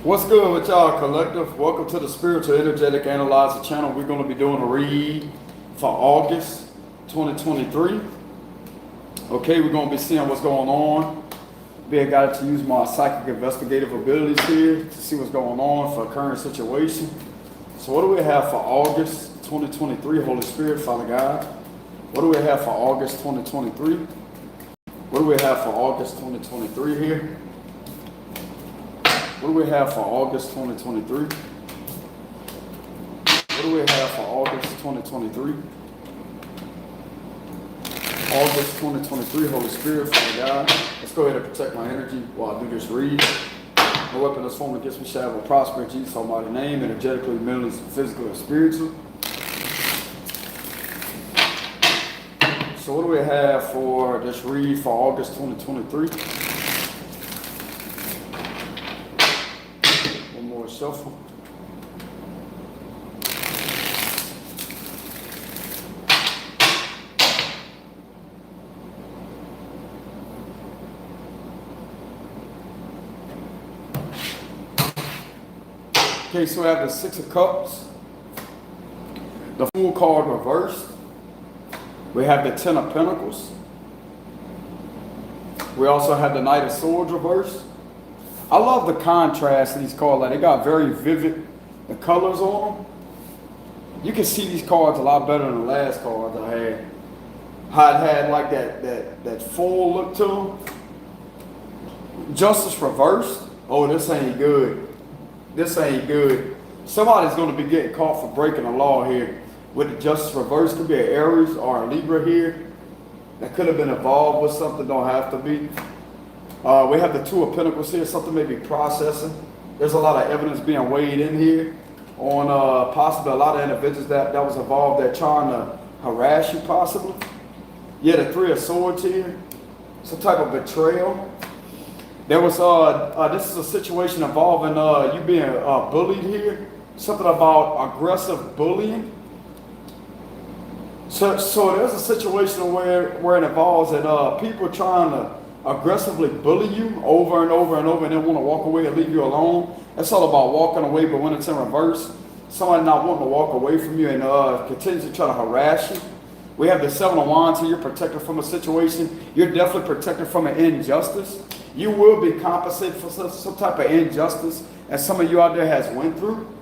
What's good with y'all, collective? Welcome to the Spiritual Energetic Analyzer channel. We're going to be doing a read for August 2023. Okay, we're going to be seeing what's going on. I got to use my psychic investigative abilities here to see what's going on for a current situation. So what do we have for August 2023, Holy Spirit, Father God? What do we have for August 2023? What do we have for August 2023 here? What do we have for August 2023? What do we have for August 2023? August 2023, Holy Spirit, Father God. Let's go ahead and protect my energy while I do this read. No weapon that's formed against me shall ever prosper in Jesus' almighty name, energetically, mentally, physically, and spiritually. So what do we have for this read for August 2023? Shuffle. Okay, so we have the Six of Cups, the Fool card reversed. We have the Ten of Pentacles. We also have the Knight of Swords reversed. I love the contrast of these cards. Like, they got very vivid the colors on them. You can see these cards a lot better than the last cards I had. How it had like that full look to them. Justice reversed. Oh, this ain't good. This ain't good. Somebody's going to be getting caught for breaking the law here. With the Justice reversed, could be an Aries or a Libra here. That could have been involved with something, don't have to be. We have the Two of Pentacles here, something may be processing. There's a lot of evidence being weighed in here on possibly a lot of individuals that was involved that trying to harass you possibly. Yeah, the Three of Swords here, some type of betrayal. There was, this is a situation involving you being bullied here. Something about aggressive bullying. So there's a situation where it involves that people trying to aggressively bully you over and over and over and then want to walk away and leave you alone. That's all about walking away, but when it's in reverse, somebody not wanting to walk away from you and continues to try to harass you. We have the Seven of Wands here. You're protected from a situation. You're definitely protected from an injustice. You will be compensated for some type of injustice that some of you out there has went through.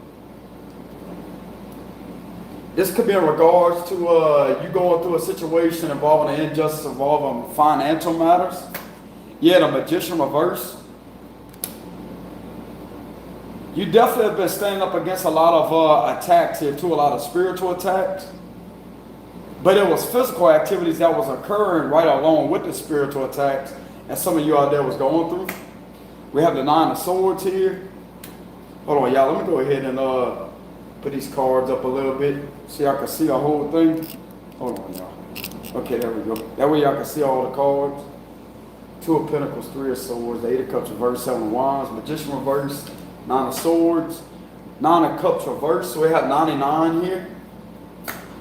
This could be in regards to you going through a situation involving an injustice involving financial matters. Yeah, the Magician reverse. You definitely have been standing up against a lot of attacks here too, a lot of spiritual attacks. But it was physical activities that was occurring right along with the spiritual attacks and some of you out there was going through. We have the Nine of Swords here. Hold on, y'all. Let me go ahead and put these cards up a little bit so y'all can see the whole thing. Hold on, y'all. Okay, there we go. That way y'all can see all the cards. Two of Pentacles, Three of Swords, the Eight of Cups reversed, Seven of Wands, Magician reversed, Nine of Swords, Nine of Cups reversed. So we have 99 here.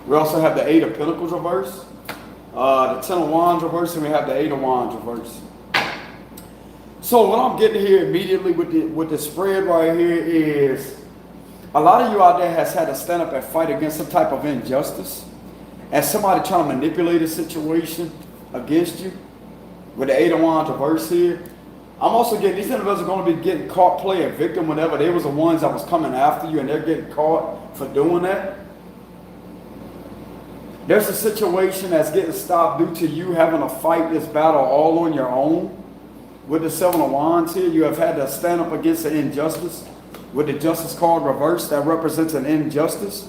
We also have the Eight of Pentacles reversed, the Ten of Wands reversed, and we have the Eight of Wands reversed. So what I'm getting here immediately with the spread right here is a lot of you out there has had to stand up and fight against some type of injustice and somebody trying to manipulate a situation against you. With the Eight of Wands reverse here, I'm also getting these individuals are going to be getting caught playing victim whenever they was the ones that was coming after you and they're getting caught for doing that. There's a situation that's getting stopped due to you having to fight this battle all on your own. With the Seven of Wands here, you have had to stand up against the injustice. With the Justice card reversed, that represents an injustice.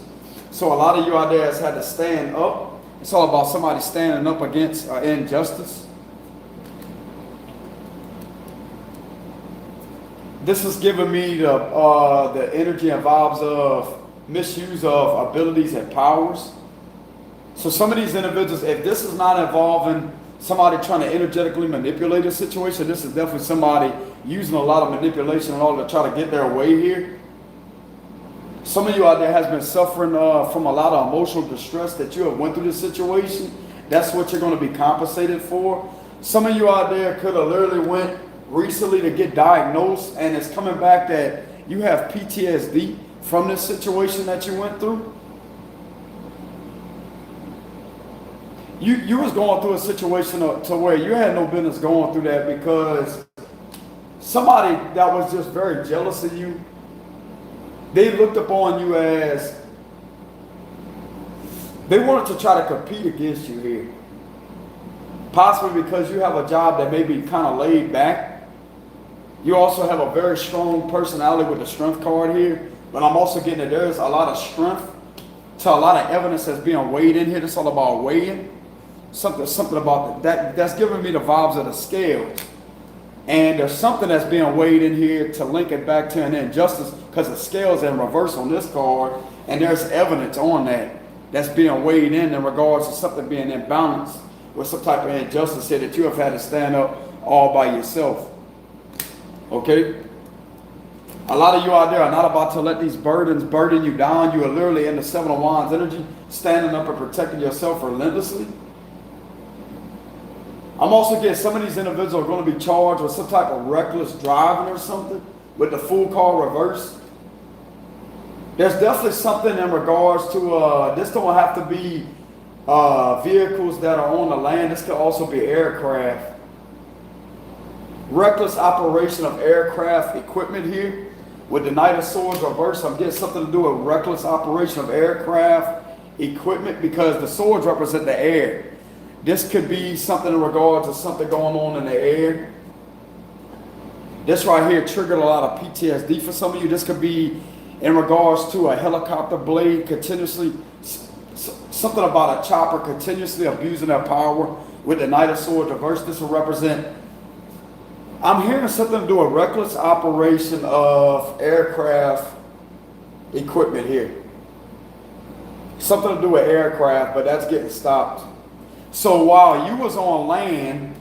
So a lot of you out there has had to stand up. It's all about somebody standing up against injustice. This is giving me the energy and vibes of misuse of abilities and powers. So some of these individuals, if this is not involving somebody trying to energetically manipulate a situation, this is definitely somebody using a lot of manipulation in order to try to get their way here. Some of you out there has been suffering from a lot of emotional distress that you have went through this situation. That's what you're going to be compensated for. Some of you out there could have literally went recently to get diagnosed, and it's coming back that you have PTSD from this situation that you went through. You was going through a situation to where you had no business going through that, because somebody that was just very jealous of you, they looked upon you as, they wanted to try to compete against you here. Possibly because you have a job that may be kind of laid back. You also have a very strong personality with the strength card here. But I'm also getting that there's a lot of strength to a lot of evidence that's being weighed in here. It's all about weighing. Something about that's giving me the vibes of the scales. And there's something that's being weighed in here to link it back to an injustice, because the scales in reverse on this card, and there's evidence on that's being weighed in regards to something being imbalanced with some type of injustice here that you have had to stand up all by yourself. Okay? A lot of you out there are not about to let these burdens burden you down. You are literally in the Seven of Wands energy, standing up and protecting yourself relentlessly. I'm also getting some of these individuals are going to be charged with some type of reckless driving or something, with the Fool card reverse. There's definitely something in regards to, this don't have to be vehicles that are on the land. This could also be aircraft. Reckless operation of aircraft equipment here. With the Knight of Swords reverse, I'm getting something to do with reckless operation of aircraft equipment, because the swords represent the air. This could be something in regards to something going on in the air. This right here triggered a lot of PTSD for some of you. This could be in regards to a helicopter blade continuously, something about a chopper continuously abusing their power. With the Knight of Swords reverse, this will represent, I'm hearing something to do with reckless operation of aircraft equipment here. Something to do with aircraft, but that's getting stopped. So while you was on land,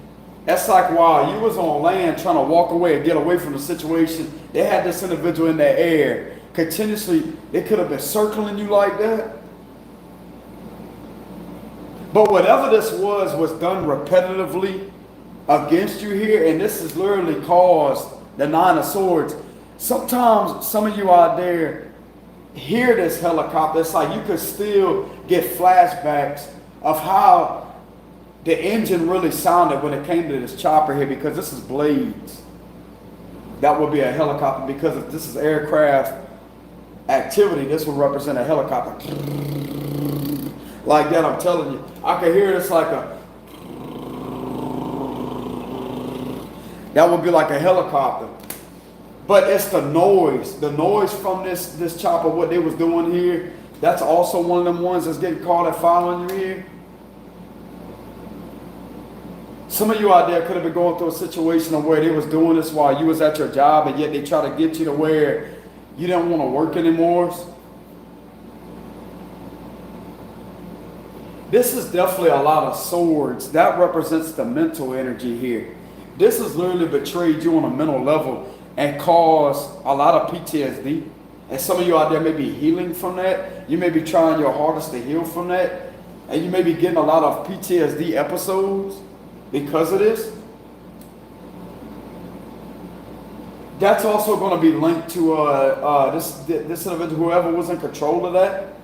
that's like while you was on land trying to walk away and get away from the situation, they had this individual in the air continuously. They could have been circling you like that. But whatever this was done repetitively against you here, and this has literally caused the Nine of Swords. Sometimes some of you out there hear this helicopter. It's like you could still get flashbacks of how the engine really sounded when it came to this chopper here, because this is blades. That would be a helicopter, because if this is aircraft activity, this would represent a helicopter. Like that, I'm telling you. I can hear this like a, that would be like a helicopter. But it's the noise from this chopper, what they was doing here. That's also one of them ones that's getting caught at following you here. Some of you out there could have been going through a situation of where they was doing this while you was at your job, and yet they try to get you to where you don't want to work anymore. This is definitely a lot of swords. That represents the mental energy here. This has literally betrayed you on a mental level and caused a lot of PTSD. And some of you out there may be healing from that. You may be trying your hardest to heal from that. And you may be getting a lot of PTSD episodes because of this. That's also going to be linked to this individual, whoever was in control of that.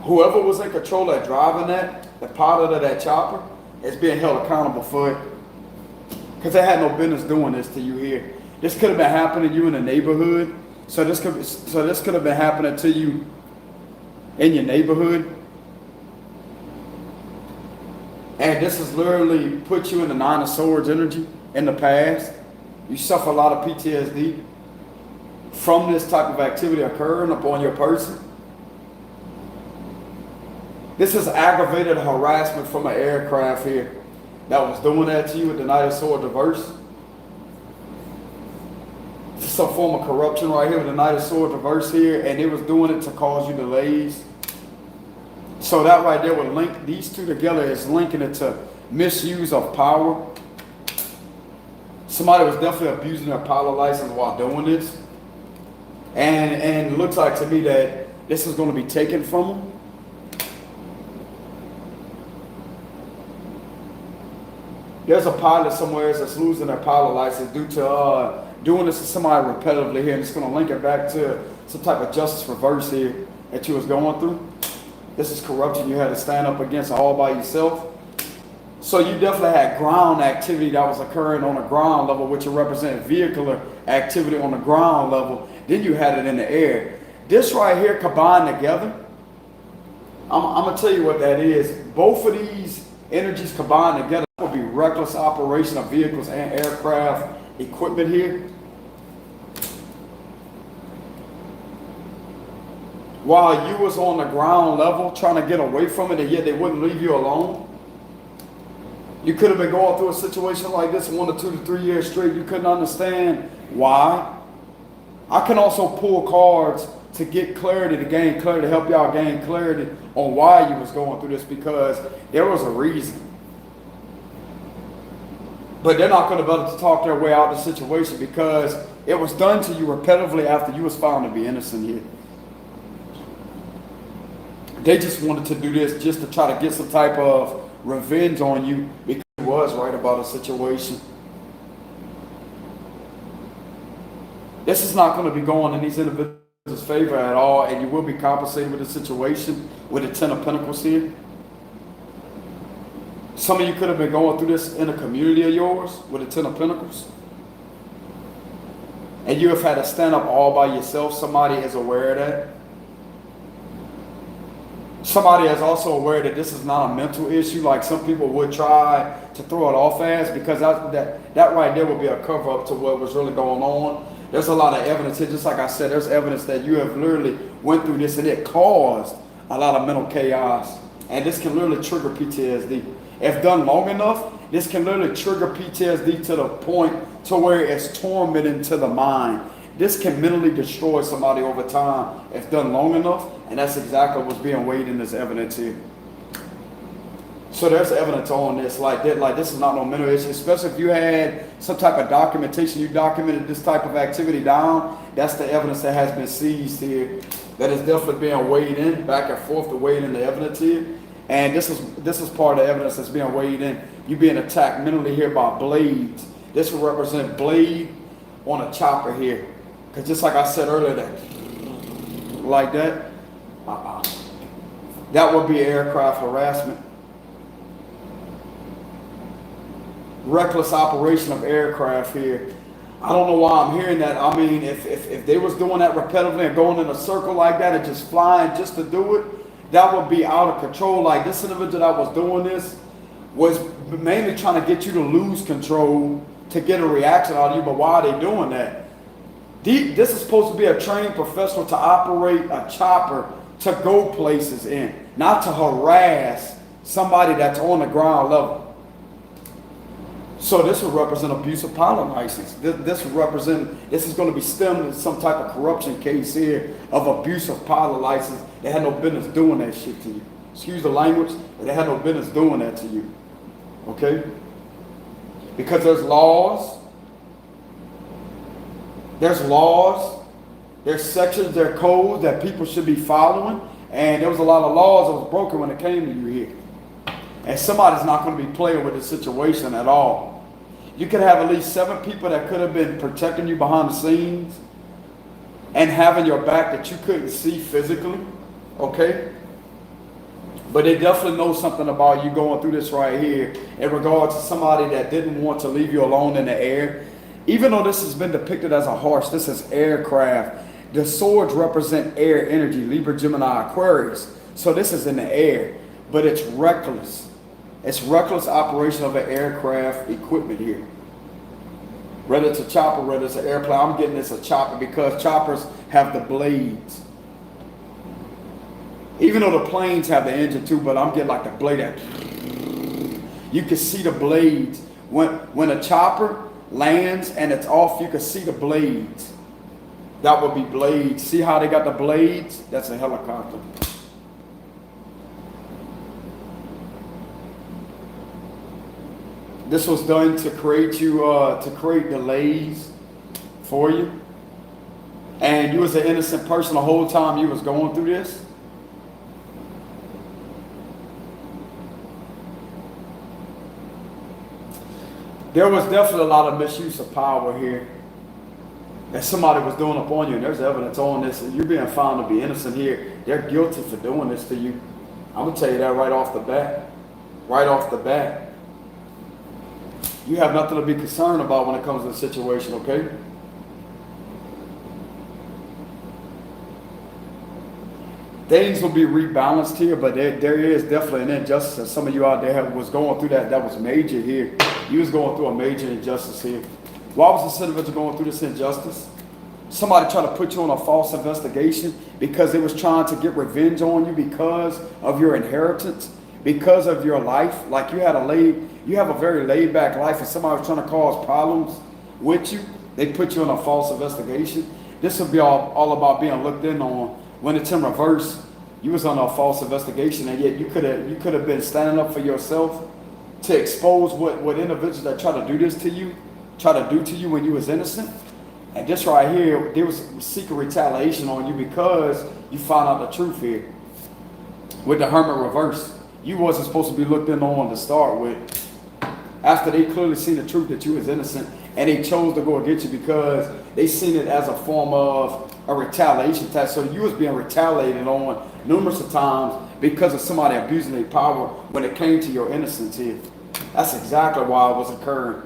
Whoever was in control of driving that, the pilot of that chopper, is being held accountable for it. Because they had no business doing this to you here. This could have been happening to you in the neighborhood. So this could have been happening to you in your neighborhood. And this has literally put you in the Nine of Swords energy in the past. You suffer a lot of PTSD from this type of activity occurring upon your person. This is aggravated harassment from an aircraft here that was doing that to you with the Knight of Swords reverse. Some form of corruption right here with the Knight of Swords reverse here, and it was doing it to cause you delays. So that right there would link these two together, is linking it to misuse of power. Somebody was definitely abusing their pilot license while doing this. And it looks like to me that this is going to be taken from them. There's a pilot somewhere that's losing their pilot license due to doing this to somebody repetitively here, and it's going to link it back to some type of justice reverse here that you was going through. This is corruption you had to stand up against all by yourself. So you definitely had ground activity that was occurring on the ground level, which represented vehicular activity on the ground level. Then you had it in the air. This right here combined together, I'm going to tell you what that is. Both of these energies combined together would be reckless operation of vehicles and aircraft equipment here. While you was on the ground level trying to get away from it, and yet they wouldn't leave you alone. You could have been going through a situation like this 1 to 2 to 3 years straight. You couldn't understand why. I can also pull cards to get clarity, to gain clarity, to help y'all gain clarity on why you was going through this, because there was a reason. But they're not going to be able to talk their way out of the situation because it was done to you repetitively after you was found to be innocent here. They just wanted to do this just to try to get some type of revenge on you because you was right about a situation. This is not going to be going in these individuals' favor at all, and you will be compensated with the situation with the 10 of Pentacles here. Some of you could have been going through this in a community of yours with the 10 of Pentacles. And you have had to stand up all by yourself. Somebody is aware of that. Somebody is also aware that this is not a mental issue like some people would try to throw it off as, because that right there would be a cover up to what was really going on. There's a lot of evidence here. Just like I said, there's evidence that you have literally went through this and it caused a lot of mental chaos. And this can literally trigger PTSD. If done long enough, this can literally trigger PTSD to the point to where it's tormenting to the mind. This can mentally destroy somebody over time if done long enough, and that's exactly what's being weighed in this evidence here. So there's evidence on this, like this is not no mental issue, especially if you had some type of documentation, you documented this type of activity down. That's the evidence that has been seized here. That is definitely being weighed in, back and forth to weigh in the evidence here. And this is part of the evidence that's being weighed in. You being attacked mentally here by blades. This will represent blade on a chopper here. Because just like I said earlier, that like that, that would be aircraft harassment. Reckless operation of aircraft here. I don't know why I'm hearing that. I mean, if they was doing that repetitively and going in a circle like that and just flying just to do it, that would be out of control. Like this individual that was doing this was mainly trying to get you to lose control to get a reaction out of you. But why are they doing that? This is supposed to be a trained professional to operate a chopper to go places in, not to harass somebody that's on the ground level. So this would represent abuse of pilot license. This is going to be stemming in some type of corruption case here of abuse of pilot license. They had no business doing that shit to you. Excuse the language, but they had no business doing that to you. Okay? Because there's laws. There's sections, there's codes that people should be following. And there was a lot of laws that was broken when it came to you here. And somebody's not going to be playing with the situation at all. You could have at least 7 people that could have been protecting you behind the scenes and having your back that you couldn't see physically, okay? But they definitely know something about you going through this right here in regards to somebody that didn't want to leave you alone in the air. Even though this has been depicted as a horse, this is aircraft. The swords represent air energy, Libra, Gemini, Aquarius. So this is in the air, but it's reckless. It's reckless operation of an aircraft equipment here. Whether it's a chopper, whether it's an airplane, I'm getting this a chopper because choppers have the blades. Even though the planes have the engine too, but I'm getting like the blade that you can see the blades. When a chopper lands and it's off, you can see the blades. That would be blades. See how they got the blades? That's a helicopter. This was done to create delays for you. And you was an innocent person the whole time you was going through this. There was definitely a lot of misuse of power here that somebody was doing upon you, and there's evidence on this, and you're being found to be innocent here. They're guilty for doing this to you. I'm gonna tell you that right off the bat. Right off the bat. You have nothing to be concerned about when it comes to the situation, okay? Things will be rebalanced here, but there is definitely an injustice. And some of you out there was going through that was major here. You was going through a major injustice here. Why was this individual going through this injustice? Somebody tried to put you on a false investigation because they was trying to get revenge on you because of your inheritance, because of your life. Like you have a very laid back life, and somebody was trying to cause problems with you. They put you on a false investigation. This would be all about being looked in on. When it's in reverse, you was on a false investigation, and yet you could have been standing up for yourself to expose what individuals that try to do this to you, try to do to you when you was innocent. And this right here, there was secret retaliation on you because you found out the truth here. With the Hermit reverse, you wasn't supposed to be looked in on to start with. After they clearly seen the truth that you was innocent, and they chose to go against you because they seen it as a form of a retaliation test. So you was being retaliated on numerous of times because of somebody abusing their power when it came to your innocence here. That's exactly why it was occurring.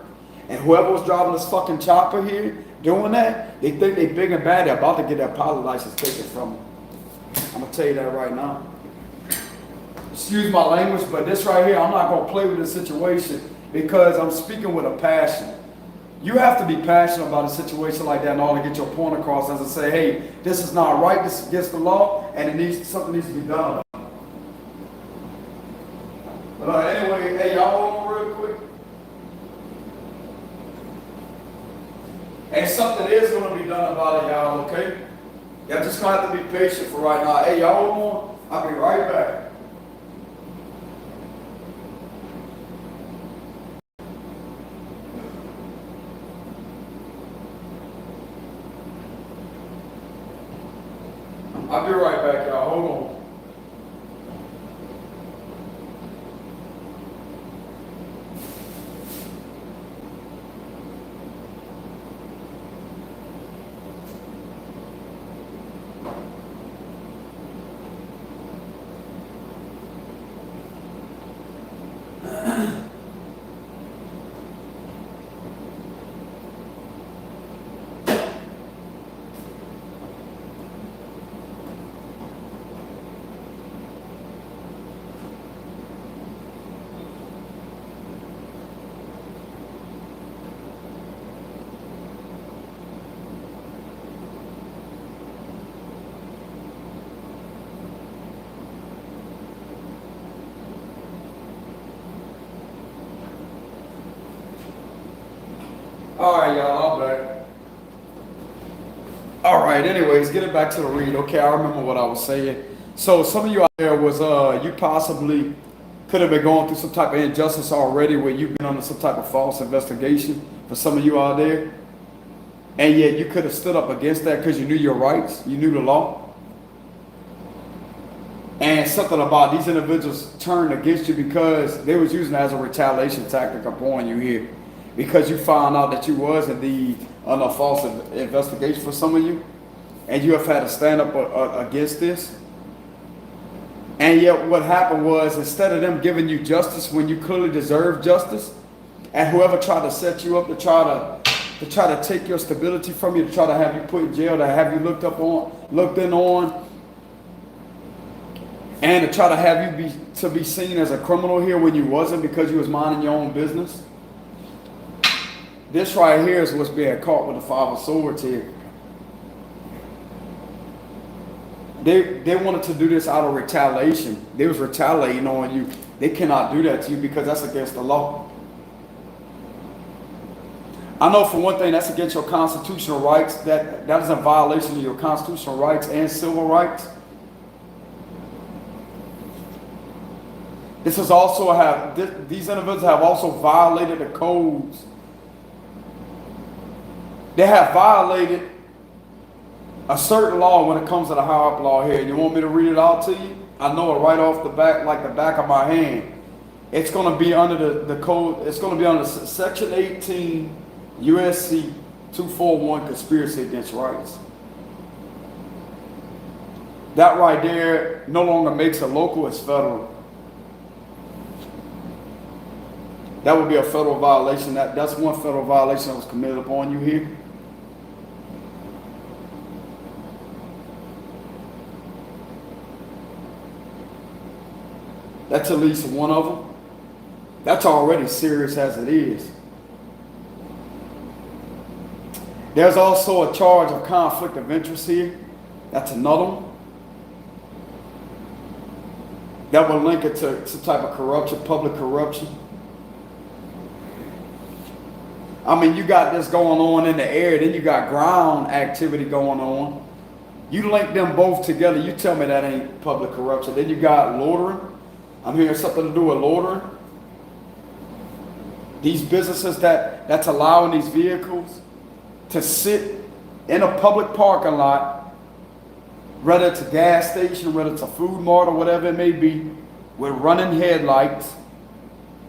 And whoever was driving this fucking chopper here, doing that, they think they big and bad. They're about to get their pilot license taken from them. I'm going to tell you that right now. Excuse my language, but this right here, I'm not going to play with this situation because I'm speaking with a passion. You have to be passionate about a situation like that in order to get your point across, as I say, hey, this is not right, this is against the law, and something needs to be done. But anyway, hey, y'all hold on real quick. And something is going to be done about it, y'all, okay? Y'all just going to have to be patient for right now. Hey, y'all hold on. I'll be right back. I'll be right back, y'all. Hold on. All right, y'all, I'm back. All right, anyways, getting back to the read. Okay, I remember what I was saying. So some of you out there was, you possibly could have been going through some type of injustice already where you've been under some type of false investigation for some of you out there. And yet you could have stood up against that because you knew your rights, you knew the law. And something about these individuals turned against you because they was using it as a retaliation tactic upon you here. Because you found out that you was indeed on a false investigation for some of you, and you have had to stand up against this. And yet what happened was, instead of them giving you justice when you clearly deserve justice, and whoever tried to set you up to try to take your stability from you, to try to have you put in jail, to have you looked in on, and to try to have you be seen as a criminal here when you wasn't because you was minding your own business. This right here is what's being caught with the Five of Swords here. They wanted to do this out of retaliation. They was retaliating on you. They cannot do that to you because that's against the law. I know for one thing that's against your constitutional rights. That is a violation of your constitutional rights and civil rights. This is also these individuals have also violated the codes. They have violated a certain law when it comes to the higher up law here. You want me to read it out to you? I know it right off the back, like the back of my hand. It's going to be under the code. It's going to be under Section 18 USC 241 conspiracy against rights. That right there no longer makes it local, it's federal. That would be a federal violation. That's one federal violation that was committed upon you here. That's at least one of them. That's already serious as it is. There's also a charge of conflict of interest here. That's another one. That will link it to some type of corruption, public corruption. I mean, you got this going on in the air, then you got ground activity going on. You link them both together, you tell me that ain't public corruption. Then you got loitering. I'm hearing something to do with loitering. These businesses that's allowing these vehicles to sit in a public parking lot, whether it's a gas station, whether it's a food mart or whatever it may be, with running headlights,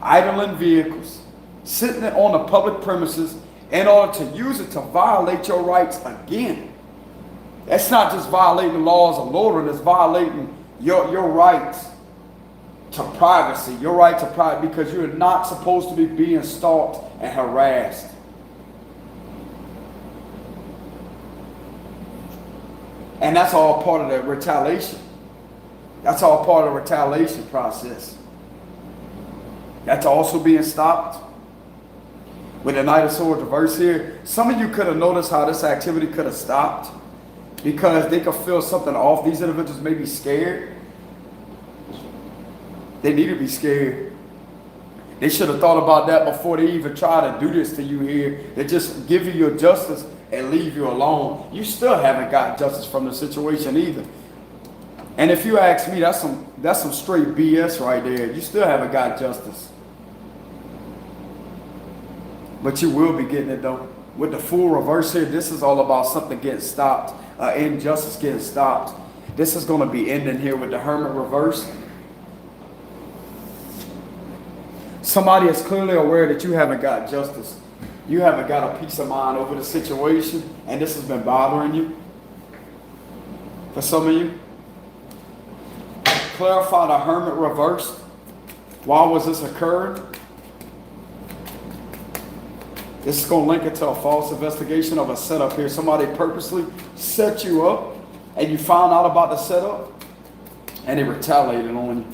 idling vehicles, sitting on the public premises in order to use it to violate your rights again. That's not just violating the laws of loitering, it's violating your rights to privacy, your right to privacy, because you're not supposed to be being stalked and harassed. And that's all part of the retaliation. That's all part of the retaliation process. That's also being stopped. With the Knight of Swords reverse here, some of you could have noticed how this activity could have stopped because they could feel something off. These individuals may be scared. They need to be scared. They should have thought about that before they even try to do this to you here. They just give you your justice and leave you alone. You still haven't got justice from the situation either. And if you ask me, that's some straight BS right there. You still haven't got justice. But you will be getting it though. With the full reverse here, this is all about something getting stopped, injustice getting stopped. This is going to be ending here with the Hermit reverse. Somebody is clearly aware that you haven't got justice. You haven't got a peace of mind over the situation, and this has been bothering you. For some of you, clarify the Hermit reverse. Why was this occurring? This is going to link it to a false investigation of a setup here. Somebody purposely set you up, and you found out about the setup, and they retaliated on you.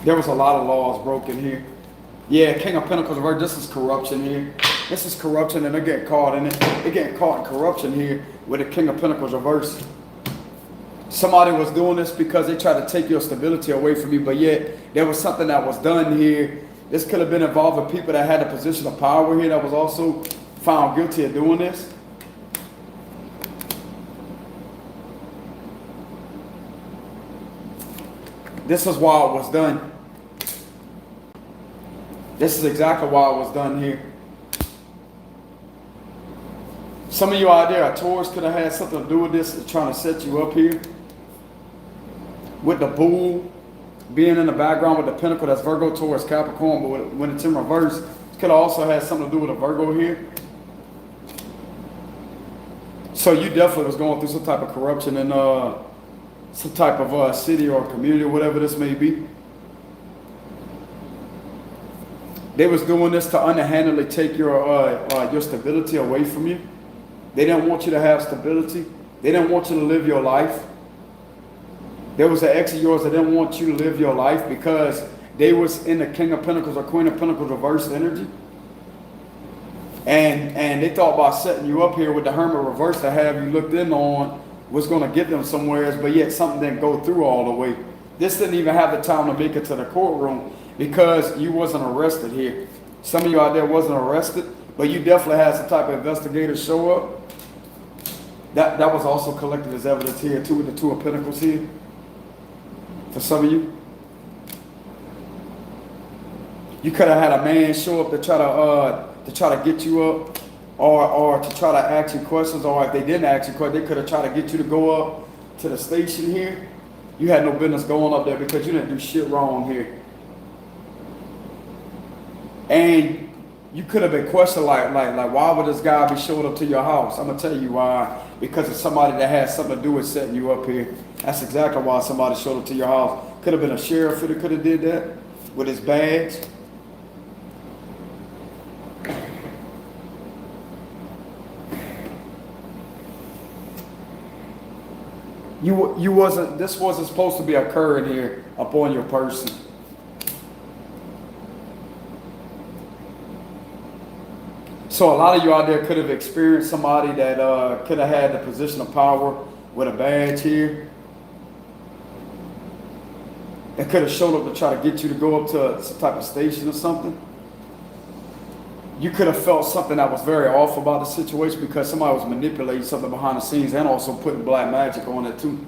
There was a lot of laws broken here. Yeah, King of Pentacles reverse. This is corruption here. This is corruption, and they're getting caught in it. They're getting caught in corruption here with the King of Pentacles reverse. Somebody was doing this because they tried to take your stability away from you, but yet there was something that was done here. This could have been involving people that had a position of power here that was also found guilty of doing this. This is why it was done. This is exactly why it was done here. Some of you out there, a Taurus could have had something to do with this, trying to set you up here. With the bull being in the background with the pentacle, that's Virgo, Taurus, Capricorn, but when it's in reverse, it could have also had something to do with a Virgo here. So you definitely was going through some type of corruption in some type of city or community or whatever this may be. They was doing this to underhandedly take your stability away from you. They didn't want you to have stability. They didn't want you to live your life. There was an ex of yours that didn't want you to live your life because they was in the King of Pentacles or Queen of Pentacles reverse energy. And they thought about setting you up here with the Hermit reverse to have you looked in on was going to get them somewhere, but yet something didn't go through all the way. This didn't even have the time to make it to the courtroom because you wasn't arrested here. Some of you out there wasn't arrested, but you definitely had some type of investigator show up. That was also collected as evidence here too, with the Two of Pentacles here. For some of you, you could have had a man show up to try to get you up, or to try to ask you questions, or if they didn't ask you questions, they could have tried to get you to go up to the station here You had no business going up there because you didn't do shit wrong here. And you could have been questioned like, why would this guy be showing up to your house? I'm gonna tell you why. Because it's somebody that has something to do with setting you up here. That's exactly why somebody showed up to your house. Could have been a sheriff that could have did that with his badge. This wasn't supposed to be occurring here upon your person. So a lot of you out there could have experienced somebody that could have had the position of power with a badge here. That could have showed up to try to get you to go up to some type of station or something. You could have felt something that was very off about the situation because somebody was manipulating something behind the scenes and also putting black magic on it too.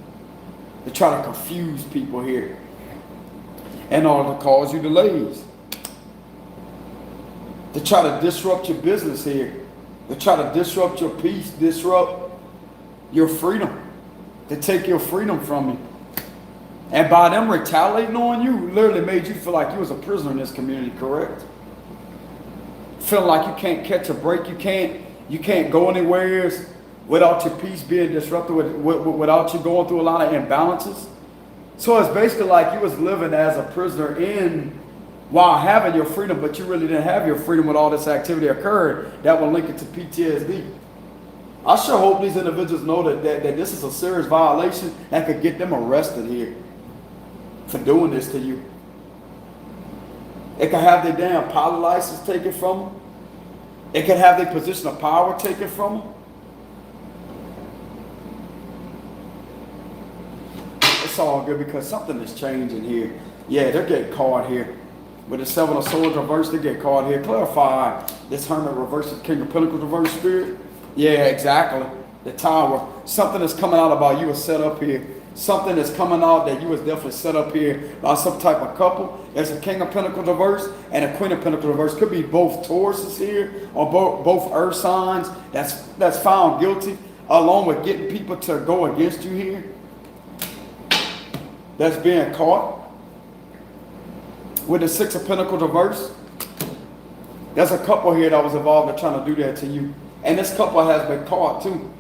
To try to confuse people here. In order to cause you delays. To try to disrupt your business here. To try to disrupt your peace, disrupt your freedom. To take your freedom from you. And by them retaliating on you, literally made you feel like you was a prisoner in this community, correct? Feeling like you can't catch a break, you can't go anywhere without your peace being disrupted, without you going through a lot of imbalances. So it's basically like you was living as a prisoner while having your freedom, but you really didn't have your freedom when all this activity occurred. That will link it to PTSD. I sure hope these individuals know that this is a serious violation that could get them arrested here for doing this to you. It could have their damn pilot license taken from them. It could have their position of power taken from them. It's all good because something is changing here. Yeah, they're getting caught here. With the Seven of Swords reversed, they get caught here. Clarify this Hermit reverses King of Pentacles reverse spirit. Yeah, exactly. The Tower. Something is coming out about you was set up here. Something is coming out that you was definitely set up here by some type of couple. There's a King of Pentacles reverse and a Queen of Pentacles reverse. Could be both Tauruses here or both earth signs that's found guilty, along with getting people to go against you here. That's being caught. With the Six of Pentacles reverse, there's a couple here that was involved in trying to do that to you. And this couple has been caught too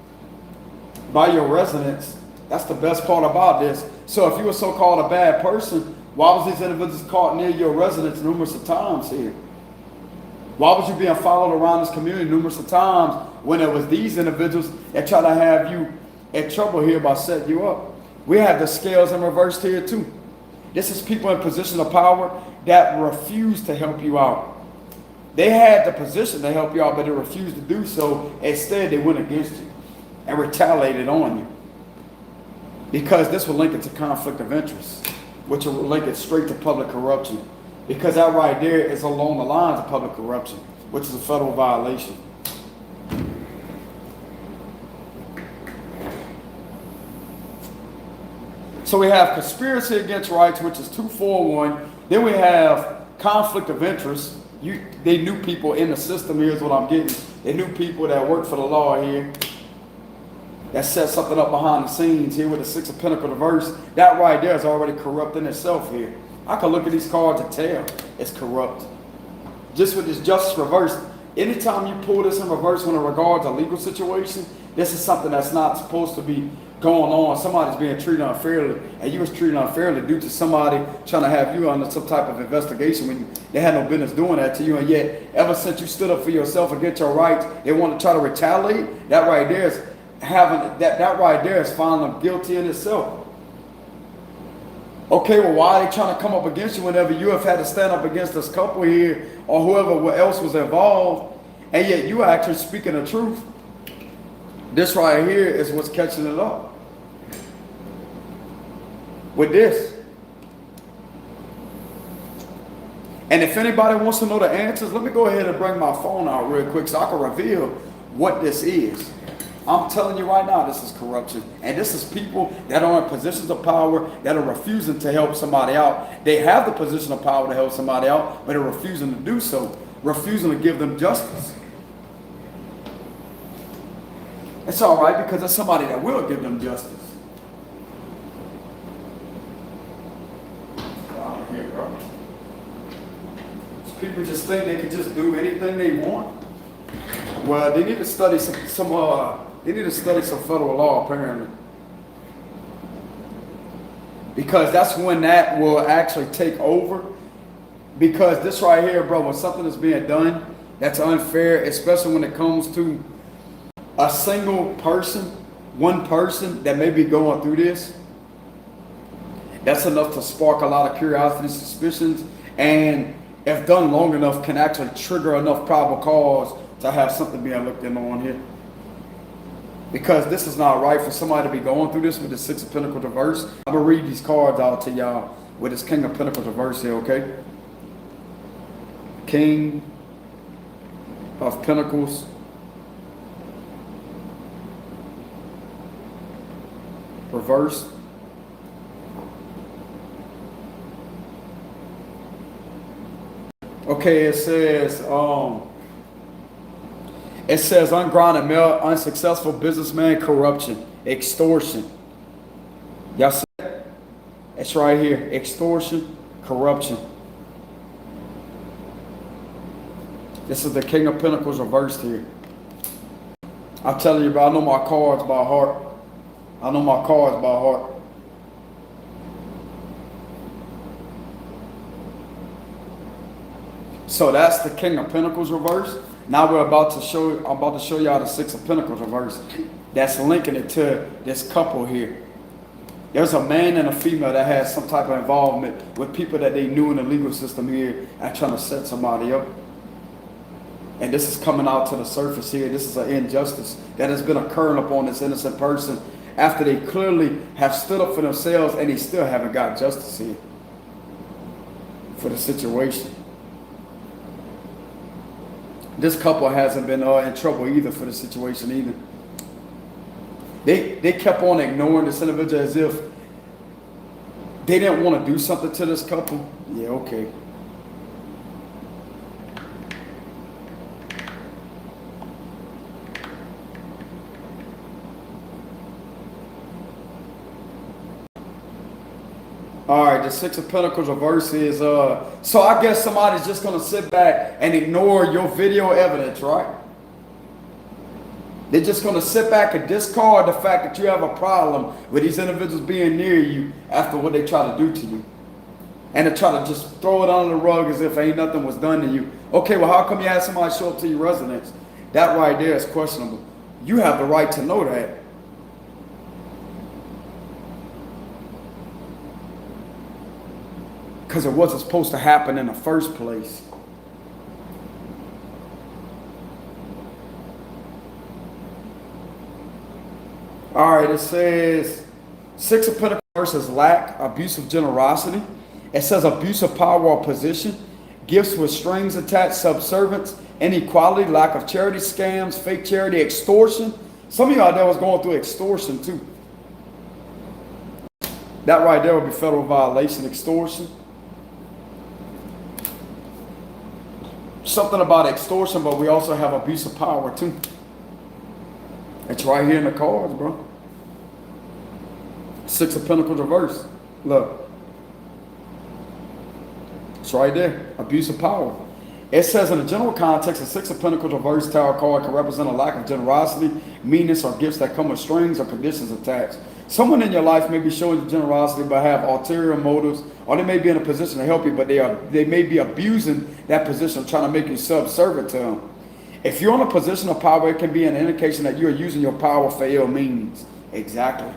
by your residents. That's the best part about this. So if you were so-called a bad person, why was these individuals caught near your residence numerous of times here? Why was you being followed around this community numerous of times when it was these individuals that try to have you in trouble here by setting you up? We have the scales in reverse here too. This is people in position of power that refuse to help you out. They had the position to help you out, but they refused to do so. Instead, they went against you and retaliated on you. Because this will link it to conflict of interest, which will link it straight to public corruption. Because that right there is along the lines of public corruption, which is a federal violation. So we have conspiracy against rights, which is 241. Then we have conflict of interest. They knew people in the system. Here's what I'm getting. They knew people that work for the law here. That set something up behind the scenes here with the Six of Pentacles reverse. That right there is already corrupt in itself here. I can look at these cards and tell it's corrupt. Just with this justice reverse, anytime you pull this in reverse when it regards a legal situation, this is something that's not supposed to be going on. Somebody's being treated unfairly, and you was treated unfairly due to somebody trying to have you under some type of investigation when they had no business doing that to you. And yet, ever since you stood up for yourself and get your rights, they want to try to retaliate. That right there is that right there is finding them guilty in itself. Okay, well, why are they trying to come up against you whenever you have had to stand up against this couple here or whoever else was involved, and yet you are actually speaking the truth? This right here is what's catching it up. With this. And if anybody wants to know the answers, let me go ahead and bring my phone out real quick so I can reveal what this is. I'm telling you right now, this is corruption. And this is people that are in positions of power that are refusing to help somebody out. They have the position of power to help somebody out, but they're refusing to do so. Refusing to give them justice. It's all right because there's somebody that will give them justice. think they can just do anything they want? Well, they need to study they need to study some federal law apparently. Because that's when that will actually take over. Because this right here, bro, when something is being done that's unfair, especially when it comes to a single person, one person that may be going through this, that's enough to spark a lot of curiosity, suspicions, and if done long enough, can actually trigger enough probable cause to have something being looked into on here. Because this is not right for somebody to be going through this with the Six of Pentacles reverse. I'm going to read these cards out to y'all with this King of Pentacles reverse here, okay? King of Pentacles. Reverse. Okay, it says ungrounded male, unsuccessful businessman, corruption, extortion. Y'all see that? It's right here. Extortion, corruption. This is the King of Pentacles reversed here. I'm telling you, bro, I know my cards by heart. I know my cards by heart. So that's the King of Pentacles reverse. Now I'm about to show y'all the Six of Pentacles reverse. That's linking it to this couple here. There's a man and a female that has some type of involvement with people that they knew in the legal system here and trying to set somebody up. And this is coming out to the surface here. This is an injustice that has been occurring upon this innocent person after they clearly have stood up for themselves and they still haven't got justice here for the situation. This couple hasn't been in trouble either for the situation either. They kept on ignoring this individual as if they didn't want to do something to this couple. Yeah, okay. All right, the Six of Pentacles reverse is, so I guess somebody's just going to sit back and ignore your video evidence, right? They're just going to sit back and discard the fact that you have a problem with these individuals being near you after what they try to do to you. And to try to just throw it under the rug as if ain't nothing was done to you. Okay, well, how come you had somebody show up to your residence? That right there is questionable. You have the right to know that. Because it wasn't supposed to happen in the first place. All right, it says Six of Pentacles versus lack, abusive generosity. It says abuse of power or position, gifts with strings attached, subservience, inequality, lack of charity, scams, fake charity, extortion. Some of y'all there was going through extortion too. That right there would be federal violation, extortion. Something about extortion, but we also have abuse of power too. It's right here in the cards, bro. Six of Pentacles reverse. Look. It's right there. Abuse of power. It says in the general context, the Six of Pentacles reverse tarot card can represent a lack of generosity, meanness, or gifts that come with strings or conditions attached. Someone in your life may be showing you generosity but have ulterior motives, or they may be in a position to help you, but they may be abusing that position, trying to make you subservient to them. If you're in a position of power, it can be an indication that you're using your power for ill means. Exactly.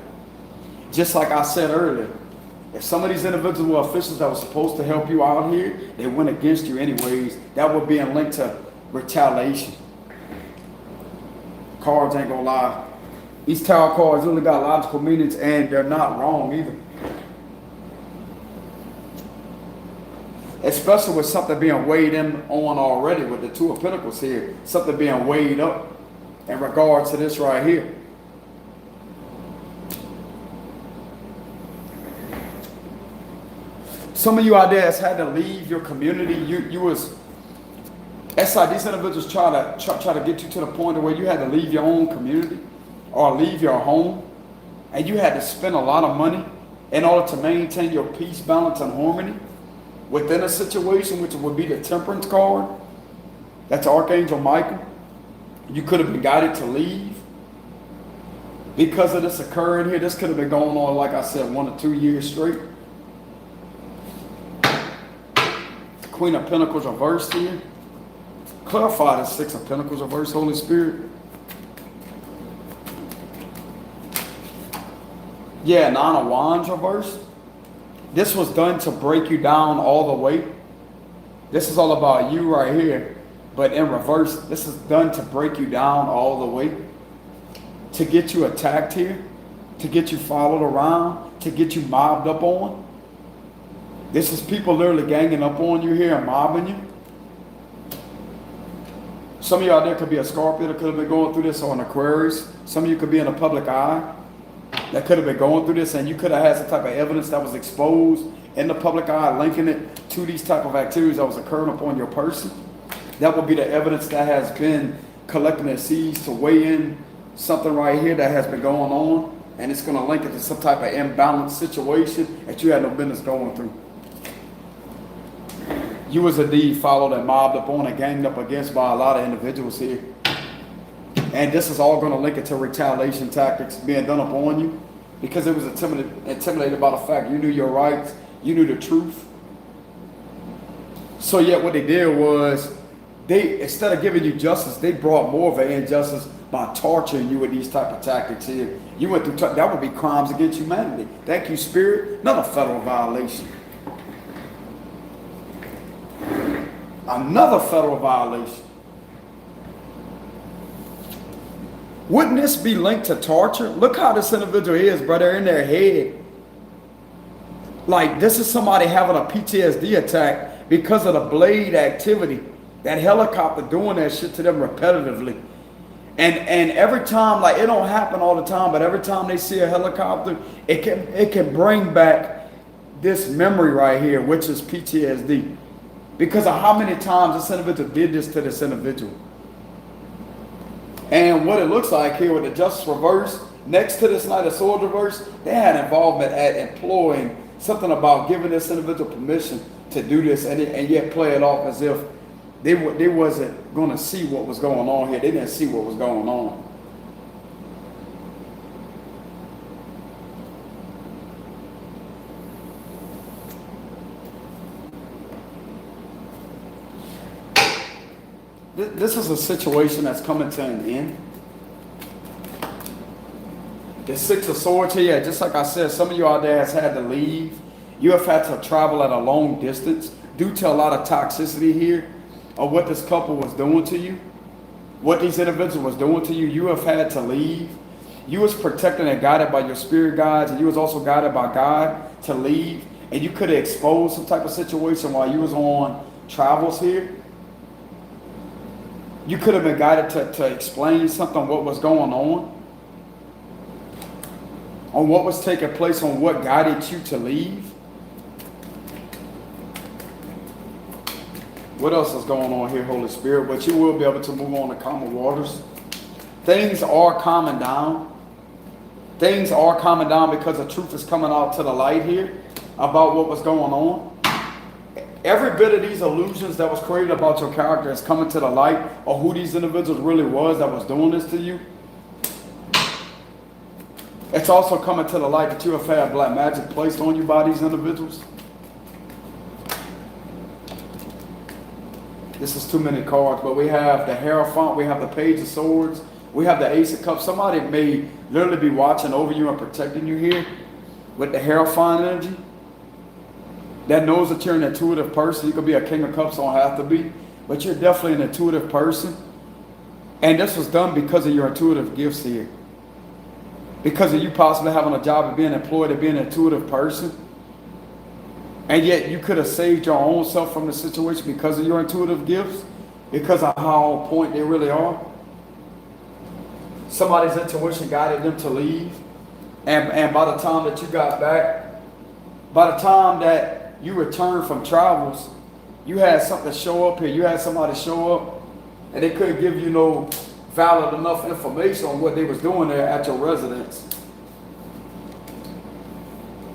Just like I said earlier, if some of these individuals were officials that were supposed to help you out here, they went against you anyways, that would be a link to retaliation. Cards ain't gonna lie. These tarot cards really got logical meanings and they're not wrong either. Especially with something being weighed in on already with the Two of Pentacles here. Something being weighed up in regards to this right here. Some of you out there has had to leave your community. It's like these individuals try to get you to the point where you had to leave your own community or leave your home, and you had to spend a lot of money in order to maintain your peace, balance, and harmony within a situation, which would be the Temperance card. That's Archangel Michael. You could have been guided to leave because of this occurring here. This could have been going on, like I said, 1 or 2 years straight. Queen of Pentacles reversed here. Clarify the 6 of Pentacles reversed, Holy Spirit. Yeah, 9 of Wands reversed. This was done to break you down all the way. This is all about you right here. But in reverse, this is done to break you down all the way. To get you attacked here. To get you followed around. To get you mobbed up on. This is people literally ganging up on you here and mobbing you. Some of you out there could be a Scorpio that could have been going through this, or an Aquarius. Some of you could be in the public eye that could have been going through this, and you could have had some type of evidence that was exposed in the public eye, linking it to these type of activities that was occurring upon your person. That would be the evidence that has been collecting its seeds to weigh in something right here that has been going on, and it's going to link it to some type of imbalanced situation that you had no business going through. You was indeed followed and mobbed upon and ganged up against by a lot of individuals here. And this is all going to link it to retaliation tactics being done upon you, because it was intimidated by the fact you knew your rights, you knew the truth. So yet what they did was, they, instead of giving you justice, they brought more of an injustice by torturing you with these type of tactics here. You went through, that would be crimes against humanity. Thank you, Spirit. Another federal violation. Another federal violation. Wouldn't this be linked to torture? Look how this individual is, brother, in their head. Like, this is somebody having a PTSD attack because of the blade activity. That helicopter doing that shit to them repetitively. And every time, like, it don't happen all the time, but every time they see a helicopter, it can bring back this memory right here, which is PTSD. Because of how many times this individual did this to this individual. And what it looks like here with the Justice reverse, next to this Knight of Swords reverse, they had involvement at employing something about giving this individual permission to do this, and yet play it off as if they wasn't going to see what was going on here. They didn't see what was going on. This is a situation that's coming to an end. The 6 of Swords here, just like I said, some of you out there has had to leave. You have had to travel at a long distance due to a lot of toxicity here of what this couple was doing to you. What these individuals was doing to you, you have had to leave. You was protected and guided by your spirit guides, and you was also guided by God to leave. And you could have exposed some type of situation while you was on travels here. You could have been guided to explain something, what was going on what was taking place, on what guided you to leave. What else is going on here, Holy Spirit? But you will be able to move on to calmer waters. Things are calming down. Things are calming down because the truth is coming out to the light here about what was going on. Every bit of these illusions that was created about your character is coming to the light, or who these individuals really was that was doing this to you. It's also coming to the light that you have had black magic placed on you by these individuals. This is too many cards, but we have the Hierophant, we have the Page of Swords, we have the Ace of Cups. Somebody may literally be watching over you and protecting you here with the Hierophant energy. That knows that you're an intuitive person. You could be a King of Cups, don't have to be, but you're definitely an intuitive person. And this was done because of your intuitive gifts here. Because of you possibly having a job and being employed and being an intuitive person. And yet you could have saved your own self from the situation because of your intuitive gifts, because of how on point they really are. Somebody's intuition guided them to leave. And by the time that you got back, by the time that you returned from travels, you had something show up here. You had somebody show up, and they couldn't give you no valid enough information on what they was doing there at your residence.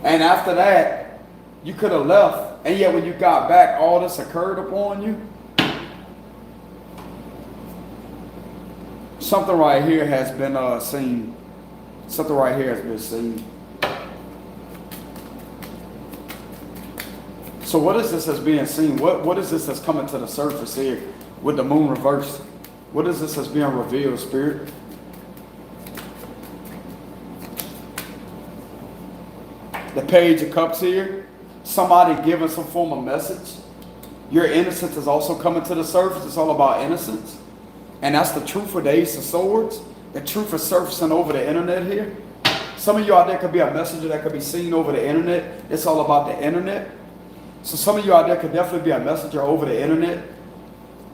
And after that, you could have left, and yet when you got back, all this occurred upon you. Something right here has been seen. Something right here has been seen. So what is this that's being seen? What is this that's coming to the surface here with the moon reversed? What is this that's being revealed, Spirit? The Page of Cups here. Somebody giving some form of message. Your innocence is also coming to the surface. It's all about innocence. And that's the truth with the Ace of Swords. The truth is surfacing over the internet here. Some of you out there could be a messenger that could be seen over the internet. It's all about the internet. So some of you out there could definitely be a messenger over the internet.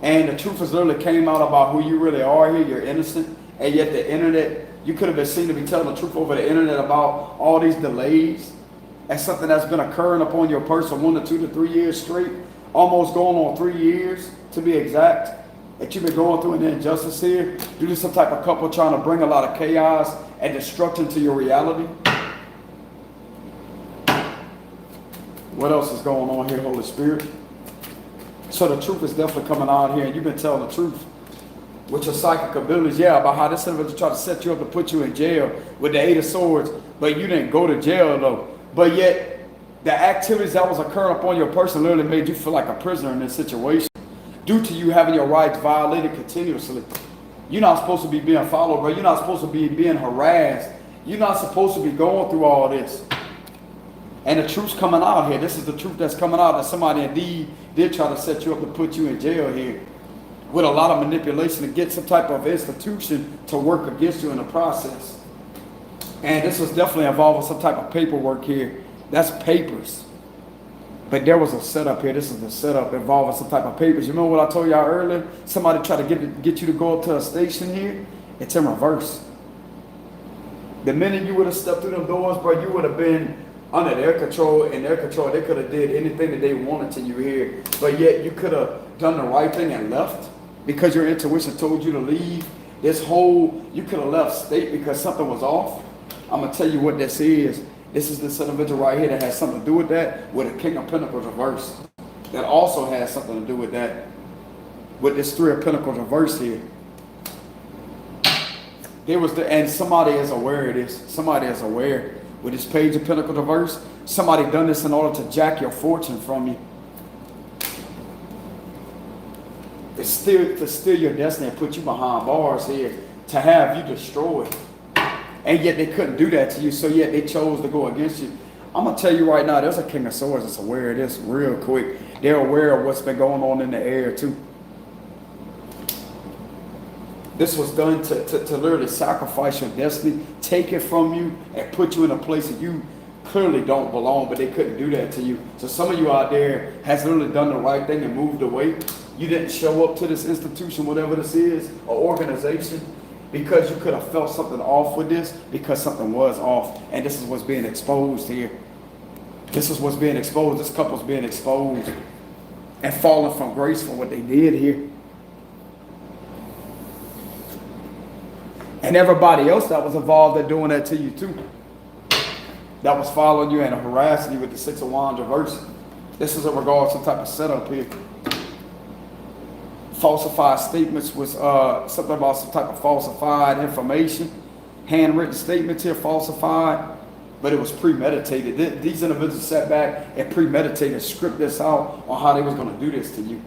And the truth has literally came out about who you really are here. You're innocent. And yet the internet, you could have been seen to be telling the truth over the internet about all these delays. And something that's been occurring upon your person 1 to 2 to 3 years straight. Almost going on 3 years to be exact. That you've been going through an injustice here. Due to some type of couple trying to bring a lot of chaos and destruction to your reality. What else is going on here, Holy Spirit? So the truth is definitely coming out here, and you've been telling the truth with your psychic abilities. Yeah, about how this individual tried to set you up to put you in jail with the Eight of Swords, but you didn't go to jail though. But yet, the activities that was occurring upon your person literally made you feel like a prisoner in this situation, due to you having your rights violated continuously. You're not supposed to be being followed, bro. You're not supposed to be being harassed. You're not supposed to be going through all this. And the truth's coming out here. This is the truth that's coming out, that somebody indeed did try to set you up to put you in jail here with a lot of manipulation to get some type of institution to work against you in the process. And this was definitely involving some type of paperwork here. That's papers. But there was a setup here. This is the setup involving some type of papers. You remember what I told y'all earlier? Somebody tried to get you to go up to a station here. It's in reverse. The minute you would have stepped through them doors, bro, you would have been under their control. In their control, they could have did anything that they wanted to you here. But yet you could have done the right thing and left because your intuition told you to leave. You could have left state because something was off. I'm going to tell you what this is. This is this individual right here that has something to do with that, with a King of Pentacles reverse. That also has something to do with that, with this Three of Pentacles reverse here. And somebody is aware of this. Somebody is aware. With this Page of Pentacles reverse, somebody done this in order to jack your fortune from you. To steal your destiny and put you behind bars here. To have you destroyed. And yet they couldn't do that to you, so yet they chose to go against you. I'm going to tell you right now, there's a King of Swords that's aware of this real quick. They're aware of what's been going on in the air too. This was done to literally sacrifice your destiny, take it from you, and put you in a place that you clearly don't belong, but they couldn't do that to you. So some of you out there has literally done the right thing and moved away. You didn't show up to this institution, whatever this is, or organization, because you could have felt something off with this, because something was off. And this is what's being exposed here. This is what's being exposed. This couple's being exposed and falling from grace for what they did here. And everybody else that was involved in doing that to you too. That was following you and harassing you with the Six of Wands reverse. This is in regards to some type of setup here. Falsified statements was something about some type of falsified information. Handwritten statements here falsified, but it was premeditated. These individuals sat back and premeditated, script this out on how they was going to do this to you.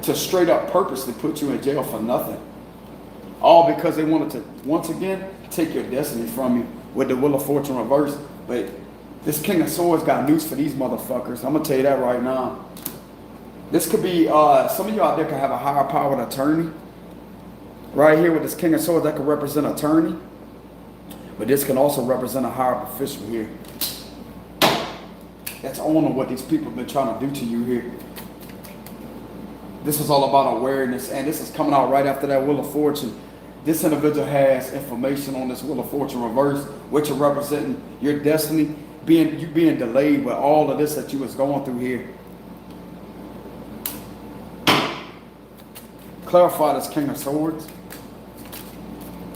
To straight up purposely put you in jail for nothing. All because they wanted to, once again, take your destiny from you with the Wheel of Fortune reversed. But this King of Swords got news for these motherfuckers. I'm going to tell you that right now. This could be, some of you out there could have a higher powered attorney. Right here with this King of Swords, that could represent attorney. But this can also represent a higher official here. That's owning what these people have been trying to do to you here. This is all about awareness, and this is coming out right after that Wheel of Fortune. This individual has information on this Wheel of Fortune reverse, which are representing your destiny, you being delayed with all of this that you was going through here. Clarify this King of Swords.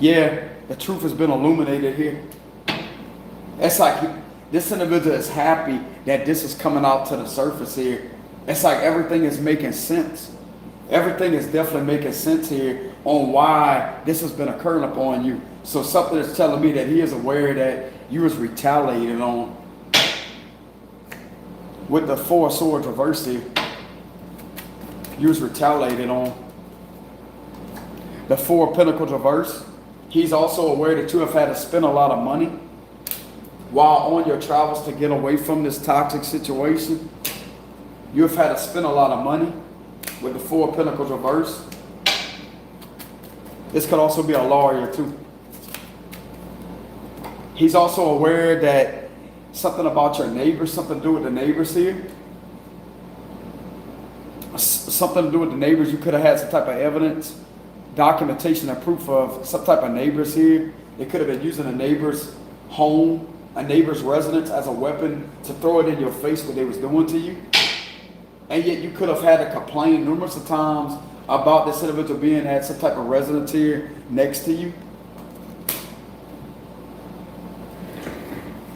Yeah, the truth has been illuminated here. It's like this individual is happy that this is coming out to the surface here. It's like everything is making sense. Everything is definitely making sense here on why this has been occurring upon you. So something is telling me that he is aware that you was retaliated on. With the 4 swords reversed here, you was retaliated on. The 4 pentacles reversed. He's also aware that you have had to spend a lot of money while on your travels to get away from this toxic situation. You have had to spend a lot of money with the 4 pentacles reversed. This could also be a lawyer too. He's also aware that something about your neighbors, something to do with the neighbors here. Something to do with the neighbors. You could have had some type of evidence, documentation, and proof of some type of neighbors here. They could have been using a neighbor's home, a neighbor's residence as a weapon to throw it in your face what they was doing to you. And yet you could have had to complain numerous of times about this individual being at some type of residence here next to you.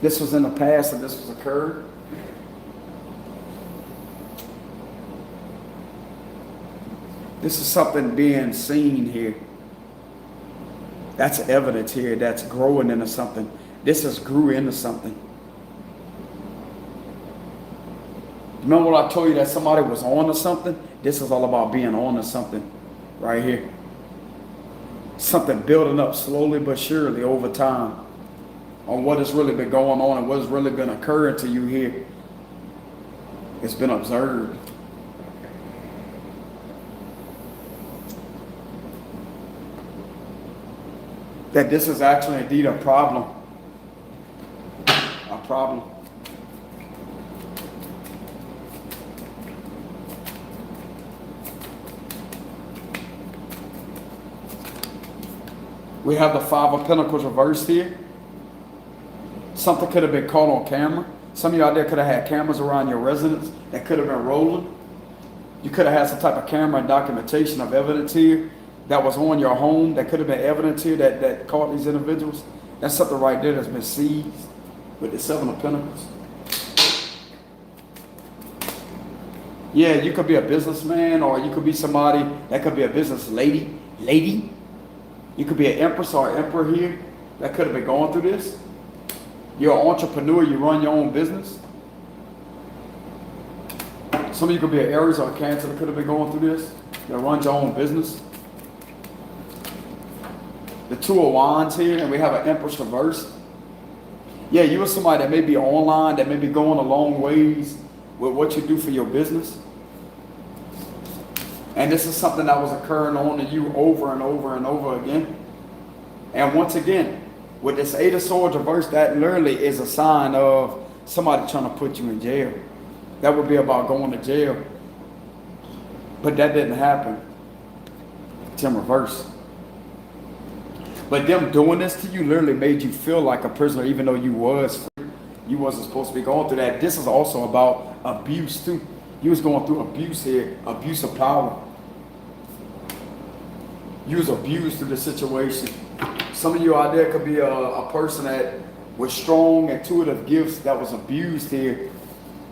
This was in the past and this was occurred. This is something being seen here. That's evidence here that's growing into something. This has grew into something. Remember what I told you that somebody was on to something? This is all about being on to something right here. Something building up slowly but surely over time on what has really been going on and what has really been occurring to you here. It's been observed. That this is actually indeed a problem. A problem. We have the 5 of Pentacles reversed here. Something could have been caught on camera. Some of you out there could have had cameras around your residence that could have been rolling. You could have had some type of camera and documentation of evidence here that was on your home that could have been evidence here that caught these individuals. That's something right there that's been seized with the 7 of Pentacles. Yeah, you could be a businessman, or you could be somebody that could be a business lady. You could be an empress or an emperor here that could have been going through this. You're an entrepreneur, you run your own business. Some of you could be an Aries or a Cancer that could have been going through this, that runs your own business. The 2 of Wands here, and we have an Empress reversed. Yeah, you are somebody that may be online, that may be going a long ways with what you do for your business. And this is something that was occurring on to you over and over and over again. And once again, with this 8 of Swords reversed, that literally is a sign of somebody trying to put you in jail. That would be about going to jail. But that didn't happen. It's in reverse. But them doing this to you literally made you feel like a prisoner, even though you was free. You wasn't supposed to be going through that. This is also about abuse too. You was going through abuse here, abuse of power. You was abused through the situation. Some of you out there could be a person that with strong intuitive gifts that was abused here,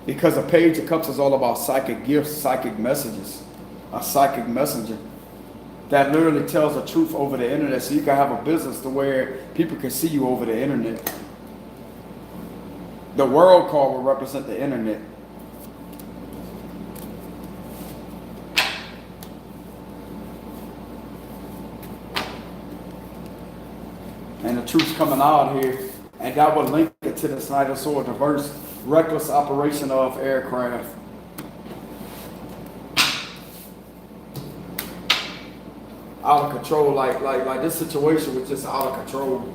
because the Page of Cups is all about psychic gifts, psychic messages, a psychic messenger that literally tells the truth over the internet, so you can have a business to where people can see you over the internet. The world card will represent the internet. And the truth's coming out here, and that will link it to this Knight of Swords reverse, reckless operation of aircraft. Out of control, like this situation was just out of control.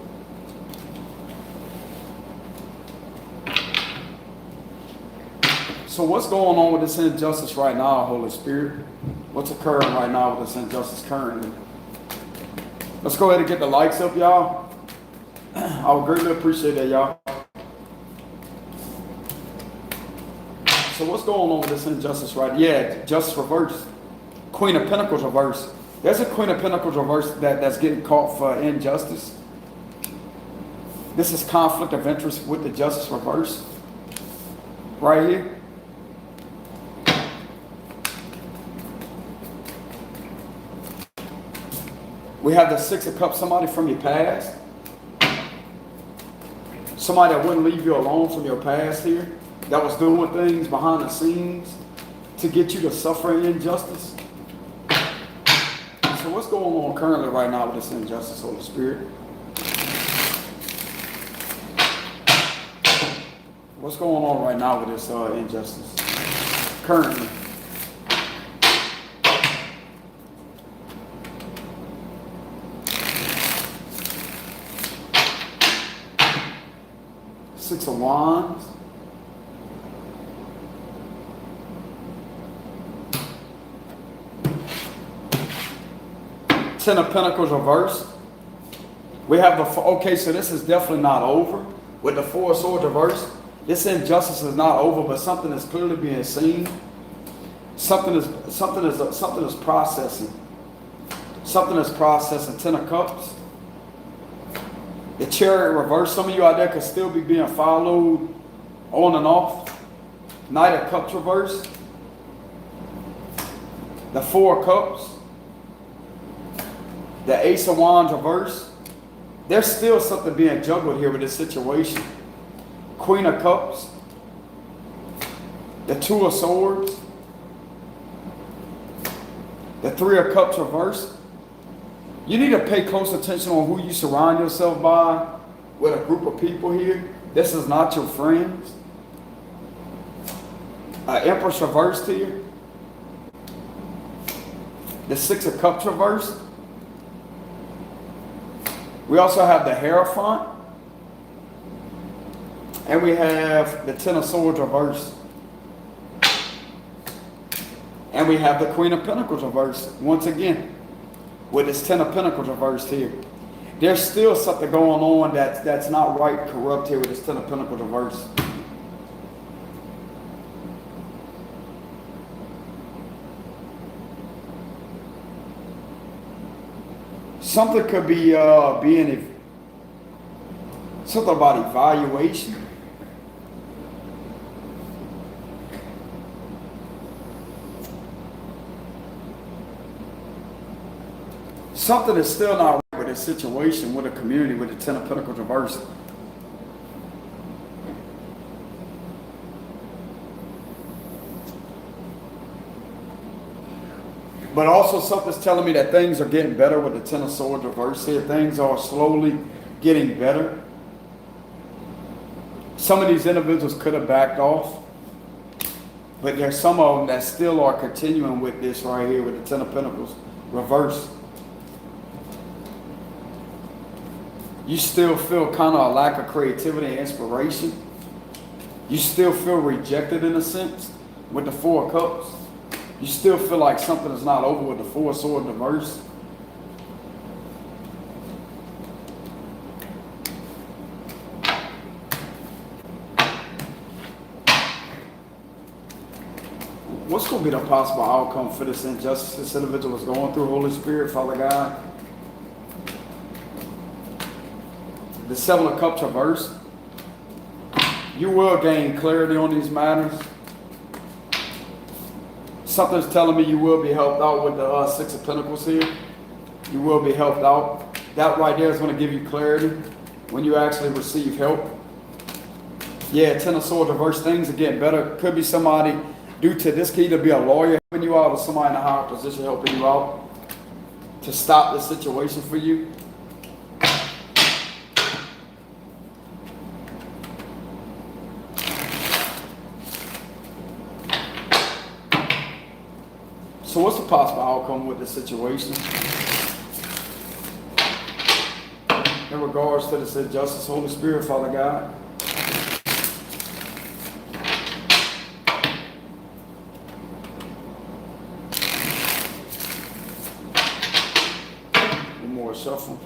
So what's going on with this injustice right now, Holy Spirit? What's occurring right now with this injustice currently? Let's go ahead and get the likes up, y'all. I would greatly appreciate that, y'all. So what's going on with this injustice right now? Yeah, justice reversed. Queen of Pentacles reversed. There's a Queen of Pentacles reversed that's getting caught for injustice. This is conflict of interest with the justice reversed. Right here. We have the Six of Cups, somebody from your past. Somebody that wouldn't leave you alone from your past here. That was doing things behind the scenes to get you to suffer injustice. So what's going on currently right now with this injustice, Holy Spirit? What's going on right now with this injustice? Currently. Six of Wands. Ten of Pentacles reversed. We have the, okay, so this is definitely not over. With the Four of Swords reversed, this injustice is not over, but something is clearly being seen. Something is processing. Something is processing. Ten of Cups. The Chariot reversed. Some of you out there could still be being followed on and off. Knight of Cups reversed. The Four of Cups. The Ace of Wands reversed. There's still something being juggled here with this situation. Queen of Cups. The Two of Swords. The Three of Cups reversed. You need to pay close attention on who you surround yourself by with a group of people here. This is not your friends. Empress reversed here. The Six of Cups reversed. We also have the Hierophant. And we have the Ten of Swords reversed. And we have the Queen of Pentacles reversed once again. With this Ten of Pentacles reversed here. There's still something going on that's not right, corrupt here with this Ten of Pentacles reversed. Something could be something about evaluation. Something is still not right with this situation, with the community, with the Ten of Pentacles reversed. But also something's telling me that things are getting better with the Ten of Swords reversed here. Things are slowly getting better. Some of these individuals could have backed off. But there's some of them that still are continuing with this right here with the Ten of Pentacles reversed. You still feel kind of a lack of creativity and inspiration. You still feel rejected in a sense with the Four of Cups. You still feel like something is not over with the Four of Swords reversed. What's going to be the possible outcome for this injustice this individual is going through, Holy Spirit, Father God? The Seven of Cups reversed. You will gain clarity on these matters. Something's telling me you will be helped out with the Six of Pentacles here. You will be helped out. That right there is going to give you clarity when you actually receive help. Yeah, Ten of Swords reversed. Things are getting better. Could be somebody, due to this, could either be a lawyer helping you out or somebody in a higher position helping you out to stop this situation for you. So what's the possible outcome with this situation? In regards to this injustice, Holy Spirit, Father God. One more shuffle.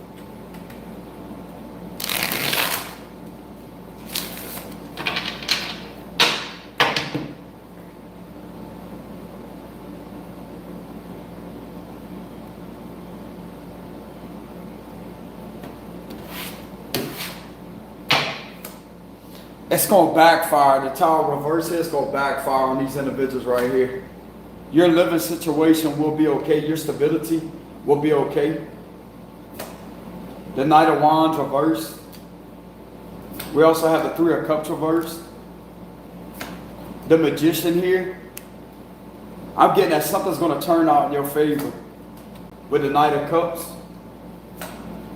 It's going to backfire. The Tower reverse here is going to backfire on these individuals right here. Your living situation will be okay. Your stability will be okay. The Knight of Wands reversed. We also have the Three of Cups reversed. The Magician here. I'm getting that something's going to turn out in your favor with the Knight of Cups.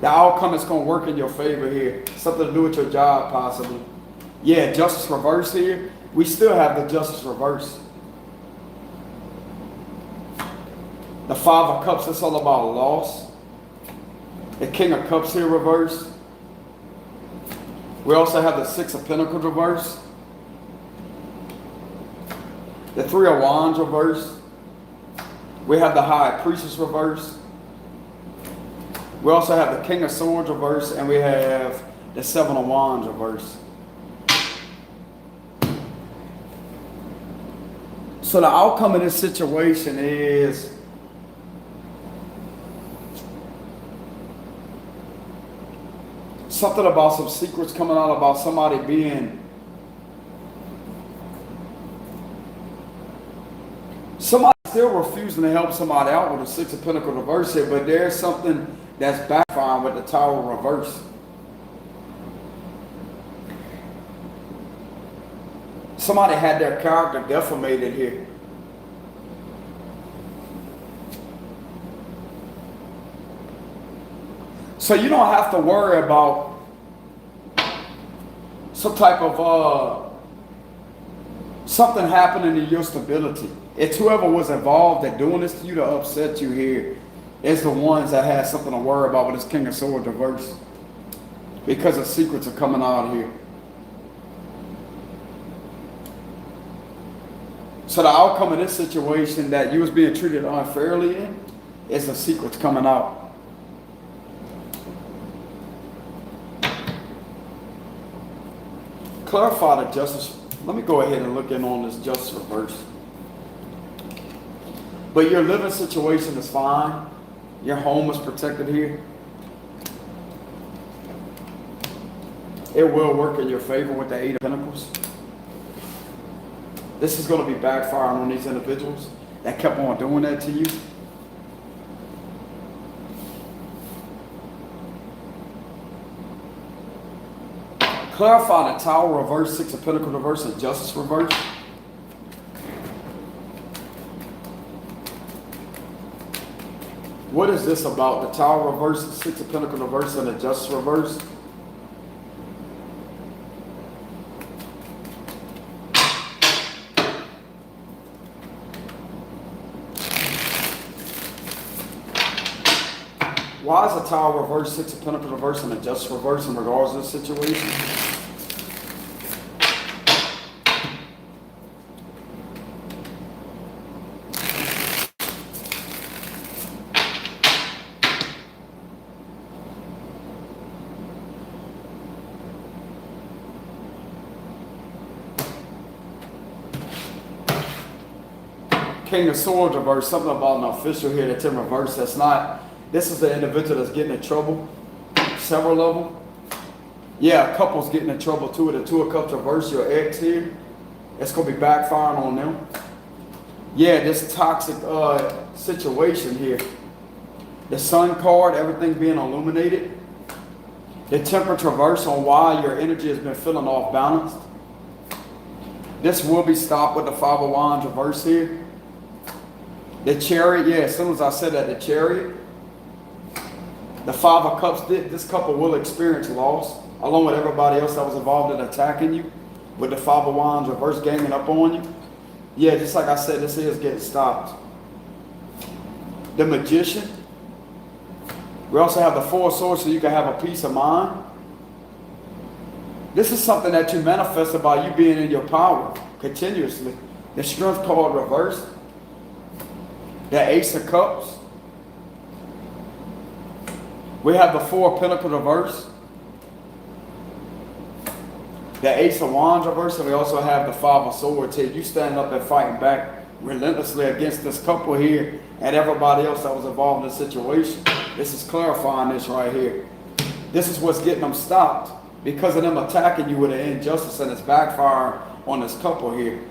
The outcome is going to work in your favor here. Something to do with your job, possibly. Yeah, Justice reverse here. We still have the Justice reverse. The Five of Cups, it's all about loss. The King of Cups here reversed. We also have the Six of Pentacles reversed. The Three of Wands reversed. We have the High Priestess reversed. We also have the King of Swords reversed, and we have the Seven of Wands reversed. So the outcome of this situation is something about some secrets coming out about somebody being still refusing to help somebody out with the Six of Pentacles reverse here, but there's something that's backfiring with the Tower reverse. Somebody had their character defamated here. So you don't have to worry about some type of something happening to your stability. It's whoever was involved in doing this to you to upset you here is the ones that have something to worry about with this King of Swords reverse. Because the secrets are coming out here. So the outcome of this situation that you was being treated unfairly in is the secrets coming out. Clarify the Justice. Let me go ahead and look in on this Justice reverse. But your living situation is fine. Your home is protected here. It will work in your favor with the Eight of Pentacles. This is going to be backfiring on these individuals that kept on doing that to you. Clarify the Tower reverse, Six of Pentacles reverse, and Justice reverse. What is this about? The Tower reverse, the Six of Pentacles reverse, and the Justice reverse? Why is the Tower reverse, Six of Pentacles reverse, and the Justice reverse in regards to this situation? King of Swords reverse, something about an official here that's in reverse that's not. This is the individual that's getting in trouble, several of them. Yeah, a couple's getting in trouble too with the Two of Cups reverse, your ex here. It's going to be backfiring on them. Yeah, this toxic situation here. The Sun card, everything being illuminated. The Temperance reverse on why your energy has been feeling off balanced. This will be stopped with the Five of Wands reverse here. The Chariot, yeah, as soon as I said that, the Chariot. The Five of Cups, this couple will experience loss, along with everybody else that was involved in attacking you, with the Five of Wands reverse ganging up on you. Yeah, just like I said, this is getting stopped. The Magician. We also have the Four of Swords, so you can have a peace of mind. This is something that you manifested by you being in your power continuously. The Strength card reversed. The Ace of Cups. We have the Four of Pentacles reversed. The Ace of Wands reversed, and we also have the Five of Swords here. You stand up and fighting back relentlessly against this couple here and everybody else that was involved in the situation. This is clarifying this right here. This is what's getting them stopped because of them attacking you with an injustice, and it's backfiring on this couple here.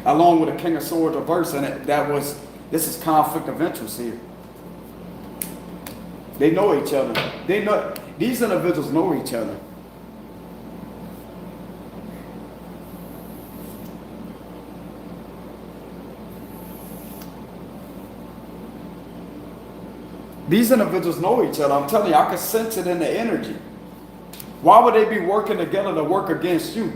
Along with the King of Swords reverse, and this is conflict of interest here. They know each other. They know, these individuals know each other. These individuals know each other. I'm telling you, I can sense it in the energy. Why would they be working together to work against you?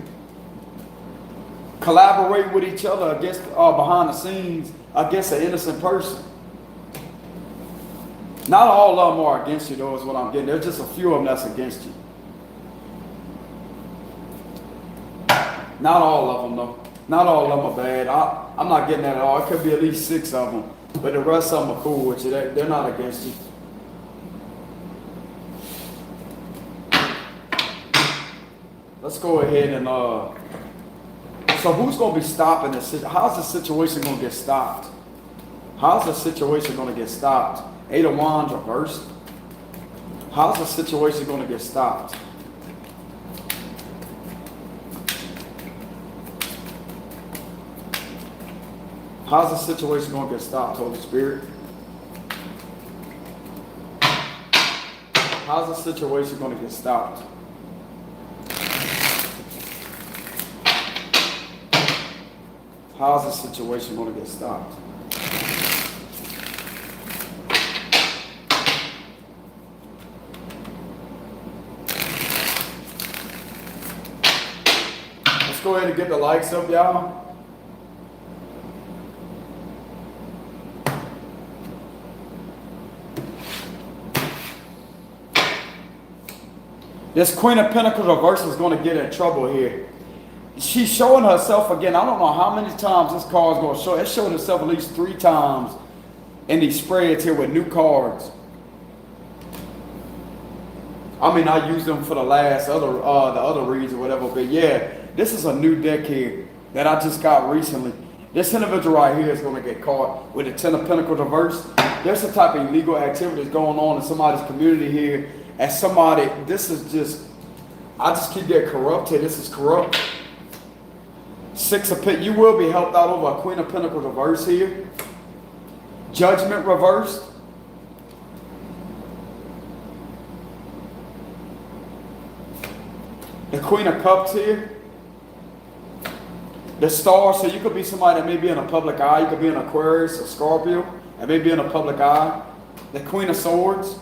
Collaborate with each other against behind the scenes against an innocent person. Not all of them are against you, though, is what I'm getting. There's just a few of them that's against you. Not all of them, though. Not all of them are bad. I'm not getting that at all. It could be at least 6 of them. But the rest of them are cool with you. They're not against you. Let's go ahead and, so who's going to be stopping this? How's the situation going to get stopped? How's the situation going to get stopped? 8 of Wands reversed. How's the situation going to get stopped? How's the situation going to get stopped, Holy Spirit? How's the situation going to get stopped? How's the situation going to get stopped? Let's go ahead and get the likes up, y'all. This Queen of Pentacles reverse is going to get in trouble here. She's showing herself again. I don't know how many times this card is going to show. It's showing itself at least 3 times in these spreads here with new cards. I mean, I used them for the other reads or whatever, but yeah, this is a new deck here that I just got recently. This individual right here is going to get caught with the 10 of Pentacles reverse. There's some type of illegal activities going on in somebody's community here. And somebody, this is just, I just keep getting corrupted. This is corrupt. 6 of Pentacles, you will be helped out over a Queen of Pentacles reverse here. Judgment reversed. The Queen of Cups here. The Star, so you could be somebody that may be in a public eye. You could be an Aquarius or Scorpio that may be in a public eye. The Queen of Swords.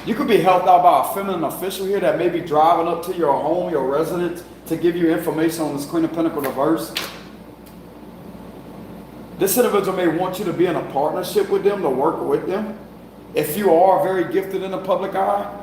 You could be helped out by a feminine official here that may be driving up to your home, your residence, to give you information on this Queen of Pentacles reverse. This individual may want you to be in a partnership with them, to work with them. If you are very gifted in the public eye.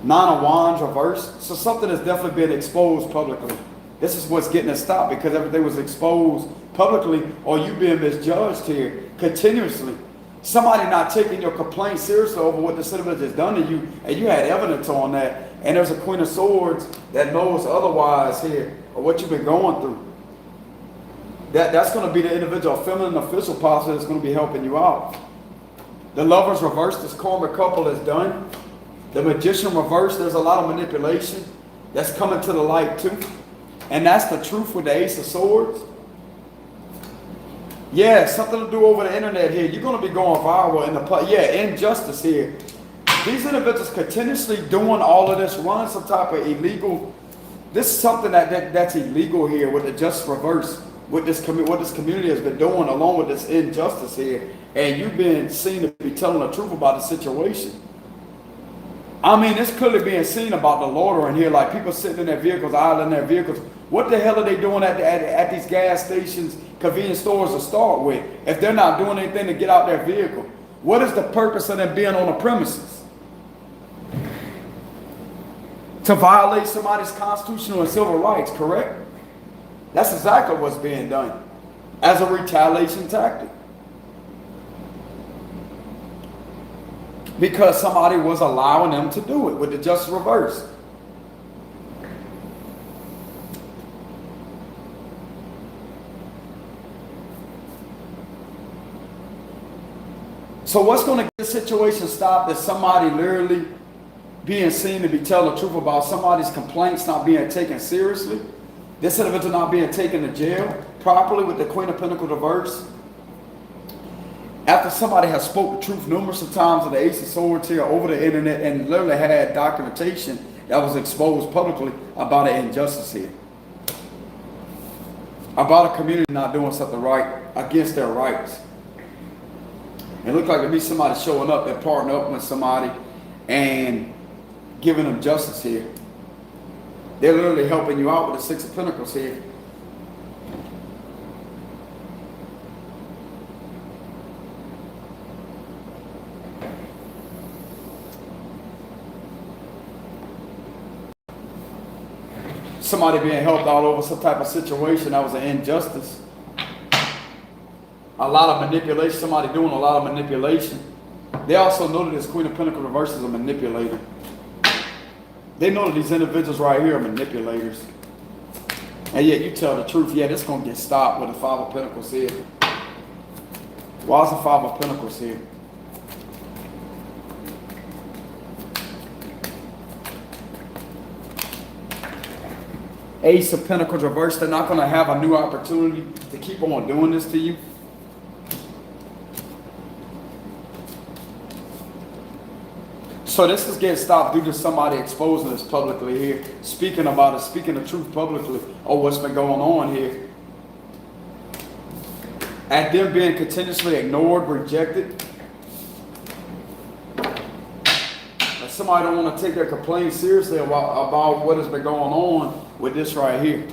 9 of Wands reverse. So something is definitely being exposed publicly. This is what's getting it stopped, because everything was exposed publicly, or you being misjudged here continuously. Somebody not taking your complaint seriously over what the individual has done to you, and you had evidence on that. And there's a Queen of Swords that knows otherwise here, or what you've been going through. That's going to be the individual, feminine official possibly, that's going to be helping you out. The Lovers reversed, this karmic couple is done. The Magician reversed, there's a lot of manipulation that's coming to the light too. And that's the truth with the Ace of Swords. Yeah, something to do over the internet here. You're going to be going viral in the injustice here. These individuals continuously doing all of this, running some type of illegal. This is something that's illegal here with the Justice reverse. What this community has been doing along with this injustice here. And you've been seen to be telling the truth about the situation. I mean, it's clearly being seen about the loitering here, like people sitting in their vehicles, idling their vehicles. What the hell are they doing at these gas stations, convenience stores to start with, if they're not doing anything to get out their vehicle? What is the purpose of them being on the premises? To violate somebody's constitutional and civil rights, correct? That's exactly what's being done as a retaliation tactic. Because somebody was allowing them to do it with the Justice reverse. So what's going to get the situation stopped is somebody literally being seen to be telling the truth about somebody's complaints not being taken seriously. This individual not being taken to jail properly with the Queen of Pentacles reverse. After somebody has spoke the truth numerous of times to the Ace of Swords here over the internet and literally had documentation that was exposed publicly about an injustice here. About a community not doing something right against their rights. It looked like to me somebody showing up that partner up with somebody and giving them justice here. They're literally helping you out with the Six of Pentacles here. Somebody being helped all over some type of situation that was an injustice. A lot of manipulation, somebody doing a lot of manipulation. They also know that this Queen of Pentacles reverse is a manipulator. They know that these individuals right here are manipulators. And yet you tell the truth, yeah, this is going to get stopped with the Five of Pentacles here. Why is the Five of Pentacles here? Ace of Pentacles reversed. They're not going to have a new opportunity to keep on doing this to you. So this is getting stopped due to somebody exposing this publicly here, speaking about it, speaking the truth publicly of what's been going on here. And them being continuously ignored, rejected. And somebody don't want to take their complaint seriously about what has been going on with this right here.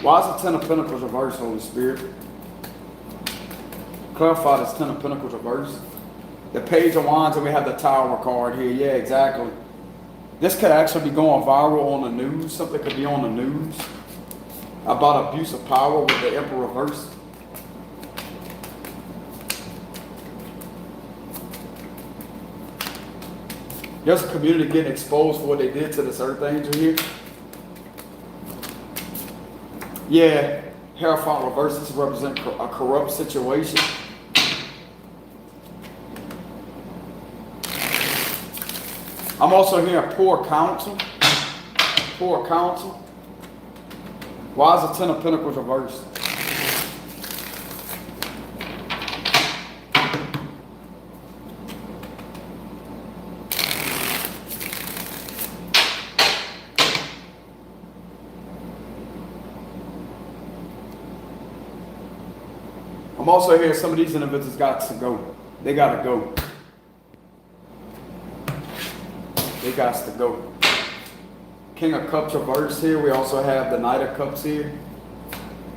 Why is the Ten of Pentacles reversed, Holy Spirit? Clarify this Ten of Pentacles reversed. The Page of Wands, and we have the Tower card here. Yeah, exactly. This could actually be going viral on the news. Something could be on the news about abuse of power with the Emperor reversed. There's a community getting exposed for what they did to this Earth Angel here. Yeah, Hierophant reverses represent a corrupt situation. I'm also hearing poor counsel. Poor counsel. Why is the Ten of Pentacles reversed? I'm also hearing some of these individuals got to go. They got to go. They got to go. King of Cups reversed here. We also have the Knight of Cups here.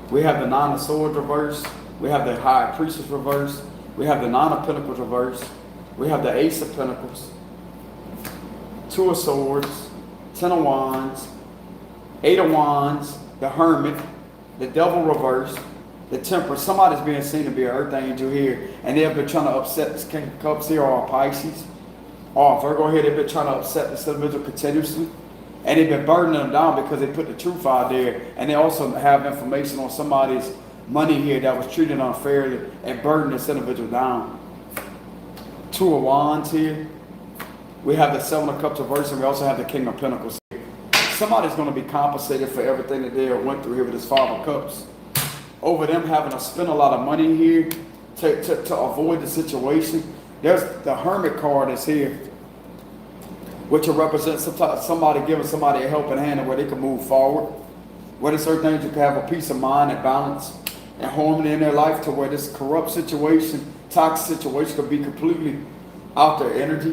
We have the Nine of Swords reversed. We have the High Priestess reversed. We have the Nine of Pentacles reversed. We have the Ace of Pentacles. Two of Swords. Ten of Wands. Eight of Wands. The Hermit. The Devil reversed. The Temperance. Somebody's being seen to be an Earth Angel here. And they have been trying to upset this King of Cups here, or Pisces. Or Virgo here, they've been trying to upset this individual continuously. And they've been burdening them down because they put the truth out there. And they also have information on somebody's money here that was treated unfairly and burdened this individual down. Two of Wands here. We have the Seven of Cups reversed, and we also have the King of Pentacles here. Somebody's going to be compensated for everything that they went through here with this Five of Cups. Over them having to spend a lot of money here to avoid the situation. There's the Hermit card is here, which will represent somebody giving somebody a helping hand where they can move forward, where this Earth Angel can have a peace of mind and balance and harmony in their life, to where this corrupt situation, toxic situation could be completely out their energy,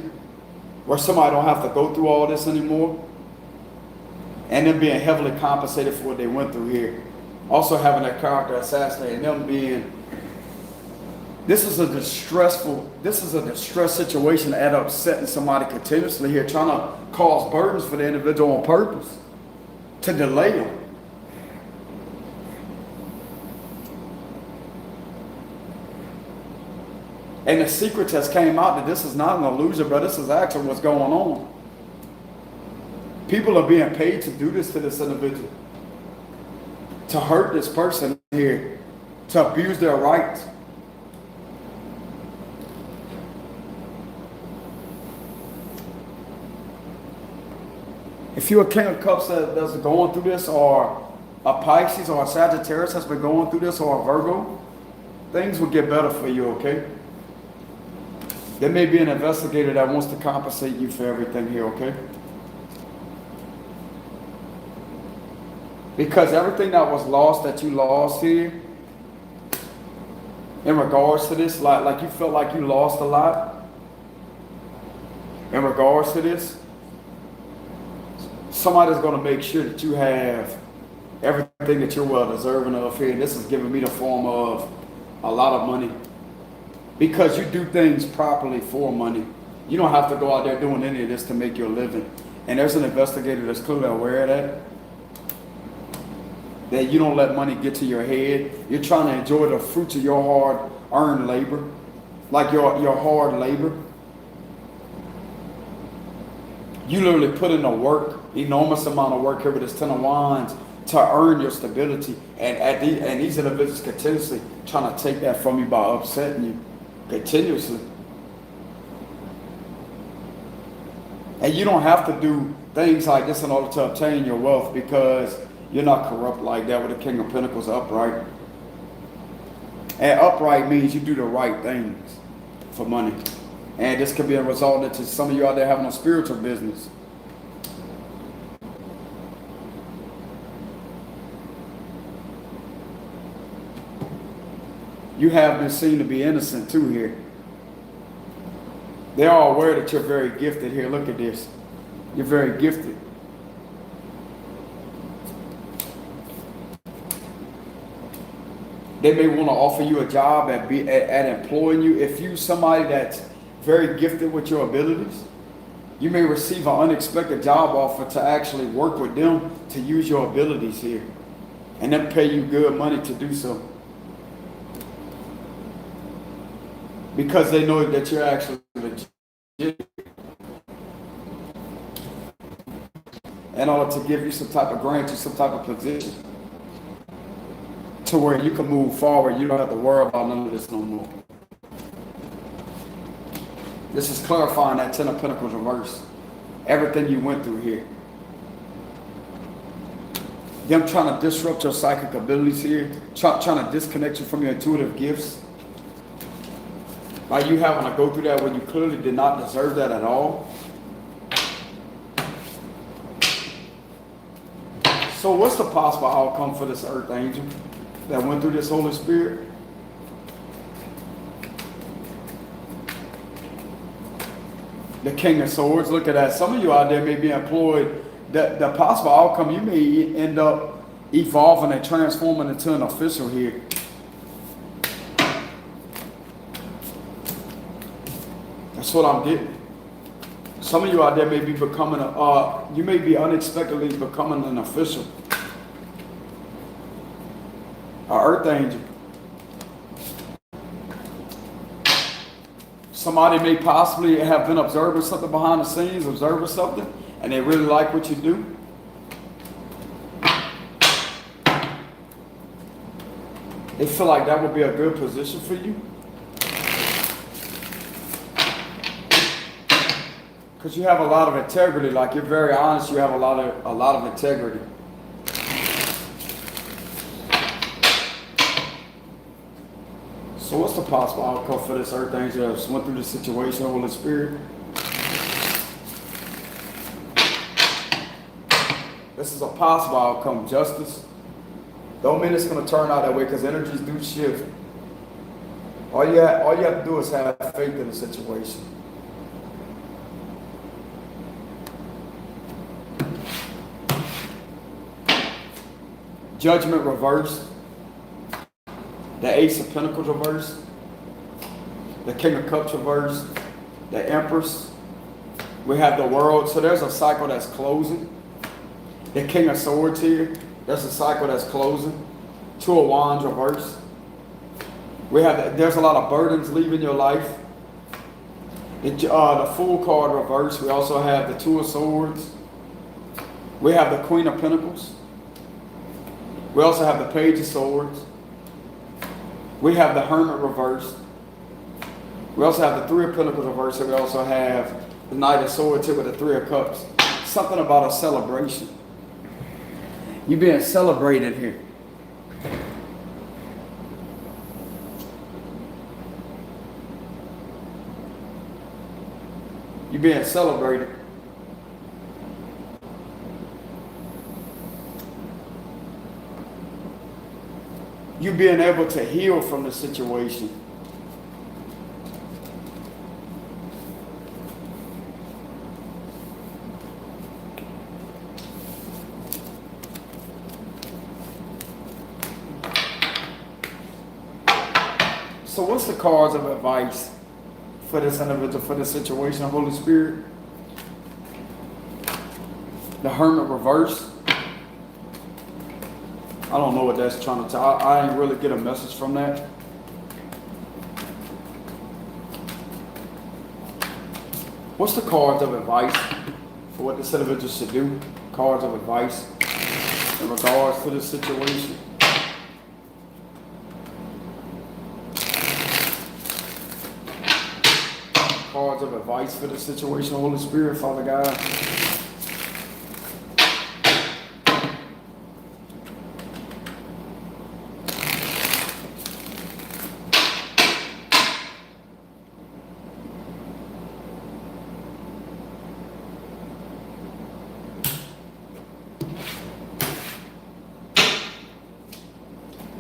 where somebody don't have to go through all this anymore, and them being heavily compensated for what they went through here. Also having that character assassinated, them being, this is a distress situation that upsetting somebody continuously here, trying to cause burdens for the individual on purpose, to delay them. And the secret has came out that this is not an illusion, but this is actually what's going on. People are being paid to do this to this individual, to hurt this person here, to abuse their rights. If you're a King of Cups that's going through this, or a Pisces or a Sagittarius has been going through this, or a Virgo, things will get better for you, okay? There may be an investigator that wants to compensate you for everything here, okay? Because everything that was lost that you lost here, in regards to this, like you felt like you lost a lot, in regards to this, somebody's going to make sure that you have everything that you're well deserving of here. This is giving me the form of a lot of money. Because you do things properly for money. You don't have to go out there doing any of this to make your living. And there's an investigator that's clearly aware of that. That you don't let money get to your head. You're trying to enjoy the fruits of your hard-earned labor. Like your hard labor. You literally put in the work, enormous amount of work here with this Ten of Wands to earn your stability. And these individuals continuously trying to take that from you by upsetting you. Continuously. And you don't have to do things like this in order to obtain your wealth, because you're not corrupt like that with the King of Pentacles upright. And upright means you do the right things for money. And this could be a result into some of you out there having a spiritual business. You have been seen to be innocent too here. They are aware that you're very gifted here. Look at this. You're very gifted. They may want to offer you a job at employing you. If you're somebody that's very gifted with your abilities, you may receive an unexpected job offer to actually work with them to use your abilities here. And then pay you good money to do so. Because they know that you're actually legit. In order to give you some type of grant you some type of position. To where you can move forward. You don't have to worry about none of this no more. This is clarifying that Ten of Pentacles reverse. Everything you went through here. Them trying to disrupt your psychic abilities here. Trying to disconnect you from your intuitive gifts. Like you having to go through that when you clearly did not deserve that at all. So what's the possible outcome for this earth angel that went through this Holy Spirit? The King of Swords, look at that. Some of you out there may be employed. The possible outcome, you may end up evolving and transforming into an official here. That's what I'm getting. Some of you out there may be becoming you may be unexpectedly becoming an official. An earth angel. Somebody may possibly have been observing something behind the scenes, observing something, and they really like what you do. They feel like that would be a good position for you. Because you have a lot of integrity, like you're very honest, you have a lot of integrity. So what's the possible outcome for this earth angel that just went through this situation, Holy Spirit? This is a possible outcome, justice. Don't mean it's going to turn out that way, because energies do shift. All you have to do is have faith in the situation. Judgment reversed. The Ace of Pentacles reversed. The King of Cups reversed. The Empress. We have the World. So there's a cycle that's closing. The King of Swords here. There's a cycle that's closing. Two of Wands reversed. There's a lot of burdens leaving your life. The Fool card reversed. We also have the Two of Swords. We have the Queen of Pentacles. We also have the Page of Swords. We have the Hermit reversed. We also have the Three of Pentacles reversed. And we also have the Knight of Swords here with the Three of Cups. Something about a celebration. You're being celebrated here. You're being celebrated. You being able to heal from the situation. So what's the cards of advice for this individual, for this situation, Holy Spirit? The Hermit reverse. I don't know what that's trying to tell. I ain't really get a message from that. What's the cards of advice for what this individual should do? Cards of advice in regards to this situation. Cards of advice for this situation, Holy Spirit, Father God.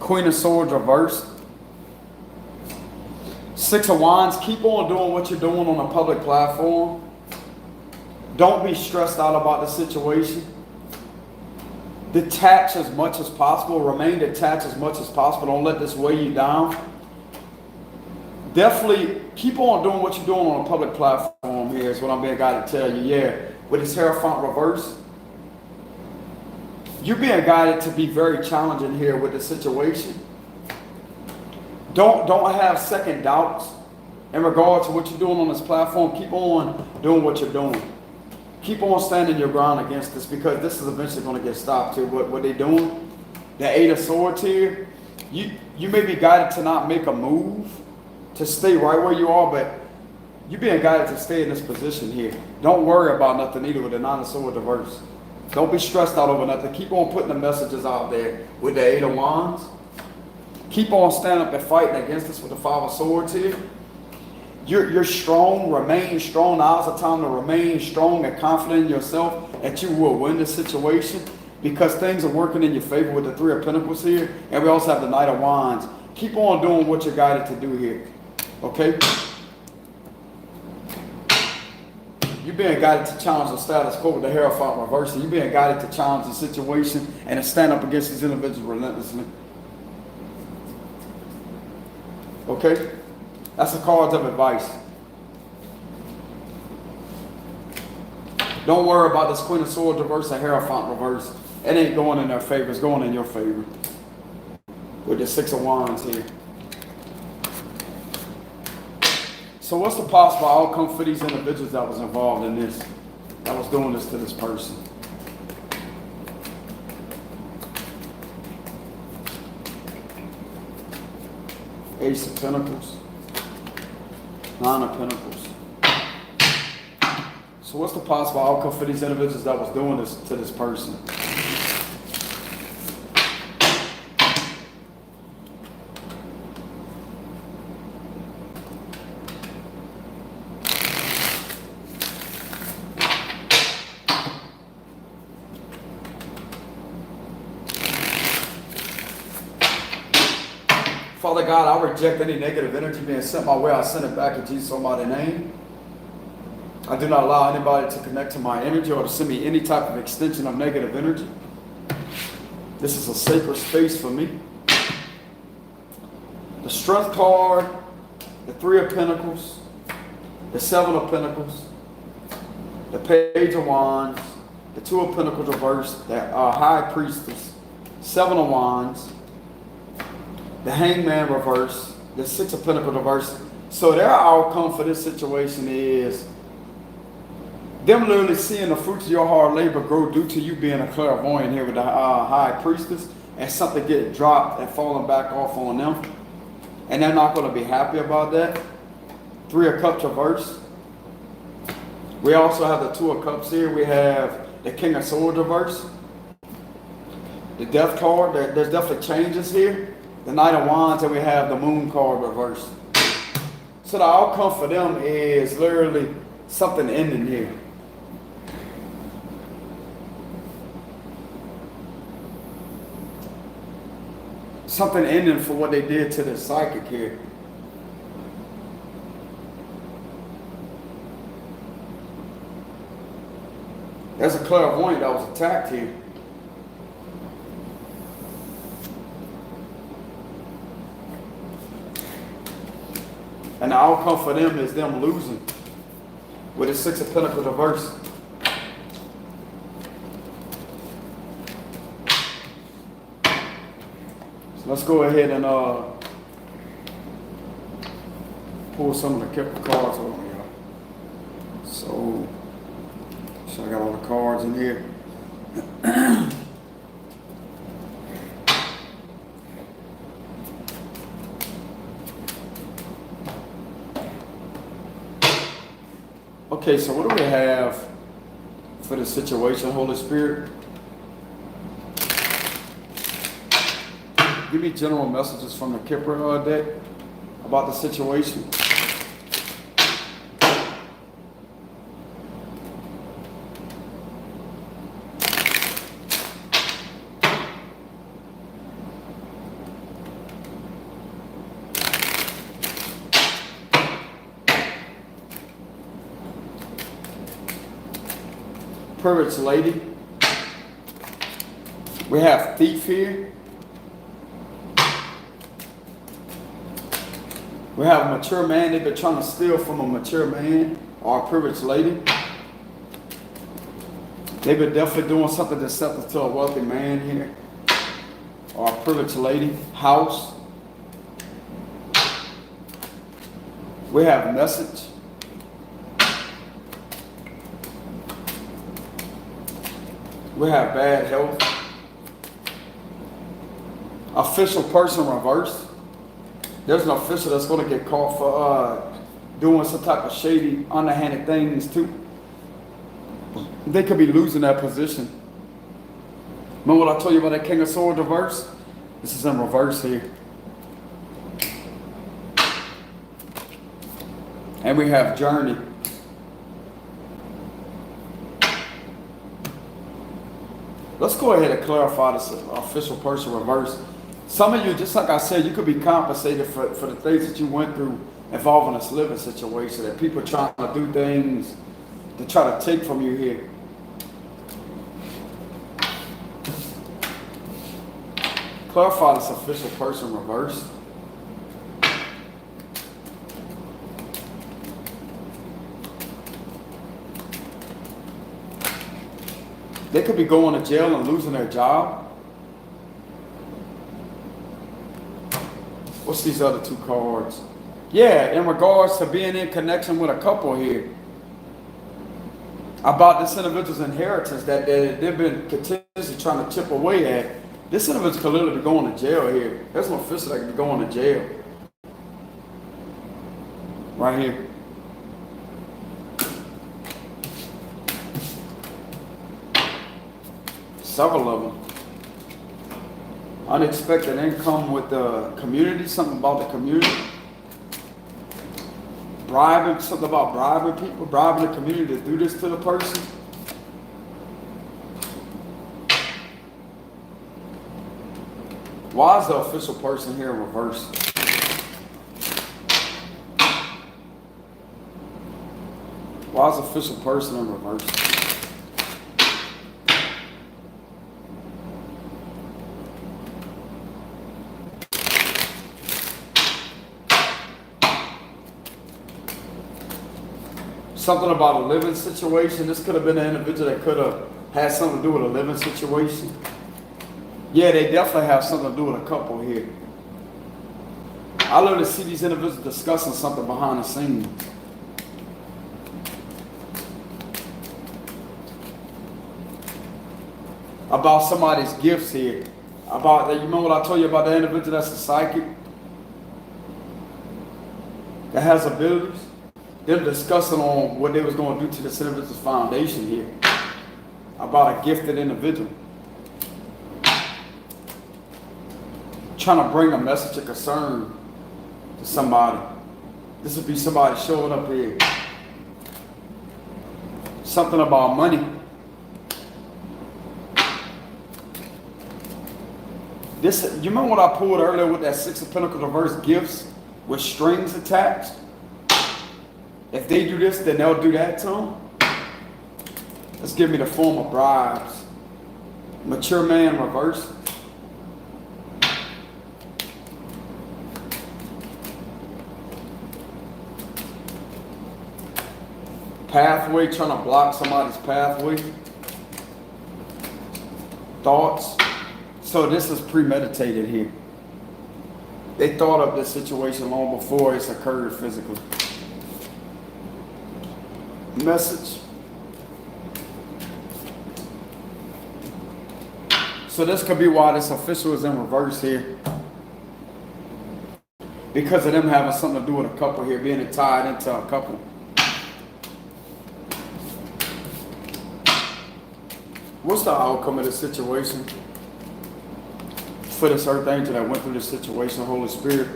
Queen of Swords reversed. Six of Wands, keep on doing what you're doing on a public platform. Don't be stressed out about the situation. Detach as much as possible. Remain detached as much as possible. Don't let this weigh you down. Definitely keep on doing what you're doing on a public platform here is what I'm being guided to tell you. Yeah, with this Hierophant reverse, you're being guided to be very challenging here with the situation. Don't have second doubts in regard to what you're doing on this platform. Keep on doing what you're doing. Keep on standing your ground against this, because this is eventually going to get stopped here. What they're doing, the Eight of Swords here, you may be guided to not make a move, to stay right where you are, but you're being guided to stay in this position here. Don't worry about nothing either with the Nine of Swords reverse. Don't be stressed out over nothing. Keep on putting the messages out there with the Eight of Wands. Keep on standing up and fighting against this with the Five of Swords here. You're strong. Remain strong. Now's the time to remain strong and confident in yourself that you will win this situation, because things are working in your favor with the Three of Pentacles here. And we also have the Knight of Wands. Keep on doing what you're guided to do here. Okay? You're being guided to challenge the status quo with the Hierophant reverse. You're being guided to challenge the situation and to stand up against these individuals relentlessly. Okay? That's the cards of advice. Don't worry about this Queen of Swords reverse and Hierophant reverse. It ain't going in their favor. It's going in your favor. With the Six of Wands here. So what's the possible outcome for these individuals that was involved in this, that was doing this to this person? Ace of Pentacles. Nine of Pentacles. So what's the possible outcome for these individuals that was doing this to this person? Father God, I reject any negative energy being sent my way. I send it back in Jesus' almighty name. I do not allow anybody to connect to my energy or to send me any type of extension of negative energy. This is a sacred space for me. The Strength card, the Three of Pentacles, the Seven of Pentacles, the Page of Wands, the Two of Pentacles reversed, the High Priestess, Seven of Wands, the Hangman reverse, the Six of Pentacles reverse. So their outcome for this situation is them literally seeing the fruits of your hard labor grow due to you being a clairvoyant here with the High Priestess, and something get dropped and falling back off on them. And they're not going to be happy about that. Three of Cups reverse. We also have the Two of Cups here. We have the King of Swords reverse. The Death card. There's definitely changes here. The Knight of Wands, and we have the Moon card reversed. So the outcome for them is literally Something ending here. Something ending for what they did to the psychic here. There's a clairvoyant that was attacked here. And the outcome for them is them losing with the Six of Pentacles reverse. So let's go ahead and pull some of the cards over here. So I got all the cards in here. Okay, so what do we have for the situation, Holy Spirit? Give me general messages from the Kipper deck about the situation. Privilege lady. We have thief here. We have a mature man. They've been trying to steal from a mature man or a privileged lady. They've been definitely doing something deceptive to a wealthy man here or a privileged lady. House. We have message. We have bad health. Official person reversed. There's an official that's going to get caught for doing some type of shady, underhanded things too. They could be losing that position. Remember what I told you about that King of Swords reverse? This is in reverse here. And we have journey. Let's go ahead and clarify this official person reverse. Some of you, just like I said, you could be compensated for the things that you went through involving this living situation, that people trying to do things to try to take from you here. Clarify this official person reverse. They could be going to jail and losing their job. What's these other two cards? Yeah, in regards to being in connection with a couple here. About this individual's inheritance that they've been continuously trying to chip away at. This individual could literally be going to jail here. There's an official that could be going to jail. Right here. Several of them. Unexpected income with the community, something about the community. Bribing, something about bribing people, bribing the community to do this to the person. Why is the official person here in reverse? Why is the official person in reverse? Something about a living situation. This could have been an individual that could have had something to do with a living situation. Yeah, they definitely have something to do with a couple here. I love to see these individuals discussing something behind the scenes. About somebody's gifts here. About that, you remember what I told you about the individual that's a psychic? That has abilities? Them discussing on what they was going to do to this individual's foundation here. About a gifted individual. Trying to bring a message of concern to somebody. This would be somebody showing up here. Something about money. This, you remember what I pulled earlier with that Six of Pentacles reverse gifts with strings attached? If they do this, then they'll do that to them. Let's give me the form of bribes. Mature man reverse. Pathway, trying to block somebody's pathway. Thoughts. So this is premeditated here. They thought of this situation long before it's occurred physically. Message. So this could be why this official is in reverse here. Because of them having something to do with a couple here, being tied into a couple. What's the outcome of this situation? For this earth angel that went through this situation, Holy Spirit.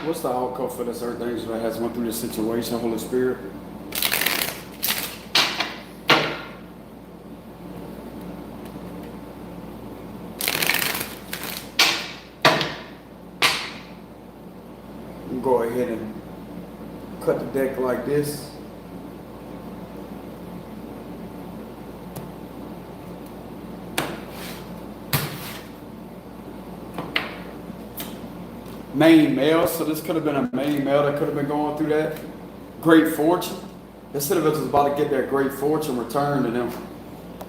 What's the outcome for this earth angel that has went through this situation, Holy Spirit? Go ahead and cut the deck like this. Main male, so this could have been a main male that could have been going through that. Great fortune. This individual is about to get their great fortune returned to them.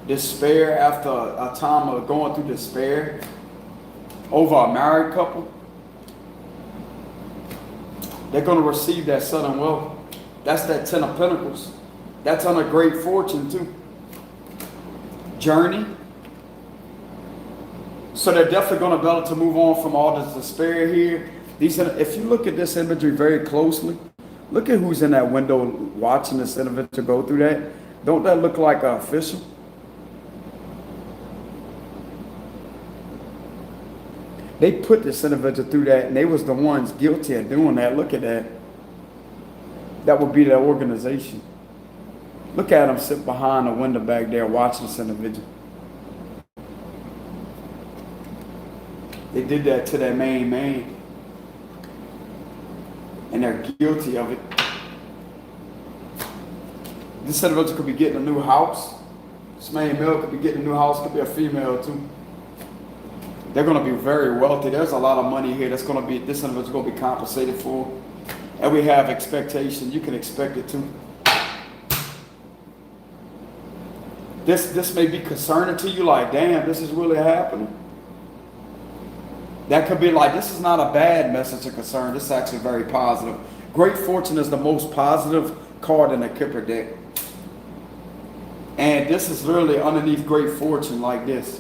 Despair after a time of going through despair over a married couple. They're going to receive that sudden wealth. That's that Ten of Pentacles. That's on a great fortune too. Journey. So they're definitely going to be able to move on from all this despair here. These, if you look at this imagery very closely, look at who's in that window watching this individual go through that. Don't that look like an official? They put this individual through that, and they was the ones guilty of doing that. Look at that. That would be their organization. Look at them sit behind the window back there watching this individual. They did that to their main man. And they're guilty of it. This individual could be getting a new house. This main male could be getting a new house, could be a female too. They're going to be very wealthy. There's a lot of money here that's going to be, this individual's going to be compensated for. And we have expectation. You can expect it too. This may be concerning to you, like, damn, this is really happening. That could be like, this is not a bad message of concern. This is actually very positive. Great fortune is the most positive card in the Kipper deck. And this is literally underneath great fortune like this.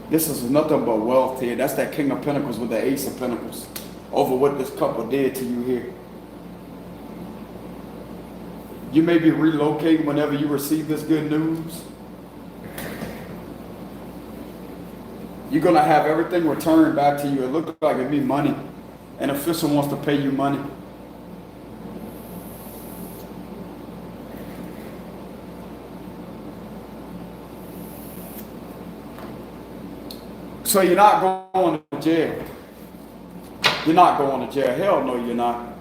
This is nothing but wealth here. That's that King of Pentacles with the Ace of Pentacles over what this couple did to you here. You may be relocating whenever you receive this good news. You're going to have everything returned back to you. It looks like it'd be money. An official wants to pay you money. So you're not going to jail. You're not going to jail. Hell no, you're not.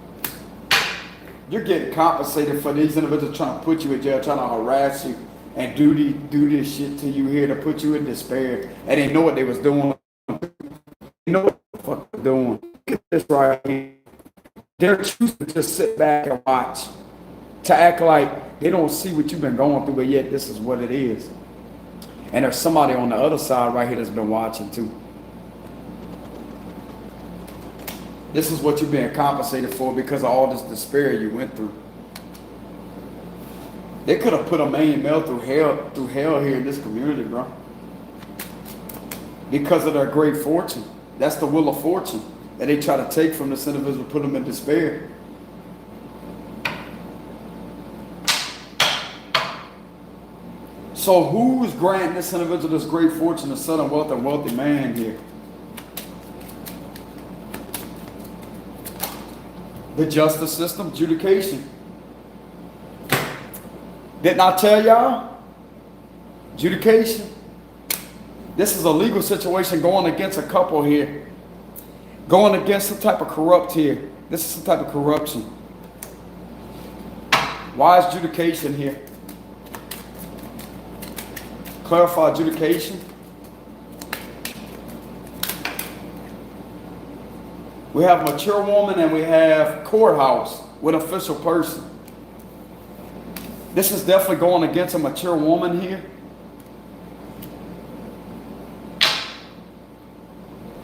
You're getting compensated for these individuals trying to put you in jail, trying to harass you and do this shit to you here to put you in despair. And they know what they was doing. They know what the fuck they're doing. Look at this right here. They're choosing to just sit back and watch. To act like they don't see what you've been going through, but yet this is what it is. And there's somebody on the other side right here that's been watching too. This is what you're being compensated for because of all this despair you went through. They could have put a main male through hell here in this community, bro. Because of their great fortune. That's the wheel of fortune that they try to take from this individual, put them in despair. So who's granting this individual this great fortune, the son of wealth and wealthy man here? The justice system, adjudication. Didn't I tell y'all? Adjudication. This is a legal situation going against a couple here. Going against some type of corrupt here. This is some type of corruption. Why is adjudication here? Clarify adjudication. We have mature woman and we have courthouse with official person. This is definitely going against a mature woman here.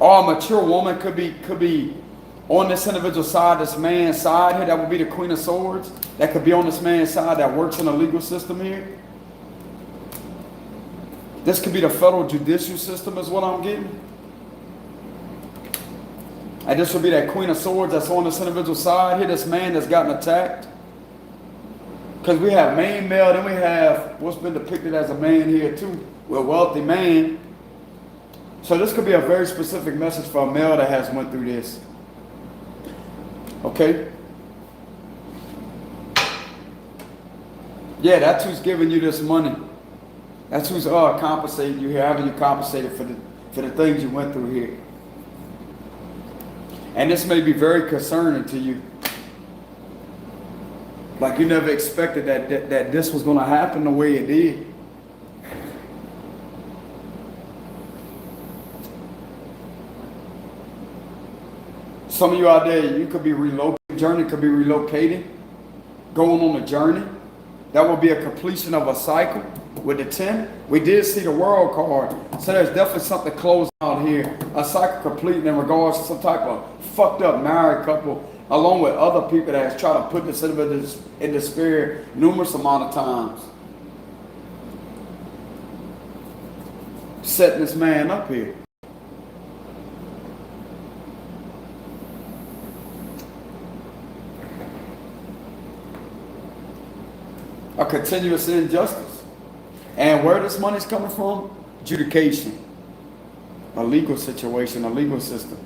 Or a mature woman could be on this individual side, this man's side here. That would be the Queen of Swords. That could be on this man's side that works in the legal system here. This could be the federal judicial system is what I'm getting. And this would be that Queen of Swords that's on this individual side here, this man that's gotten attacked. Because we have main male, then we have what's been depicted as a man here too, with a wealthy man. So this could be a very specific message for a male that has went through this. Okay? Yeah, that's who's giving you this money. That's who's compensating you here, having you compensated for the things you went through here. And this may be very concerning to you. Like you never expected that this was going to happen the way it did. Some of you out there, you could be relocating, journey could be relocating, going on a journey. That will be a completion of a cycle with the 10. We did see the world card. So there's definitely something closed out here. A cycle completing in regards to some type of fucked up married couple, along with other people that has tried to put this individual in despair numerous amount of times. Setting this man up here. A continuous injustice. And where this money's coming from? Adjudication. A legal situation, a legal system.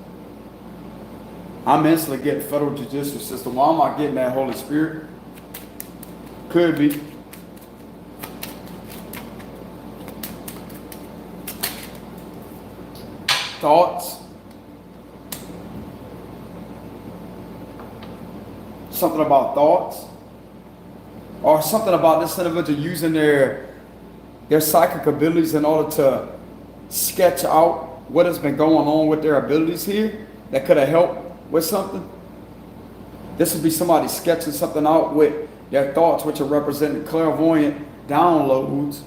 I'm instantly getting federal judicial system. Why am I getting that Holy Spirit? Could be. Thoughts. Something about thoughts. Or something about this individual using their psychic abilities in order to sketch out what has been going on with their abilities here that could have helped with something. This would be somebody sketching something out with their thoughts, which are representing clairvoyant downloads,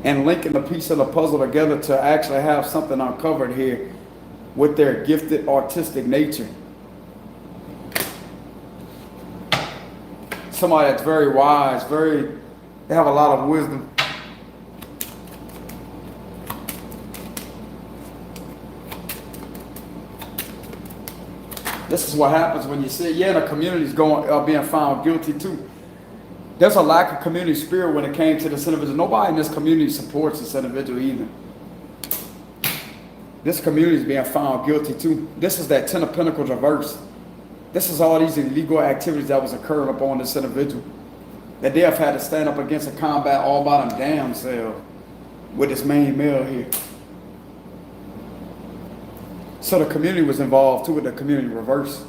and linking the piece of the puzzle together to actually have something uncovered here with their gifted artistic nature. Somebody that's very wise, they have a lot of wisdom. This is what happens when you see, the community's being found guilty too. There's a lack of community spirit when it came to this individual. Nobody in this community supports this individual either. This community is being found guilty too. This is that 10 of Pentacles reverse. This is all these illegal activities that was occurring upon this individual. That they have had to stand up against a combat all by them damn self with this main male here. So the community was involved too with the community reverse.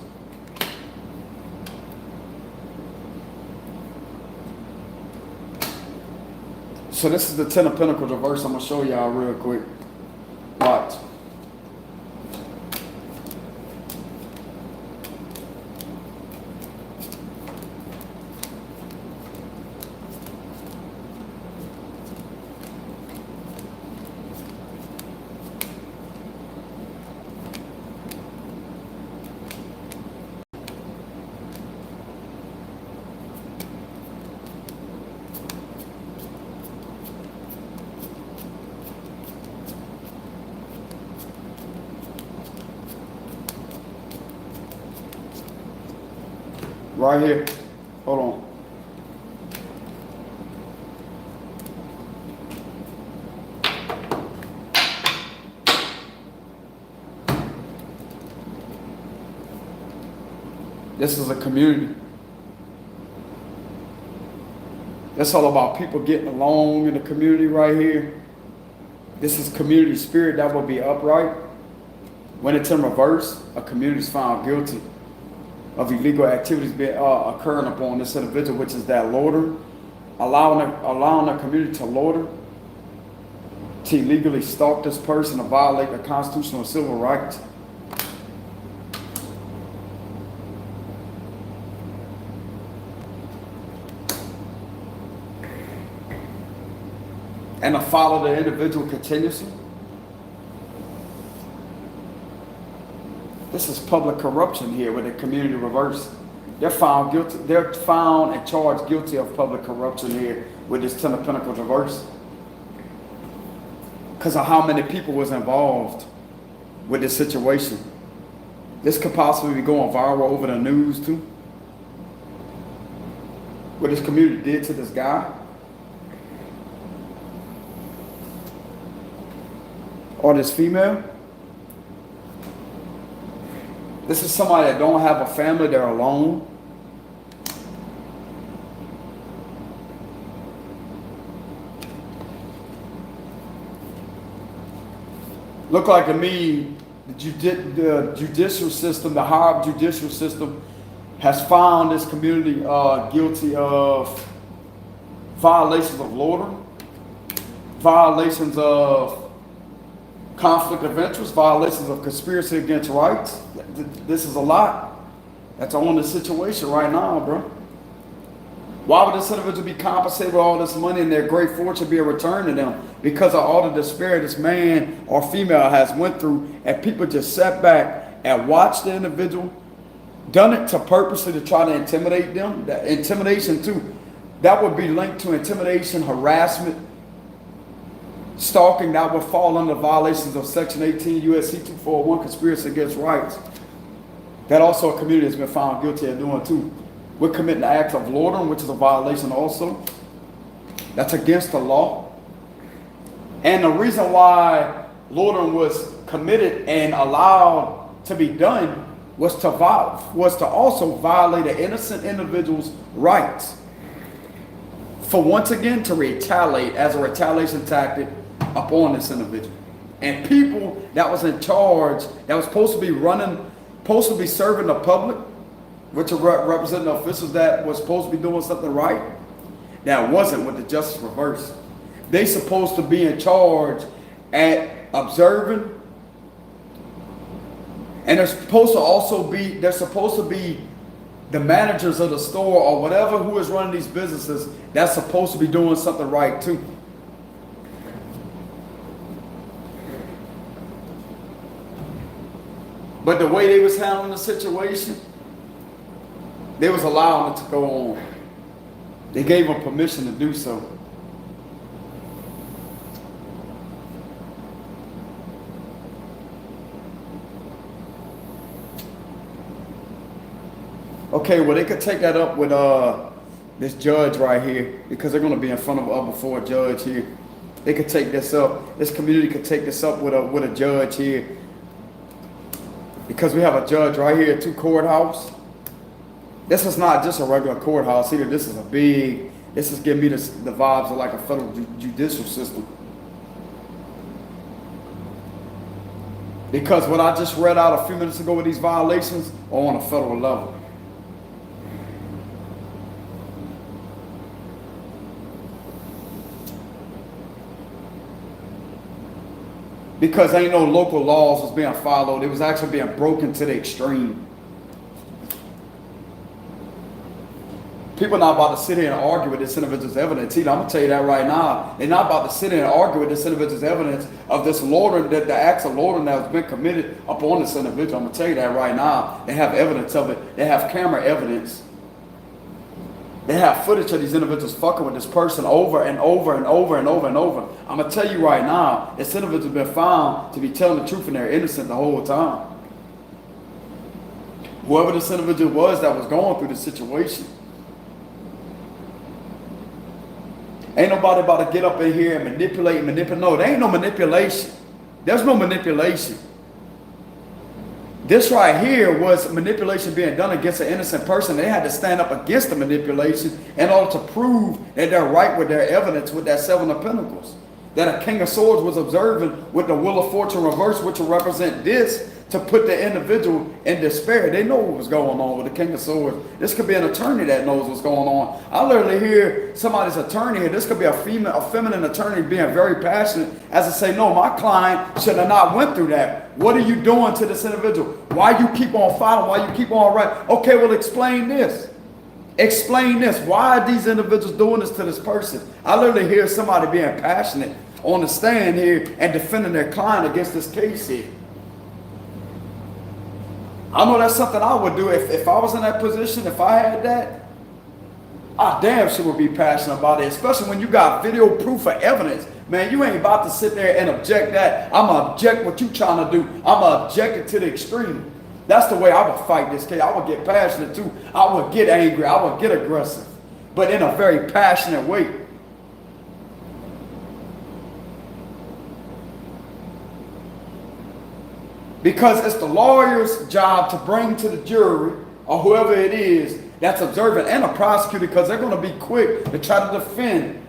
So this is the 10 of Pentacles reverse. I'm going to show y'all real quick. Watch. Right here. Hold on. This is a community. It's all about people getting along in the community right here. This is community spirit that will be upright. When it's in reverse, a community is found guilty of illegal activities occurring upon this individual, which is that loitering, allowing the community to loiter, to illegally stalk this person, to violate the constitutional and civil rights. And to follow the individual continuously. This is public corruption here with the community reverse. They're found guilty. They're found and charged guilty of public corruption here with this Ten of Pentacles reverse. Because of how many people was involved with this situation. This could possibly be going viral over the news too. What this community did to this guy. Or this female. This is somebody that don't have a family, they're alone. Look like to me, the judicial system, the higher judicial system has found this community guilty of violations of loitering, violations of conflict of interest, violations of conspiracy against rights. This is a lot that's on the situation right now, bro. Why would this individual be compensated with all this money and their great fortune be a return to them? Because of all the despair this man or female has went through, and people just sat back and watched the individual, done it to purposely to try to intimidate them. That intimidation too, that would be linked to intimidation, harassment, stalking. That would fall under violations of Section 18 U.S.C. 241, conspiracy against rights. That also a community has been found guilty of doing too. We're committing the act of loitering, which is a violation also. That's against the law. And the reason why loitering was committed and allowed to be done was to also violate an innocent individual's rights. For once again to retaliate as a retaliation tactic upon this individual. And people that was in charge, that was supposed to be running, supposed to be serving the public, which are representing officials that was supposed to be doing something right, that wasn't with the justice reverse. They supposed to be in charge at observing, and they're supposed to be the managers of the store or whatever who is running these businesses that's supposed to be doing something right too. But the way they was handling the situation, they was allowing it to go on. They gave them permission to do so. Okay, well, they could take that up with this judge right here, because they're going to be in front of before a judge here. They could take this up. This community could take this up with a judge here, because we have a judge right here at 2 courthouse. This is not just a regular courthouse either. This is this is giving me the vibes of like a federal judicial system. Because what I just read out a few minutes ago with these violations are on a federal level. Because ain't no local laws was being followed. It was actually being broken to the extreme. People not about to sit here and argue with this individual's evidence either. I'm going to tell you that right now. They're not about to sit here and argue with this individual's evidence of this loitering, the acts of loitering that has been committed upon this individual. I'm going to tell you that right now. They have evidence of it. They have camera evidence. They have footage of these individuals fucking with this person over and over and over and over and over. I'm going to tell you right now, this individual's been found to be telling the truth and they're innocent the whole time. Whoever this individual was that was going through the situation. Ain't nobody about to get up in here and manipulate. No, there ain't no manipulation. There's no manipulation. This right here was manipulation being done against an innocent person. They had to stand up against the manipulation in order to prove that they're right with their evidence with that Seven of Pentacles. That a King of Swords was observing with the Wheel of Fortune reversed, which will represent this, to put the individual in despair. They know what was going on with the King of Swords. This could be an attorney that knows what's going on. I literally hear somebody's attorney here. This could be a feminine attorney being very passionate as to say, no, my client should have not went through that. What are you doing to this individual? Why you keep on fighting? Why you keep on writing? Okay, well, explain this. Explain this. Why are these individuals doing this to this person? I literally hear somebody being passionate on the stand here and defending their client against this case here. I know that's something I would do if I was in that position, if I had that. I damn sure would be passionate about it, especially when you got video proof of evidence. Man, you ain't about to sit there and object that. I'm going to object what you trying to do. I'm going to object it to the extreme. That's the way I would fight this case. I would get passionate too. I would get angry. I would get aggressive, but in a very passionate way. Because it's the lawyer's job to bring to the jury, or whoever it is that's observing, and a prosecutor, because they're going to be quick to try to defend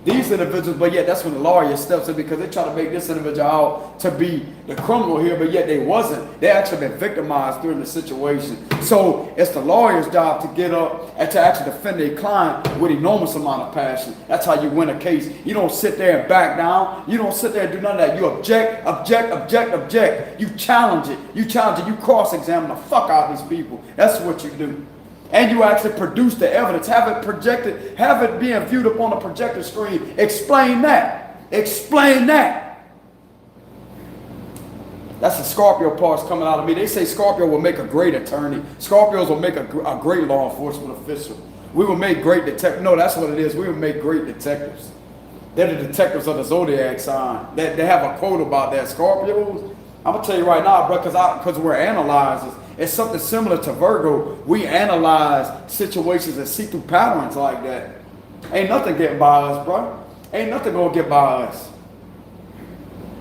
these individuals, but yet that's when the lawyer steps in, because they try to make this individual out to be the criminal here, but yet they wasn't. They actually been victimized during the situation. So it's the lawyer's job to get up and to actually defend their client with enormous amount of passion. That's how you win a case. You don't sit there and back down. You don't sit there and do none of that. You object, object, object, object. You challenge it. You challenge it. You cross-examine the fuck out of these people. That's what you do. And you actually produce the evidence, have it projected, have it being viewed upon a projector screen. Explain that. Explain that. That's the Scorpio parts coming out of me. They say Scorpio will make a great attorney. Scorpios will make a great law enforcement official. We will make great detectives. No, that's what it is. We will make great detectives. They're the detectives of the zodiac sign. They have a quote about that. Scorpios, I'm going to tell you right now, bro, because we're analyzers. It's something similar to Virgo. We analyze situations and see through patterns like that. Ain't nothing getting by us, bro. Ain't nothing gonna get by us.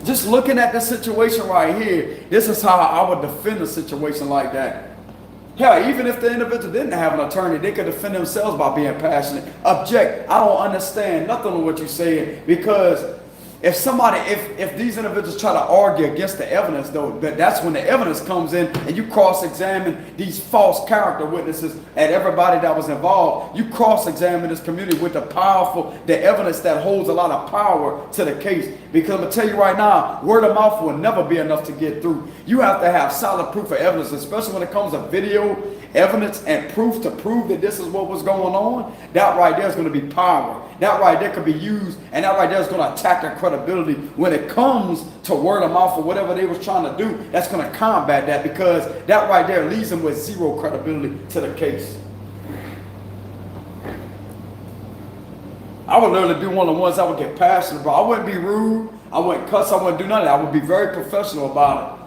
Just looking at this situation right here, this is how I would defend a situation like that. Hell, even if the individual didn't have an attorney, they could defend themselves by being passionate. Object. I don't understand nothing of what you're saying, because if these individuals try to argue against the evidence, though, that's when the evidence comes in and you cross-examine these false character witnesses and everybody that was involved. You cross-examine this community with the evidence that holds a lot of power to the case. Because I'm going to tell you right now, word of mouth will never be enough to get through. You have to have solid proof of evidence, especially when it comes to video evidence and proof to prove that this is what was going on. That right there is going to be power. That right there could be used, and that right there is going to attack their credibility when it comes to word of mouth or whatever they was trying to do. That's going to combat that, because that right there leaves them with zero credibility to the case. I would literally be one of the ones that would get passionate about. I wouldn't be rude. I wouldn't cuss. I wouldn't do none of that. I would be very professional about it.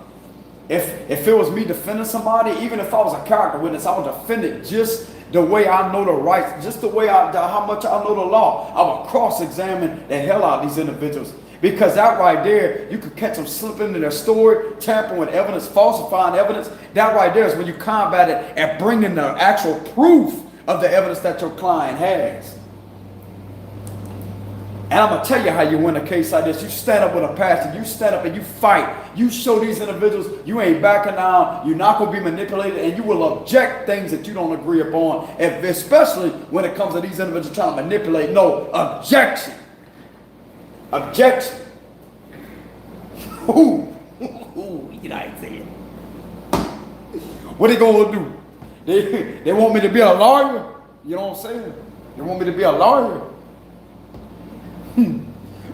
If it was me defending somebody, even if I was a character witness, I would defend it just the way I know the rights, just the way how much I know the law. I would cross-examine the hell out of these individuals, because that right there, you could catch them slipping into their story, tampering with evidence, falsifying evidence. That right there is when you combat it and bring in the actual proof of the evidence that your client has. And I'm going to tell you how you win a case like this. You stand up with a passion. You stand up and you fight. You show these individuals you ain't backing down. You're not going to be manipulated. And you will object things that you don't agree upon. Especially when it comes to these individuals trying to manipulate. No, objection. Objection. Ooh. You know what I'm saying? What they going to do? They want me to be a lawyer? You know what I'm saying? They want me to be a lawyer?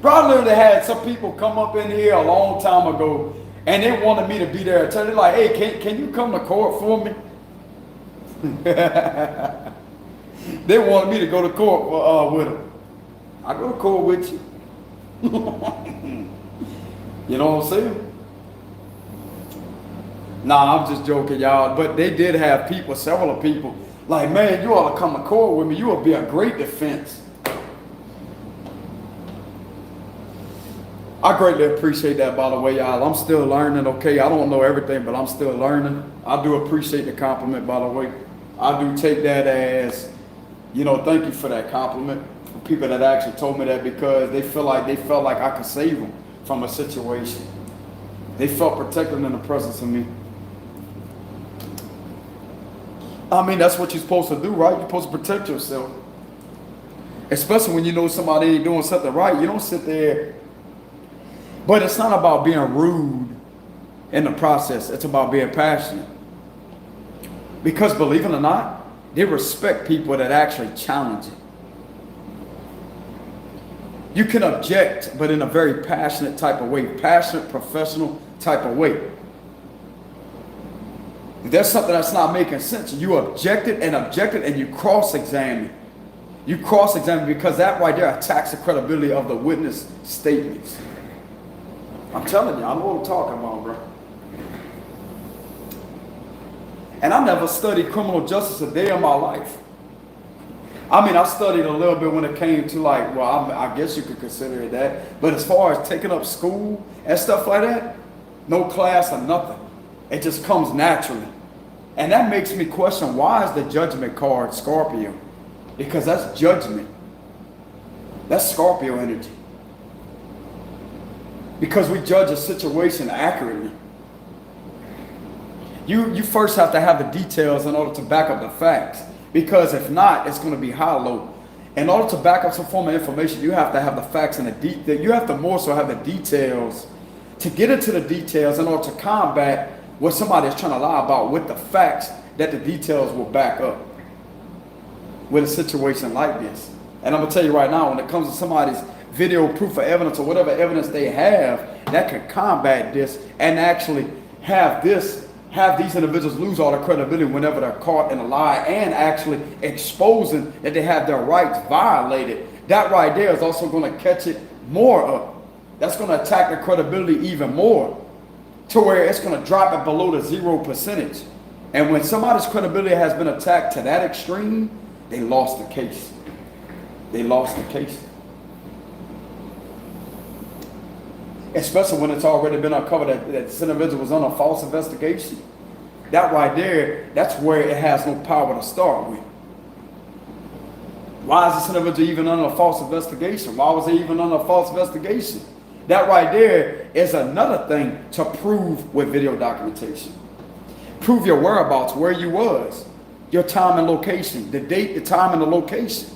Bro, I literally had some people come up in here a long time ago, and they wanted me to be their attorney. Like, hey, can you come to court for me? They wanted me to go to court with them. I go to court with you. You know what I'm saying? Nah, I'm just joking, y'all. But they did have people, several people, like, man, you ought to come to court with me. You will be a great defense. I greatly appreciate that, by the way, y'all. I'm still learning, okay? I don't know everything, but I'm still learning. I do appreciate the compliment, by the way. I do take that as, thank you for that compliment. For people that actually told me that, because they felt like I could save them from a situation. They felt protected in the presence of me. I mean, that's what you're supposed to do, right? You're supposed to protect yourself. Especially when you know somebody ain't doing something right. You don't sit there. But it's not about being rude in the process. It's about being passionate. Because believe it or not, they respect people that actually challenge it. You can object, but in a very passionate type of way. Passionate, professional type of way. If there's something that's not making sense, you objected and you cross-examine. You cross-examine because that right there attacks the credibility of the witness statements. I'm telling you, I know what I'm talking about, bro. And I never studied criminal justice a day of my life. I mean, I studied a little bit when it came to I guess you could consider it that. But as far as taking up school and stuff like that, no class or nothing. It just comes naturally. And that makes me question, why is the judgment card Scorpio? Because that's judgment. That's Scorpio energy. Because we judge a situation accurately. You first have to have the details in order to back up the facts. Because if not, it's going to be hollow. In order to back up some form of information, you have to have the facts and the detail. You have to more so have the details to get into the details in order to combat what somebody is trying to lie about with the facts that the details will back up with a situation like this. And I'm going to tell you right now, when it comes to somebody's video proof of evidence or whatever evidence they have that could combat this and actually have these individuals lose all their credibility whenever they're caught in a lie and actually exposing that they have their rights violated, that right there is also going to catch it more up. That's going to attack their credibility even more to where it's going to drop it below the 0%. And when somebody's credibility has been attacked to that extreme, they lost the case. They lost the case. Especially when it's already been uncovered that this individual was on a false investigation. That right there, that's where it has no power to start with. Why is this individual even under a false investigation? Why was he even under a false investigation? That right there is another thing to prove with video documentation. Prove your whereabouts, where you was, your time and location, the date, the time, and the location.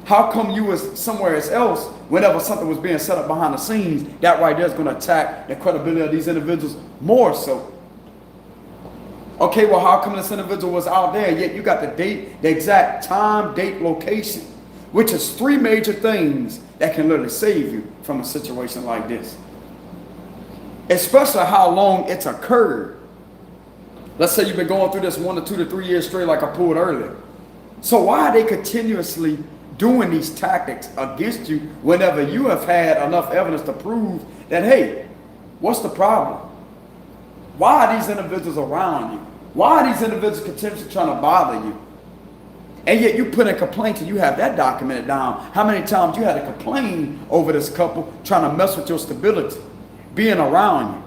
How come you was somewhere else whenever something was being set up behind the scenes? That right there is going to attack the credibility of these individuals more so. Okay, well, how come this individual was out there, yet you got the date, the exact time, date, location, which is 3 major things that can literally save you from a situation like this. Especially how long it's occurred. Let's say you've been going through this 1 to 2 to 3 years straight like I pulled earlier. So why are they continuously doing these tactics against you whenever you have had enough evidence to prove that, hey, what's the problem? Why are these individuals around you? Why are these individuals continuously trying to bother you? And yet you put in complaints and you have that documented down. How many times you had to complain over this couple trying to mess with your stability, being around you?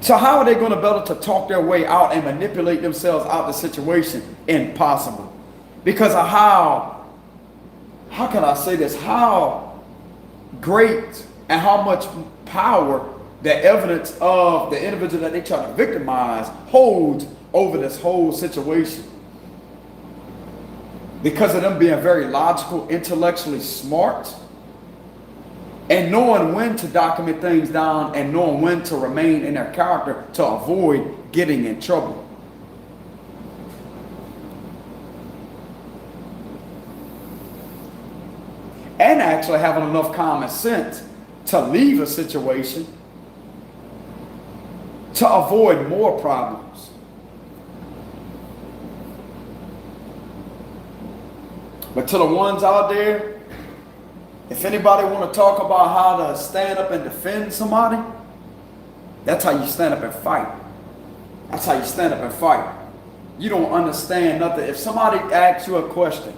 So how are they going to be able to talk their way out and manipulate themselves out of the situation? Impossible. Because of how can I say this? How great and how much power the evidence of the individual that they try to victimize holds over this whole situation. Because of them being very logical, intellectually smart, and knowing when to document things down and knowing when to remain in their character to avoid getting in trouble. And actually having enough common sense to leave a situation to avoid more problems. But to the ones out there, if anybody want to talk about how to stand up and defend somebody, that's how you stand up and fight. That's how you stand up and fight. You don't understand nothing. If somebody asks you a question,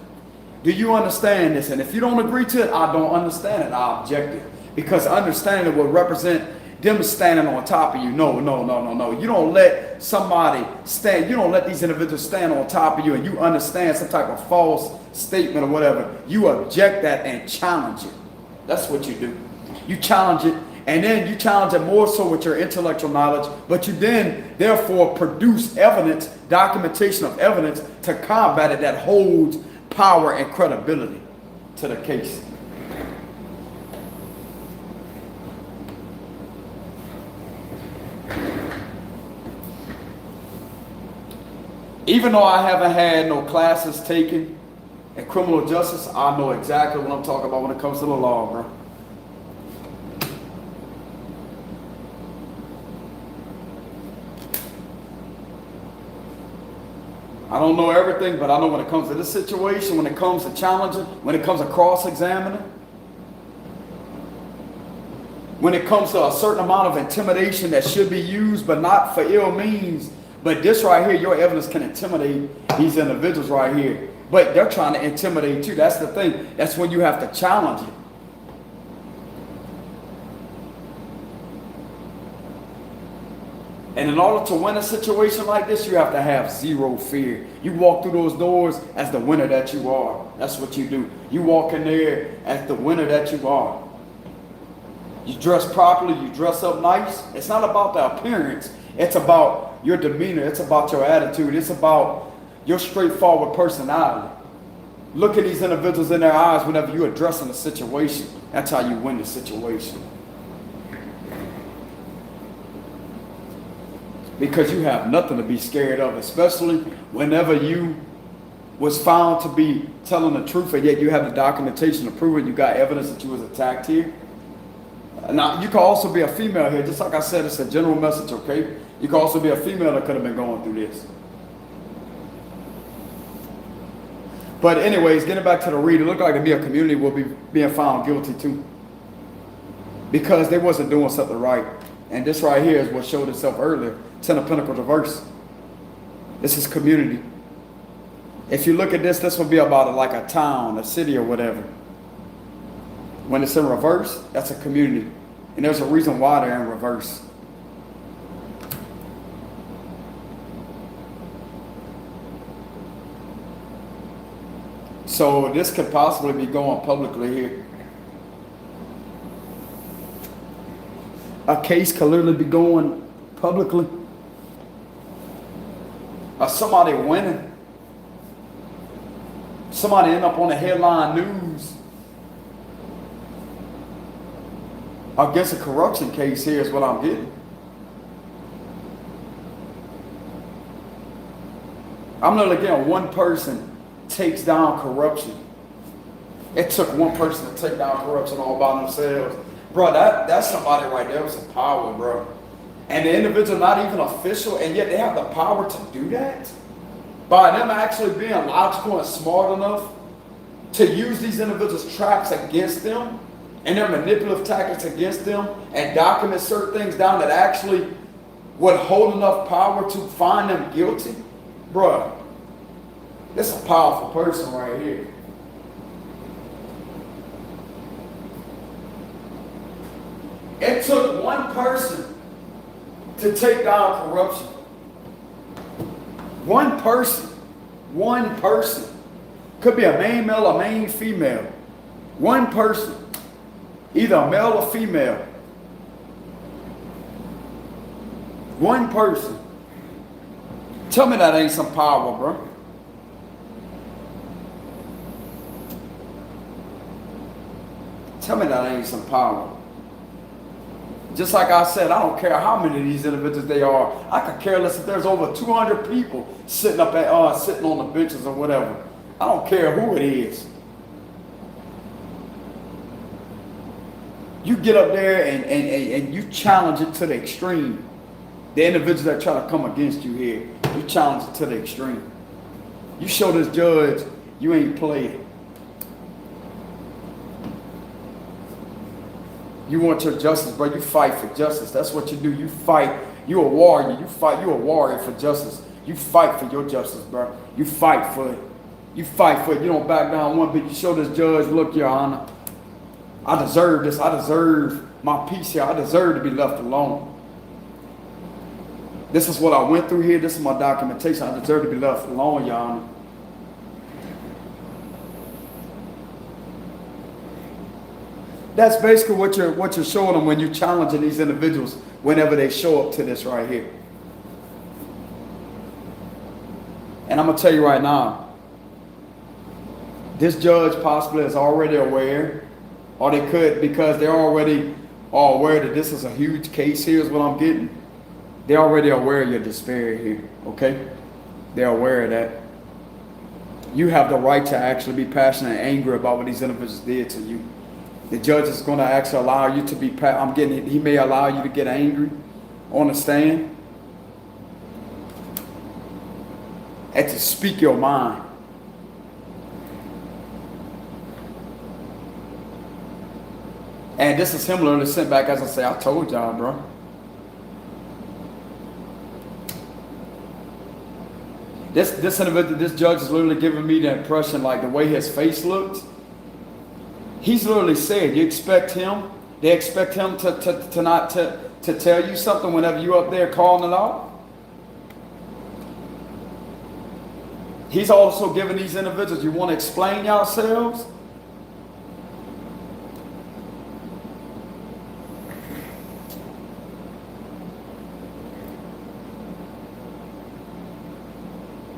Do you understand this? And if you don't agree to it, I don't understand it. I object it. Because understanding it will represent them standing on top of you. No. You don't let somebody stand, you don't let these individuals stand on top of you and you understand some type of false statement or whatever. You object that and challenge it. That's what you do. You challenge it, and then you challenge it more so with your intellectual knowledge, but you then therefore produce evidence, documentation of evidence to combat it that holds power and credibility to the case. Even though I haven't had no classes taken in criminal justice, I know exactly what I'm talking about when it comes to the law, bro. I don't know everything, but I know when it comes to this situation, when it comes to challenging, when it comes to cross-examining, when it comes to a certain amount of intimidation that should be used, but not for ill means. But this right here, your evidence can intimidate these individuals right here. But they're trying to intimidate you. That's the thing. That's when you have to challenge it. And in order to win a situation like this, you have to have zero fear. You walk through those doors as the winner that you are. That's what you do. You walk in there as the winner that you are. You dress properly, you dress up nice. It's not about the appearance. It's about your demeanor. It's about your attitude. It's about your straightforward personality. Look at these individuals in their eyes whenever you're addressing a situation. That's how you win the situation. Because you have nothing to be scared of, especially whenever you was found to be telling the truth, and yet you have the documentation to prove it. You got evidence that you was attacked here. Now, you can also be a female here. Just like I said, it's a general message, okay? You can also be a female that could have been going through this. But anyways, getting back to the read, it looked like to me a community will be being found guilty too. Because they wasn't doing something right. And this right here is what showed itself earlier. Ten of Pentacles reverse. This is community. If you look at this, this will be about like a town, a city or whatever. When it's in reverse, that's a community. And there's a reason why they're in reverse. So this could possibly be going publicly here. A case could literally be going publicly. Or somebody winning. Somebody end up on the headline news against a corruption case here is what I'm getting. I'm literally getting one person takes down corruption. It took one person to take down corruption all by themselves. Bro, that's somebody right there with some power, bro. And the individual not even official, and yet they have the power to do that? By them actually being logical and smart enough to use these individuals' traps against them and their manipulative tactics against them and document certain things down that actually would hold enough power to find them guilty? Bruh, this is a powerful person right here. It took one person to take down corruption. One person. One person. Could be a main male or main female. One person. Either a male or female. One person. Tell me that ain't some power, bro. Tell me that ain't some power. Just like I said, I don't care how many of these individuals they are. I could care less if there's over 200 people sitting up at sitting on the benches or whatever. I don't care who it is. You get up there and you challenge it to the extreme. The individuals that try to come against you here, you challenge it to the extreme. You show this judge you ain't played. You want your justice, bro. You fight for justice. That's what you do. You fight. You a warrior. You fight. You a warrior for justice. You fight for your justice, bro. You fight for it. You fight for it. You don't back down one bit. You show this judge, look, Your Honor, I deserve this. I deserve my peace here. I deserve to be left alone. This is what I went through here. This is my documentation. I deserve to be left alone, Your Honor. That's basically what you're showing them when you're challenging these individuals whenever they show up to this right here. And I'm going to tell you right now, this judge possibly is already aware, or they could, because they're already aware that this is a huge case here is what I'm getting. They're already aware of your despair here, okay? They're aware of that. You have the right to actually be passionate and angry about what these individuals did to you. The judge is going to actually allow you to be, he may allow you to get angry on the stand and to speak your mind. And this is him literally sent back, as I say, I told y'all, bro. This individual, this judge is literally giving me the impression, like the way his face looks. He's literally saying, they expect him to not tell you something whenever you're up there calling it out. He's also giving these individuals, you want to explain yourselves?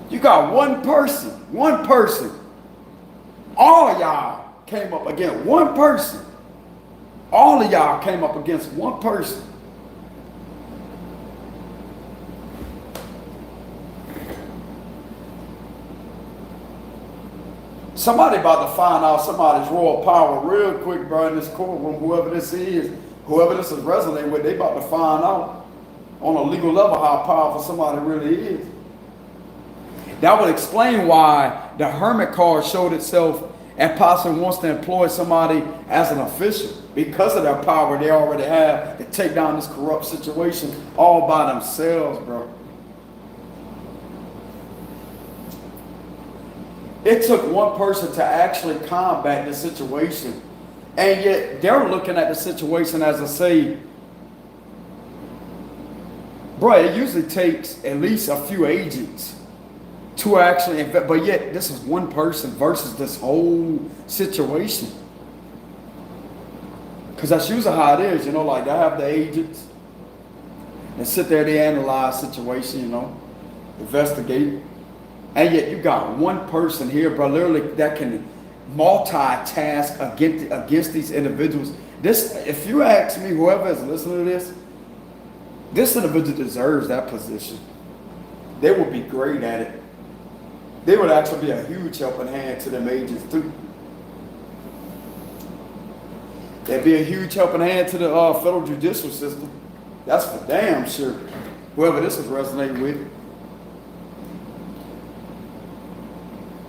You got one person. All of y'all came up against one person. All of y'all came up against one person. Somebody about to find out somebody's royal power real quick, bro, in this courtroom. Whoever this is resonating with, they about to find out on a legal level how powerful somebody really is. That would explain why the hermit card showed itself and possibly wants to employ somebody as an official because of their power they already have to take down this corrupt situation all by themselves, bro. It took one person to actually combat the situation, and yet they're looking at the situation as I say, bro, it usually takes at least a few agents to actually invest, but yet this is one person versus this whole situation. Because that's usually how it is, like they have the agents and sit there, they analyze situation, investigate. And yet you got one person here, bro, literally that can multitask against these individuals. This, if you ask me, whoever is listening to this individual deserves that position. They would be great at it. They would actually be a huge helping hand to them agents too. They'd be a huge helping hand to the federal judicial system. That's for damn sure. Whoever this is resonating with.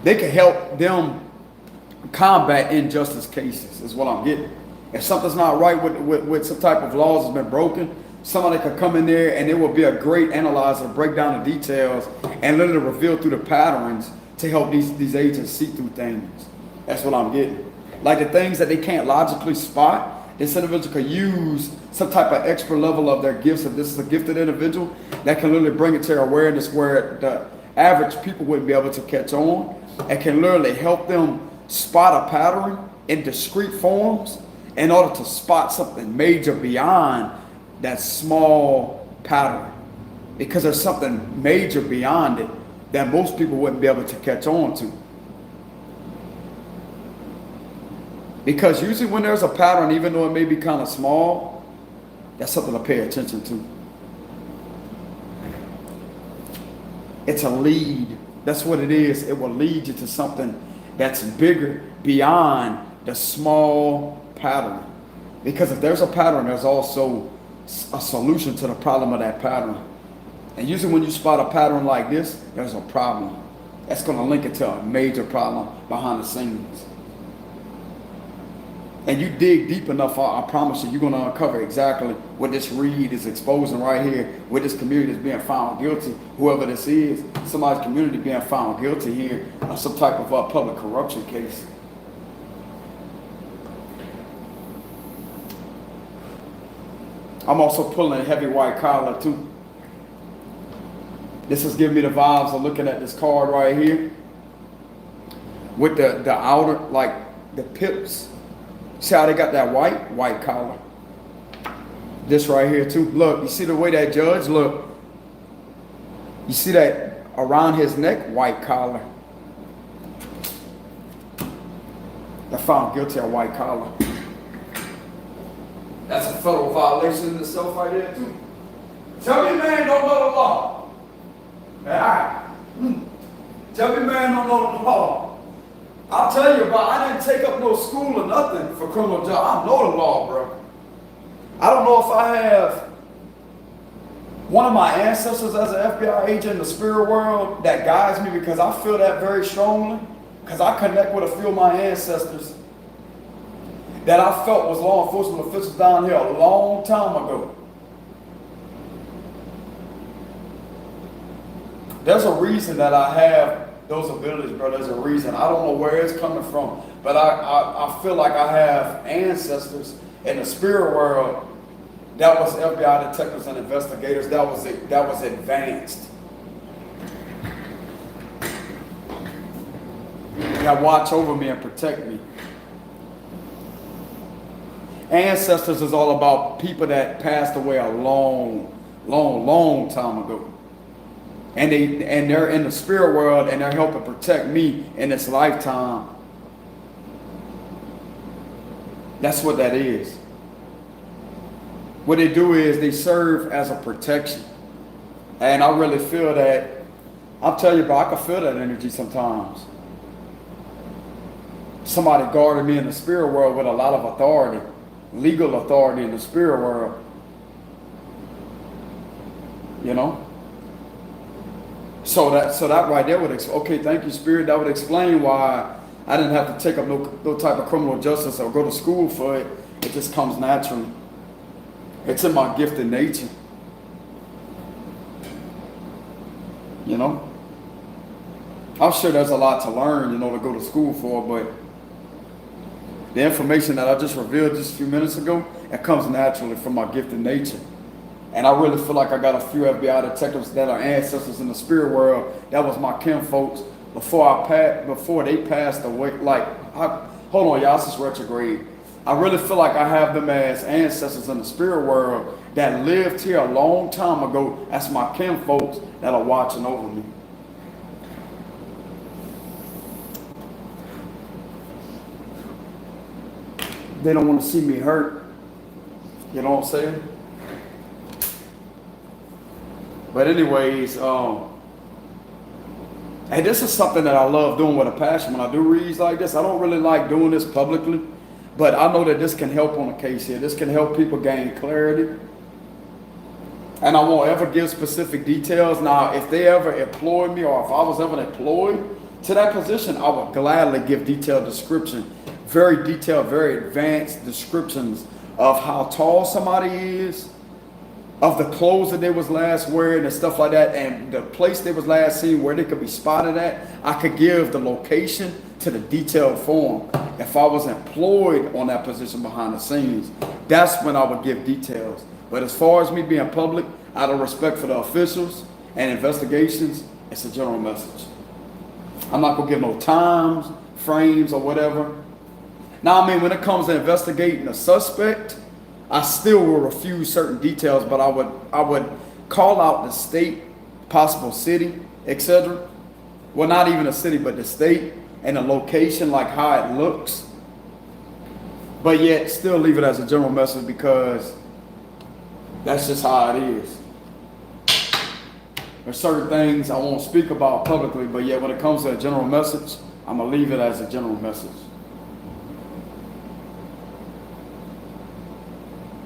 They can help them combat injustice cases, is what I'm getting. If something's not right with some type of laws has been broken, somebody could come in there and it will be a great analyzer, break down the details, and literally reveal through the patterns to help these agents see through things. That's what I'm getting. Like the things that they can't logically spot, this individual could use some type of extra level of their gifts. If this is a gifted individual, that can literally bring it to their awareness where the average people wouldn't be able to catch on, and can literally help them spot a pattern in discrete forms in order to spot something major beyond that small pattern, because there's something major beyond it that most people wouldn't be able to catch on to. Because usually when there's a pattern, even though it may be kind of small, that's something to pay attention to. It's a lead. That's what it is. It will lead you to something that's bigger beyond the small pattern. Because if there's a pattern, there's also a solution to the problem of that pattern. And usually when you spot a pattern like this, there's a problem. That's going to link it to a major problem behind the scenes. and you dig deep enough, I promise you, you're going to uncover exactly what this read is exposing right here, where this community is being found guilty, whoever this is, somebody's community being found guilty here of some type of public corruption case. I'm also pulling a heavy white collar too. This is giving me the vibes of looking at this card right here with the outer, like the pips. See how they got that white collar. This right here too. Look, you see the way that judge look. You see that around his neck, white collar. They're found guilty of white collar. That's a federal violation in itself right there too. Tell me man don't know the law. Tell me man don't know the law. I'll tell you, bro, I didn't take up no school or nothing for criminal justice. I know the law, bro. I don't know if I have one of my ancestors as an FBI agent in the spirit world that guides me, because I feel that very strongly, because I connect with a few of my ancestors that I felt was law enforcement officials down here a long time ago. There's a reason that I have those abilities, bro. There's a reason. I don't know where it's coming from, but I feel like I have ancestors in the spirit world that was FBI detectives and investigators that was advanced, that watch over me and protect me. Ancestors is all about people that passed away a long time ago. And they're in the spirit world and they're helping protect me in this lifetime. That's what that is. What they do is they serve as a protection. And I really feel that, I'll tell you, bro, I can feel that energy sometimes. Somebody guarded me in the spirit world with a lot of authority, legal authority in the spirit world. You know? So that right there would, okay, thank you, Spirit. That would explain why I didn't have to take up no type of criminal justice or go to school for it. It just comes naturally. It's in my gifted nature. You know? I'm sure there's a lot to learn, you know, to go to school for, but the information that I just revealed just a few minutes ago, it comes naturally from my gifted nature. And I really feel like I got a few FBI detectives that are ancestors in the spirit world. That was my kin folks before they passed away. Hold on, y'all, this is retrograde. I really feel like I have them as ancestors in the spirit world that lived here a long time ago. That's my kin folks that are watching over me. They don't want to see me hurt. You know what I'm saying? But anyways, and this is something that I love doing with a passion. When I do reads like this, I don't really like doing this publicly, but I know that this can help on a case here. This can help people gain clarity. And I won't ever give specific details. Now, if they ever employ me, or if I was ever employed to that position, I would gladly give detailed description, very detailed, very advanced descriptions of how tall somebody is, of the clothes that they was last wearing and stuff like that, and the place they was last seen, where they could be spotted at. I could give the location to the detailed form. If I was employed on that position behind the scenes, that's when I would give details. But as far as me being public, out of respect for the officials and investigations, it's a general message. I'm not gonna give no times, frames, or whatever. Now, I mean, when it comes to investigating a suspect, I still will refuse certain details, but I would call out the state, possible city, etc. Well, not even a city, but the state and the location, like how it looks. But yet still leave it as a general message, because that's just how it is. There's certain things I won't speak about publicly, but yet when it comes to a general message, I'm gonna leave it as a general message.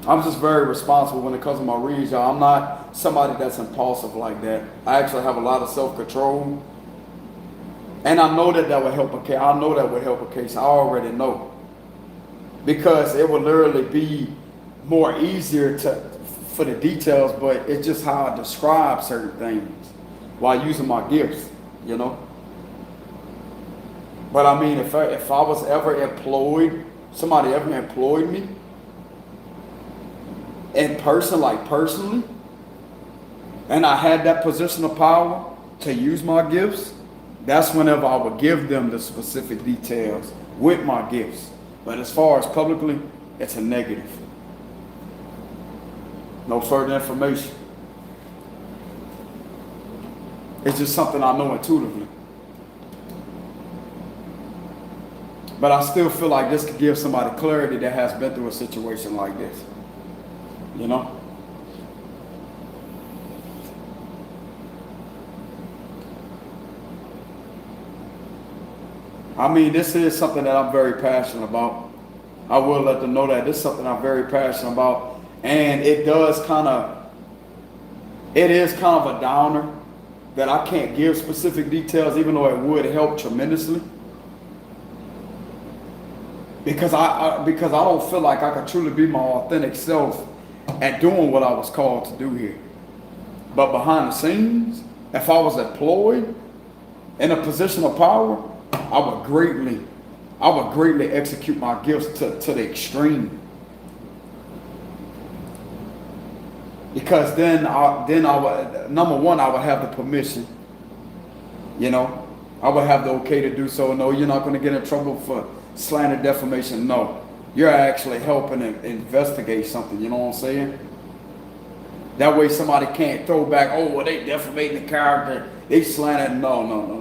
I'm just very responsible when it comes to my reads, y'all. I'm not somebody that's impulsive like that. I actually have a lot of self-control. And I know that would help a case. I know that would help a case. I already know. because it would literally be more easier for the details, but it's just how I describe certain things while using my gifts, you know. But I mean, if I was ever employed, somebody ever employed me in person, like personally, and I had that position of power to use my gifts, that's whenever I would give them the specific details with my gifts. But as far as publicly, it's a negative. No further information. It's just something I know intuitively. But I still feel like this could give somebody clarity that has been through a situation like this. You know? I mean, this is something that I'm very passionate about. I will let them know that this is something I'm very passionate about. And it is kind of a downer that I can't give specific details, even though it would help tremendously. Because I don't feel like I could truly be my authentic self at doing what I was called to do here. But behind the scenes, if I was employed in a position of power, I would greatly execute my gifts to the extreme. Because then I would, number one, I would have the permission. You know, I would have the okay to do so. No, you're not going to get in trouble for slander, defamation. No, you're actually helping to investigate something. You know what I'm saying? That way somebody can't throw back, oh, well, they defamating the character, they slander. No.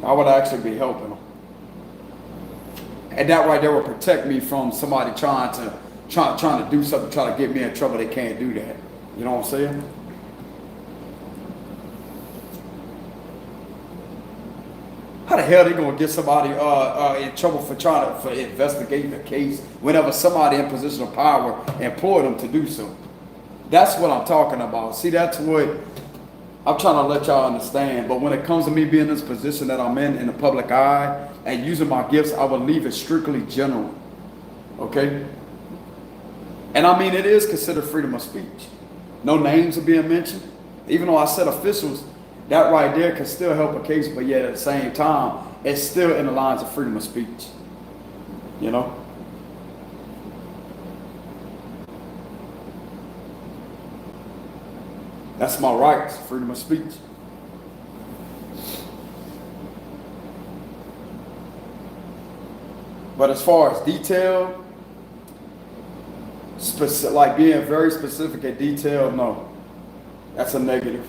I would actually be helping them. And that right there will protect me from somebody trying to do something, try to get me in trouble. They can't do that. You know what I'm saying? How the hell are they gonna get somebody in trouble for investigating a case whenever somebody in position of power employed them to do so? That's what I'm talking about. See, that's what I'm trying to let y'all understand. But when it comes to me being in this position that I'm in the public eye and using my gifts, I will leave it strictly general. Okay? And I mean, it is considered freedom of speech. No names are being mentioned. Even though I said officials, that right there can still help a case, but yet at the same time, it's still in the lines of freedom of speech. You know? That's my rights, freedom of speech. But as far as detail, like being very specific and detailed, no. That's a negative.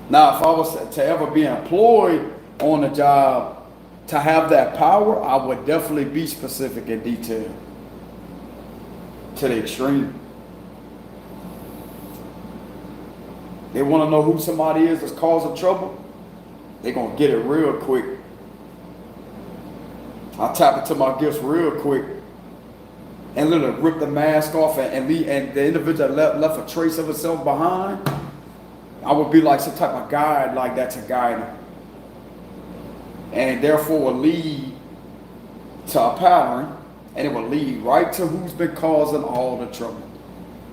Now, if I was to ever be employed on a job, to have that power, I would definitely be specific and detailed to the extreme. They want to know who somebody is that's causing trouble, they're going to get it real quick. I tap into my gifts real quick and literally rip the mask off and the individual left a trace of herself behind. I would be like some type of guide like that to guide them. And therefore will lead to a pattern, and it will lead right to who's been causing all the trouble.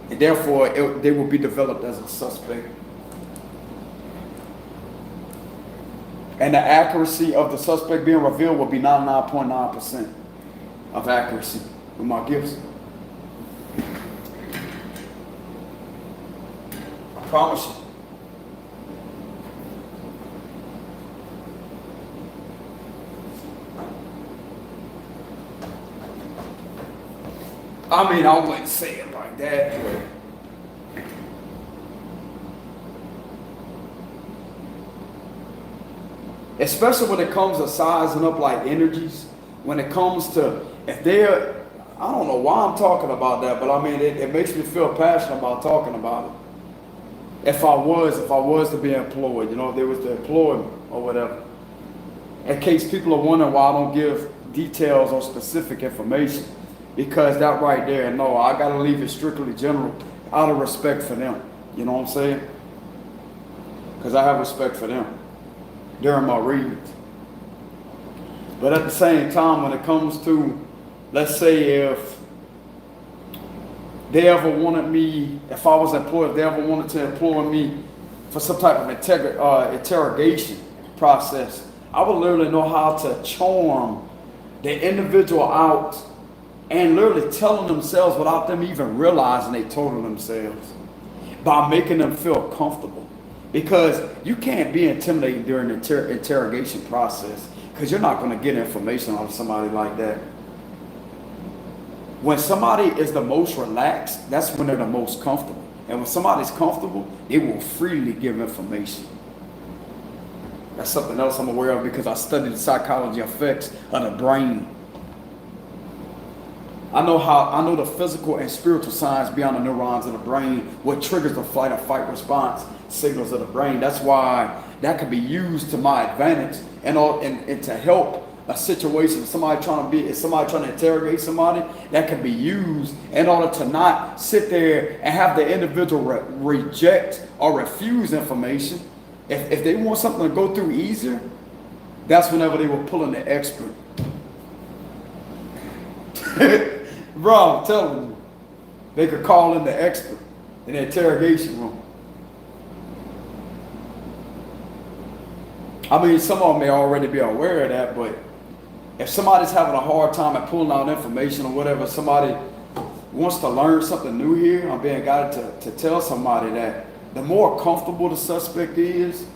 And therefore they will be developed as a suspect. And the accuracy of the suspect being revealed will be 99.9% of accuracy with my gifts. I promise you. I mean, I wouldn't say it like that, but especially when it comes to sizing up like energies, when it comes to, if they're, I don't know why I'm talking about that, but I mean, it makes me feel passionate about talking about it. If I was to be employed, you know, if they was to employ me or whatever. In case people are wondering why I don't give details or specific information, because that right there, no, I gotta leave it strictly general out of respect for them. You know what I'm saying? Because I have respect for them during my readings. But at the same time, when it comes to, let's say if they ever wanted me, if I was employed, if they ever wanted to employ me for some type of interrogation process, I would literally know how to charm the individual out and literally telling themselves without them even realizing they told themselves, by making them feel comfortable. Because you can't be intimidated during the interrogation process, because you're not going to get information out of somebody like that. When somebody is the most relaxed, that's when they're the most comfortable. And when somebody's comfortable, they will freely give information. That's something else I'm aware of because I studied the psychology effects of the brain. I know the physical and spiritual signs beyond the neurons of the brain, what triggers the flight or fight response signals of the brain. That's why that could be used to my advantage and to help a situation. If somebody trying to interrogate somebody, that can be used in order to not sit there and have the individual reject or refuse information. If they want something to go through easier, that's whenever they will pull in the expert. Bro, I'm telling you, they could call in the expert in the interrogation room. I mean, some of them may already be aware of that, but if somebody's having a hard time at pulling out information or whatever, somebody wants to learn something new here, I'm being guided to tell somebody that the more comfortable the suspect is,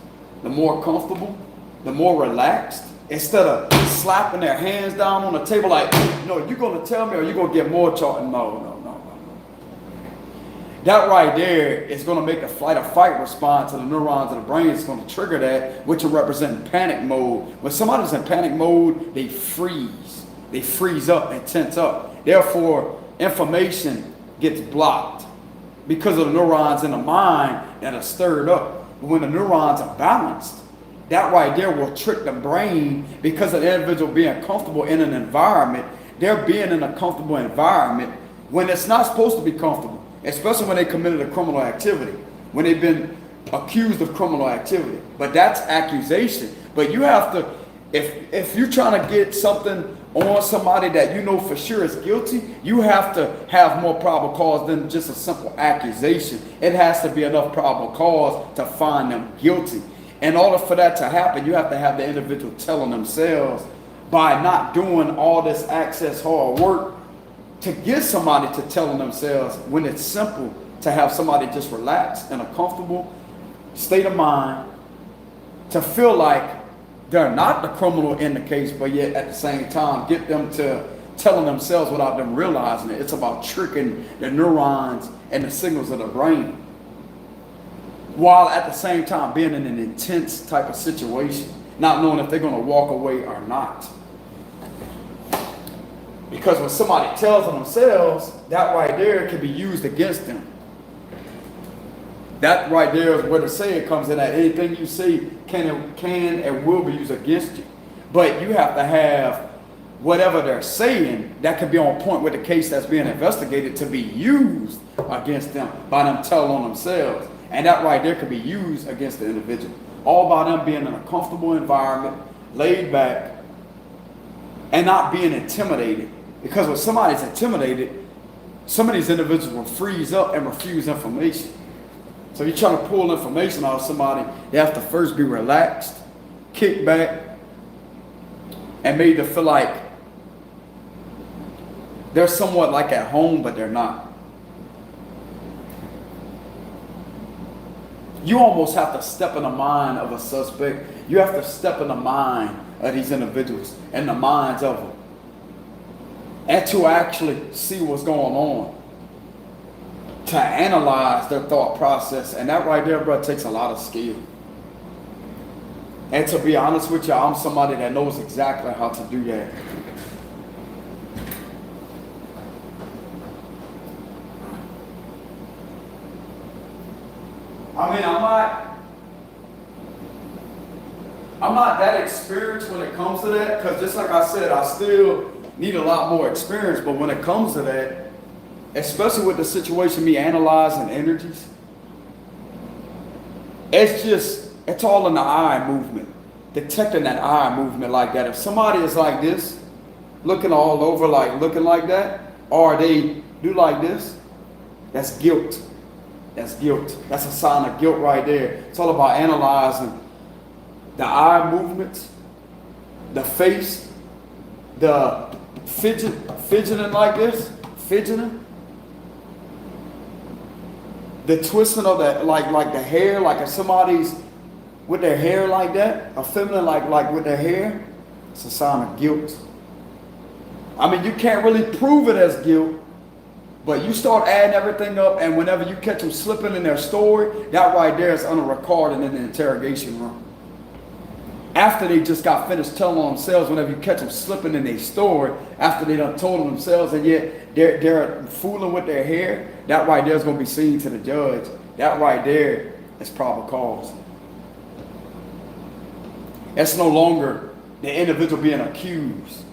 the more comfortable, the more relaxed, instead of slapping their hands down on the table like, no, you're going to tell me or you're going to get more charge. No. That right there is going to make the flight or fight response to the neurons of the brain. It's going to trigger that, which will represent panic mode. When somebody's in panic mode, they freeze. They freeze up and tense up. Therefore, information gets blocked because of the neurons in the mind that are stirred up. But when the neurons are balanced, that right there will trick the brain because of the individual being comfortable in an environment. They're being in a comfortable environment when it's not supposed to be comfortable, especially when they committed a criminal activity, when they've been accused of criminal activity. But that's accusation. But you have to, if you're trying to get something on somebody that you know for sure is guilty, you have to have more probable cause than just a simple accusation. It has to be enough probable cause to find them guilty. In order for that to happen, you have to have the individual telling themselves, by not doing all this access hard work, to get somebody to telling themselves, when it's simple to have somebody just relax in a comfortable state of mind, to feel like they're not the criminal in the case, but yet at the same time get them to telling themselves without them realizing it. It's about tricking the neurons and the signals of the brain, while at the same time being in an intense type of situation, not knowing if they're going to walk away or not. Because when somebody tells on themselves, that right there can be used against them. That right there is where the saying comes in, that anything you say can and will be used against you. But you have to have whatever they're saying that could be on point with the case that's being investigated to be used against them by them telling on themselves. And that right there could be used against the individual. All by them being in a comfortable environment, laid back, and not being intimidated. Because when somebody's intimidated, some of these individuals will freeze up and refuse information. So you're trying to pull information out of somebody, they have to first be relaxed, kick back, and made to feel like they're somewhat like at home, but they're not. You almost have to step in the mind of a suspect. You have to step in the mind of these individuals and the minds of them, and to actually see what's going on, to analyze their thought process. And that right there, bro, takes a lot of skill. And to be honest with you, I'm somebody that knows exactly how to do that. I mean, I'm not that experienced when it comes to that, because just like I said, I still need a lot more experience. But when it comes to that, especially with the situation, me analyzing energies, it's all in the eye movement. detecting that eye movement like that. If somebody is like this, looking all over, like looking like that, or they do like this, that's guilt. That's guilt. That's a sign of guilt right there. It's all about analyzing the eye movements, the face, the fidgeting like this, fidgeting, the twisting of the like the hair, like if somebody's with their hair like that, a feminine like with their hair, it's a sign of guilt. I mean, you can't really prove it as guilt, but you start adding everything up, and whenever you catch them slipping in their story, that right there is under recording in the interrogation room. After they just got finished telling on themselves, whenever you catch them slipping in their story, after they done told on themselves, and yet they're fooling with their hair, that right there is going to be seen to the judge. That right there is probable cause. It's no longer the individual being accused.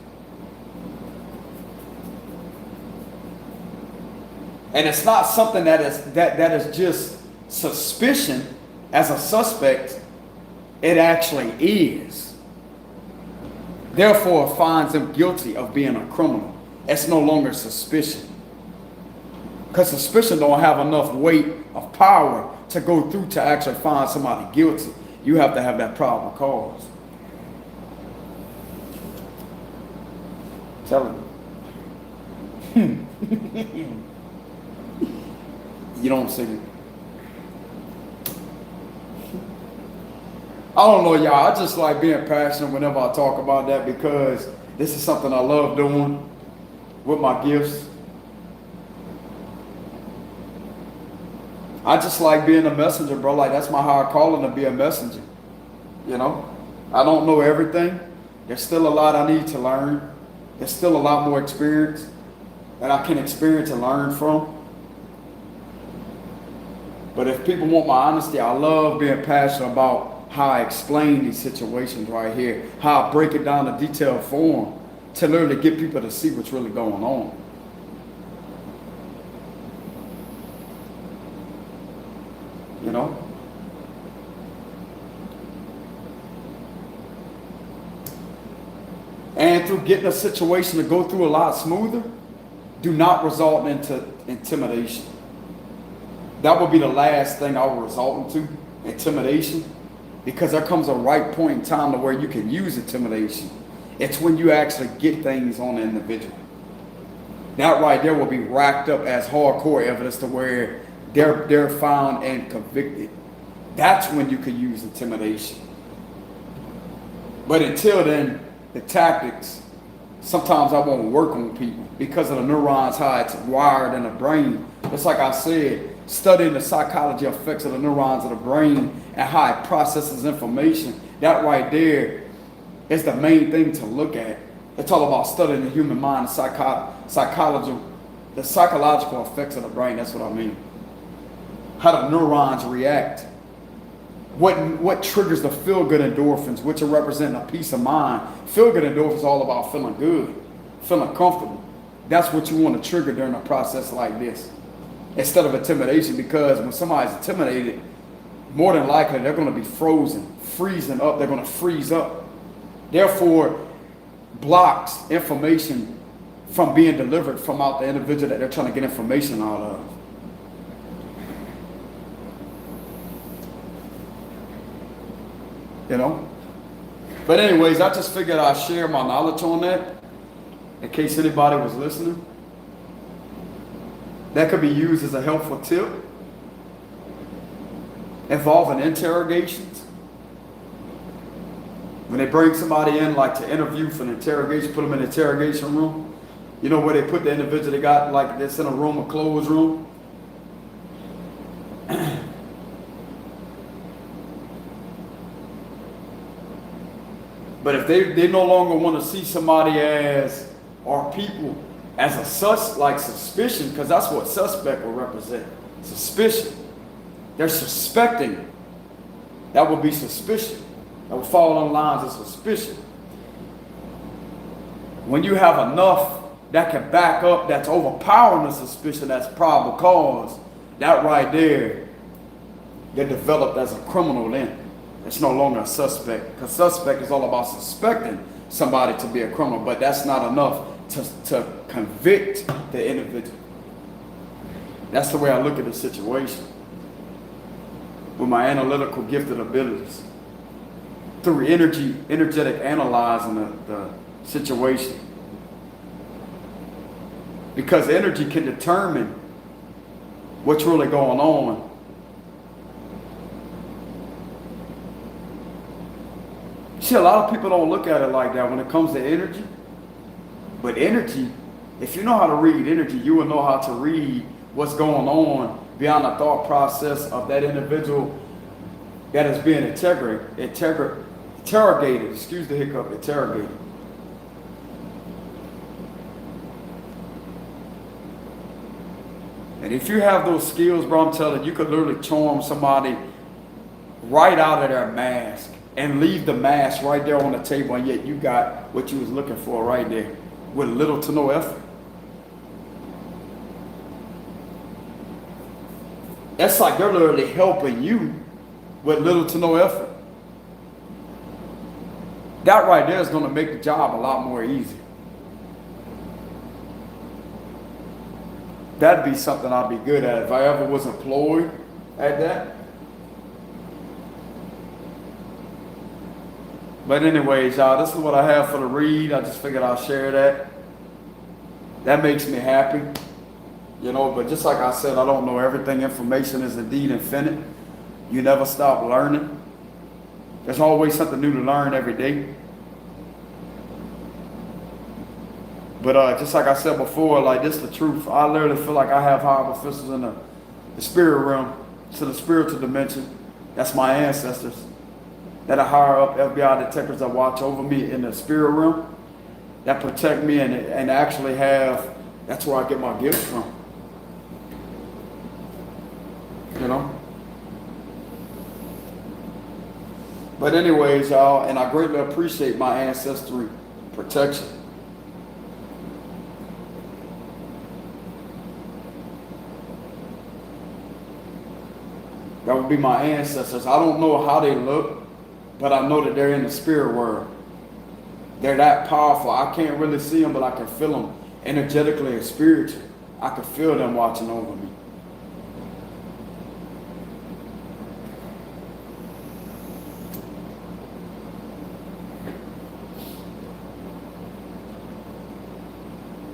And it's not something that is just suspicion as a suspect. It actually is. Therefore, it finds him guilty of being a criminal. It's no longer suspicion. Because suspicion don't have enough weight of power to go through to actually find somebody guilty. You have to have that probable cause. Tell him. You don't see it. I don't know, y'all. I just like being passionate whenever I talk about that, because this is something I love doing with my gifts. I just like being a messenger, bro. Like, that's my higher calling, to be a messenger. You know? I don't know everything. There's still a lot I need to learn. There's still a lot more experience that I can experience and learn from. But if people want my honesty, I love being passionate about how I explain these situations right here, how I break it down in detailed form to literally get people to see what's really going on. You know? And through getting a situation to go through a lot smoother, do not result into intimidation. That would be the last thing I would resort into, intimidation. Because there comes a right point in time to where you can use intimidation. It's when you actually get things on the individual. That right there will be racked up as hardcore evidence to where they're found and convicted. That's when you can use intimidation. But until then, the tactics, sometimes I won't work on people because of the neurons, how it's wired in the brain. Just like I said, studying the psychology effects of the neurons of the brain and how it processes information, that right there is the main thing to look at. It's all about studying the human mind, the psychological effects of the brain. That's what I mean. How the neurons react. What triggers the feel-good endorphins, which are representing a peace of mind. Feel-good endorphins is all about feeling good, feeling comfortable. That's what you want to trigger during a process like this, instead of intimidation, because when somebody's intimidated, more than likely they're going to be freezing up, they're going to freeze up. Therefore, blocks information from being delivered from out the individual that they're trying to get information out of. You know? But anyways, I just figured I'd share my knowledge on that in case anybody was listening. That could be used as a helpful tip involving interrogations. When they bring somebody in, like to interview for an interrogation, put them in the interrogation room. You know where they put the individual they got, like that's in a room, a closed room. But if they no longer want to see somebody as, or people as a like suspicion, because that's what suspect will represent, suspicion. They're suspecting. That would be suspicion. That would fall on lines of suspicion. When you have enough that can back up, that's overpowering the suspicion, that's probable cause, that right there, they're developed as a criminal then. It's no longer a suspect, because suspect is all about suspecting somebody to be a criminal, but that's not enough to convict the individual. That's the way I look at the situation. With my analytical gifted abilities, through energetic analyzing the situation. Because energy can determine what's really going on. See, a lot of people don't look at it like that when it comes to energy. But energy, if you know how to read energy, you will know how to read what's going on beyond the thought process of that individual that is being interrogated. Excuse the hiccup, interrogated. And if you have those skills, bro, I'm telling you, you could literally charm somebody right out of their mask and leave the mask right there on the table, and yet you got what you was looking for right there with little to no effort. That's like they're literally helping you with little to no effort. That right there is going to make the job a lot more easy. That'd be something I'd be good at if I ever was employed at that. But anyways, y'all, this is what I have for the read. I just figured I'll share that. That makes me happy. You know, but just like I said, I don't know everything. Information is indeed infinite. You never stop learning. There's always something new to learn every day. But just like I said before, like this is the truth. I literally feel like I have higher officials in the spirit realm, to the spiritual dimension. That's my ancestors. That are higher up FBI detectives that watch over me in the spirit realm, that protect me and actually have, that's where I get my gifts from. You know? But anyways, y'all, and I greatly appreciate my ancestry protection. That would be my ancestors. I don't know how they look, but I know that they're in the spirit world. They're that powerful. I can't really see them, but I can feel them energetically and spiritually. I can feel them watching over me.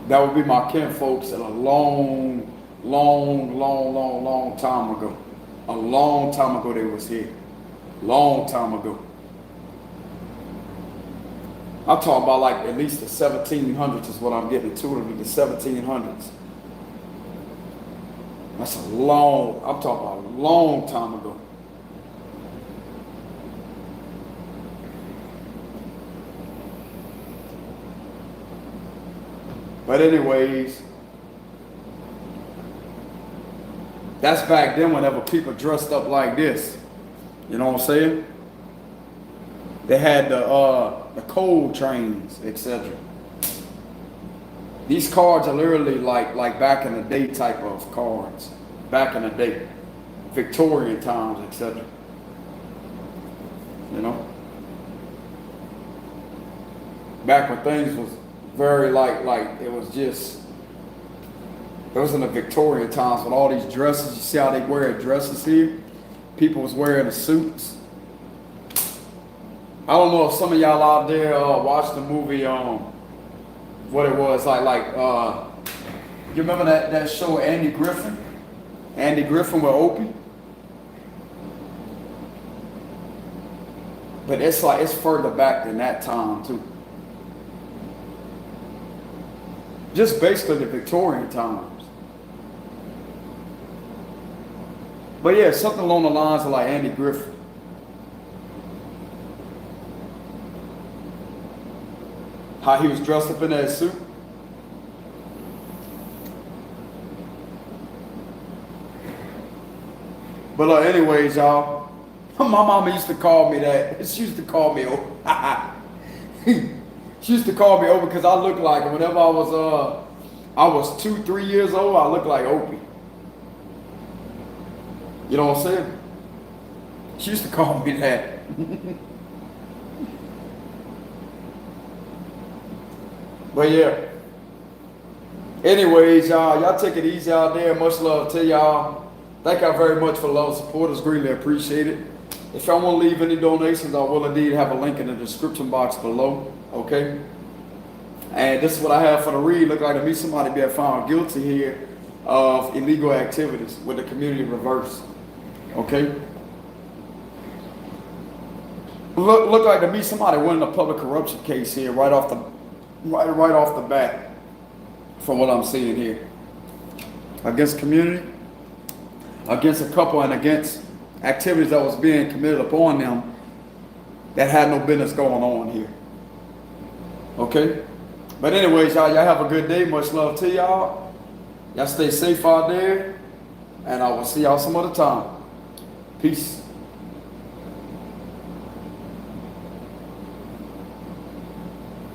That would be my kinfolks at a long time ago. A long time ago they was here. Long time ago. I'm talking about like at least the 1700s is what I'm getting to, the 1700s. That's I'm talking about a long time ago. But anyways, that's back then whenever people dressed up like this. You know what I'm saying? They had the coal trains, etc. These cards are literally like back in the day type of cards. Back in the day. Victorian times, etc. You know? Back when things was very like it was just, it was in the Victorian times with all these dresses. You see how they wear dresses here? People was wearing the suits. I don't know if some of y'all out there watched the movie, what it was, you remember that show Andy Griffin? Andy Griffin with Opie? But it's further back than that time too. Just basically the Victorian times. But yeah, something along the lines of like Andy Griffin. How he was dressed up in that suit. But anyways, y'all, my mama used to call me that. She used to call me She used to call me Opie because I looked like, whenever I was 2-3 years old, I looked like Opie. You know what I'm saying? She used to call me that. But yeah. Anyways, y'all take it easy out there. Much love to y'all. Thank y'all very much for the love supporters. Greatly appreciate it. If y'all want to leave any donations, I will indeed have a link in the description box below. Okay. And this is what I have for the read. Look like to me somebody being found guilty here of illegal activities with the community reverse. Okay. Look like to me somebody winning a public corruption case here right off the bat. From what I'm seeing here, against community, against a couple, and against activities that was being committed upon them that had no business going on here. Okay? But anyways, y'all have a good day. Much love to y'all. Y'all stay safe out there. And I will see y'all some other time. Peace.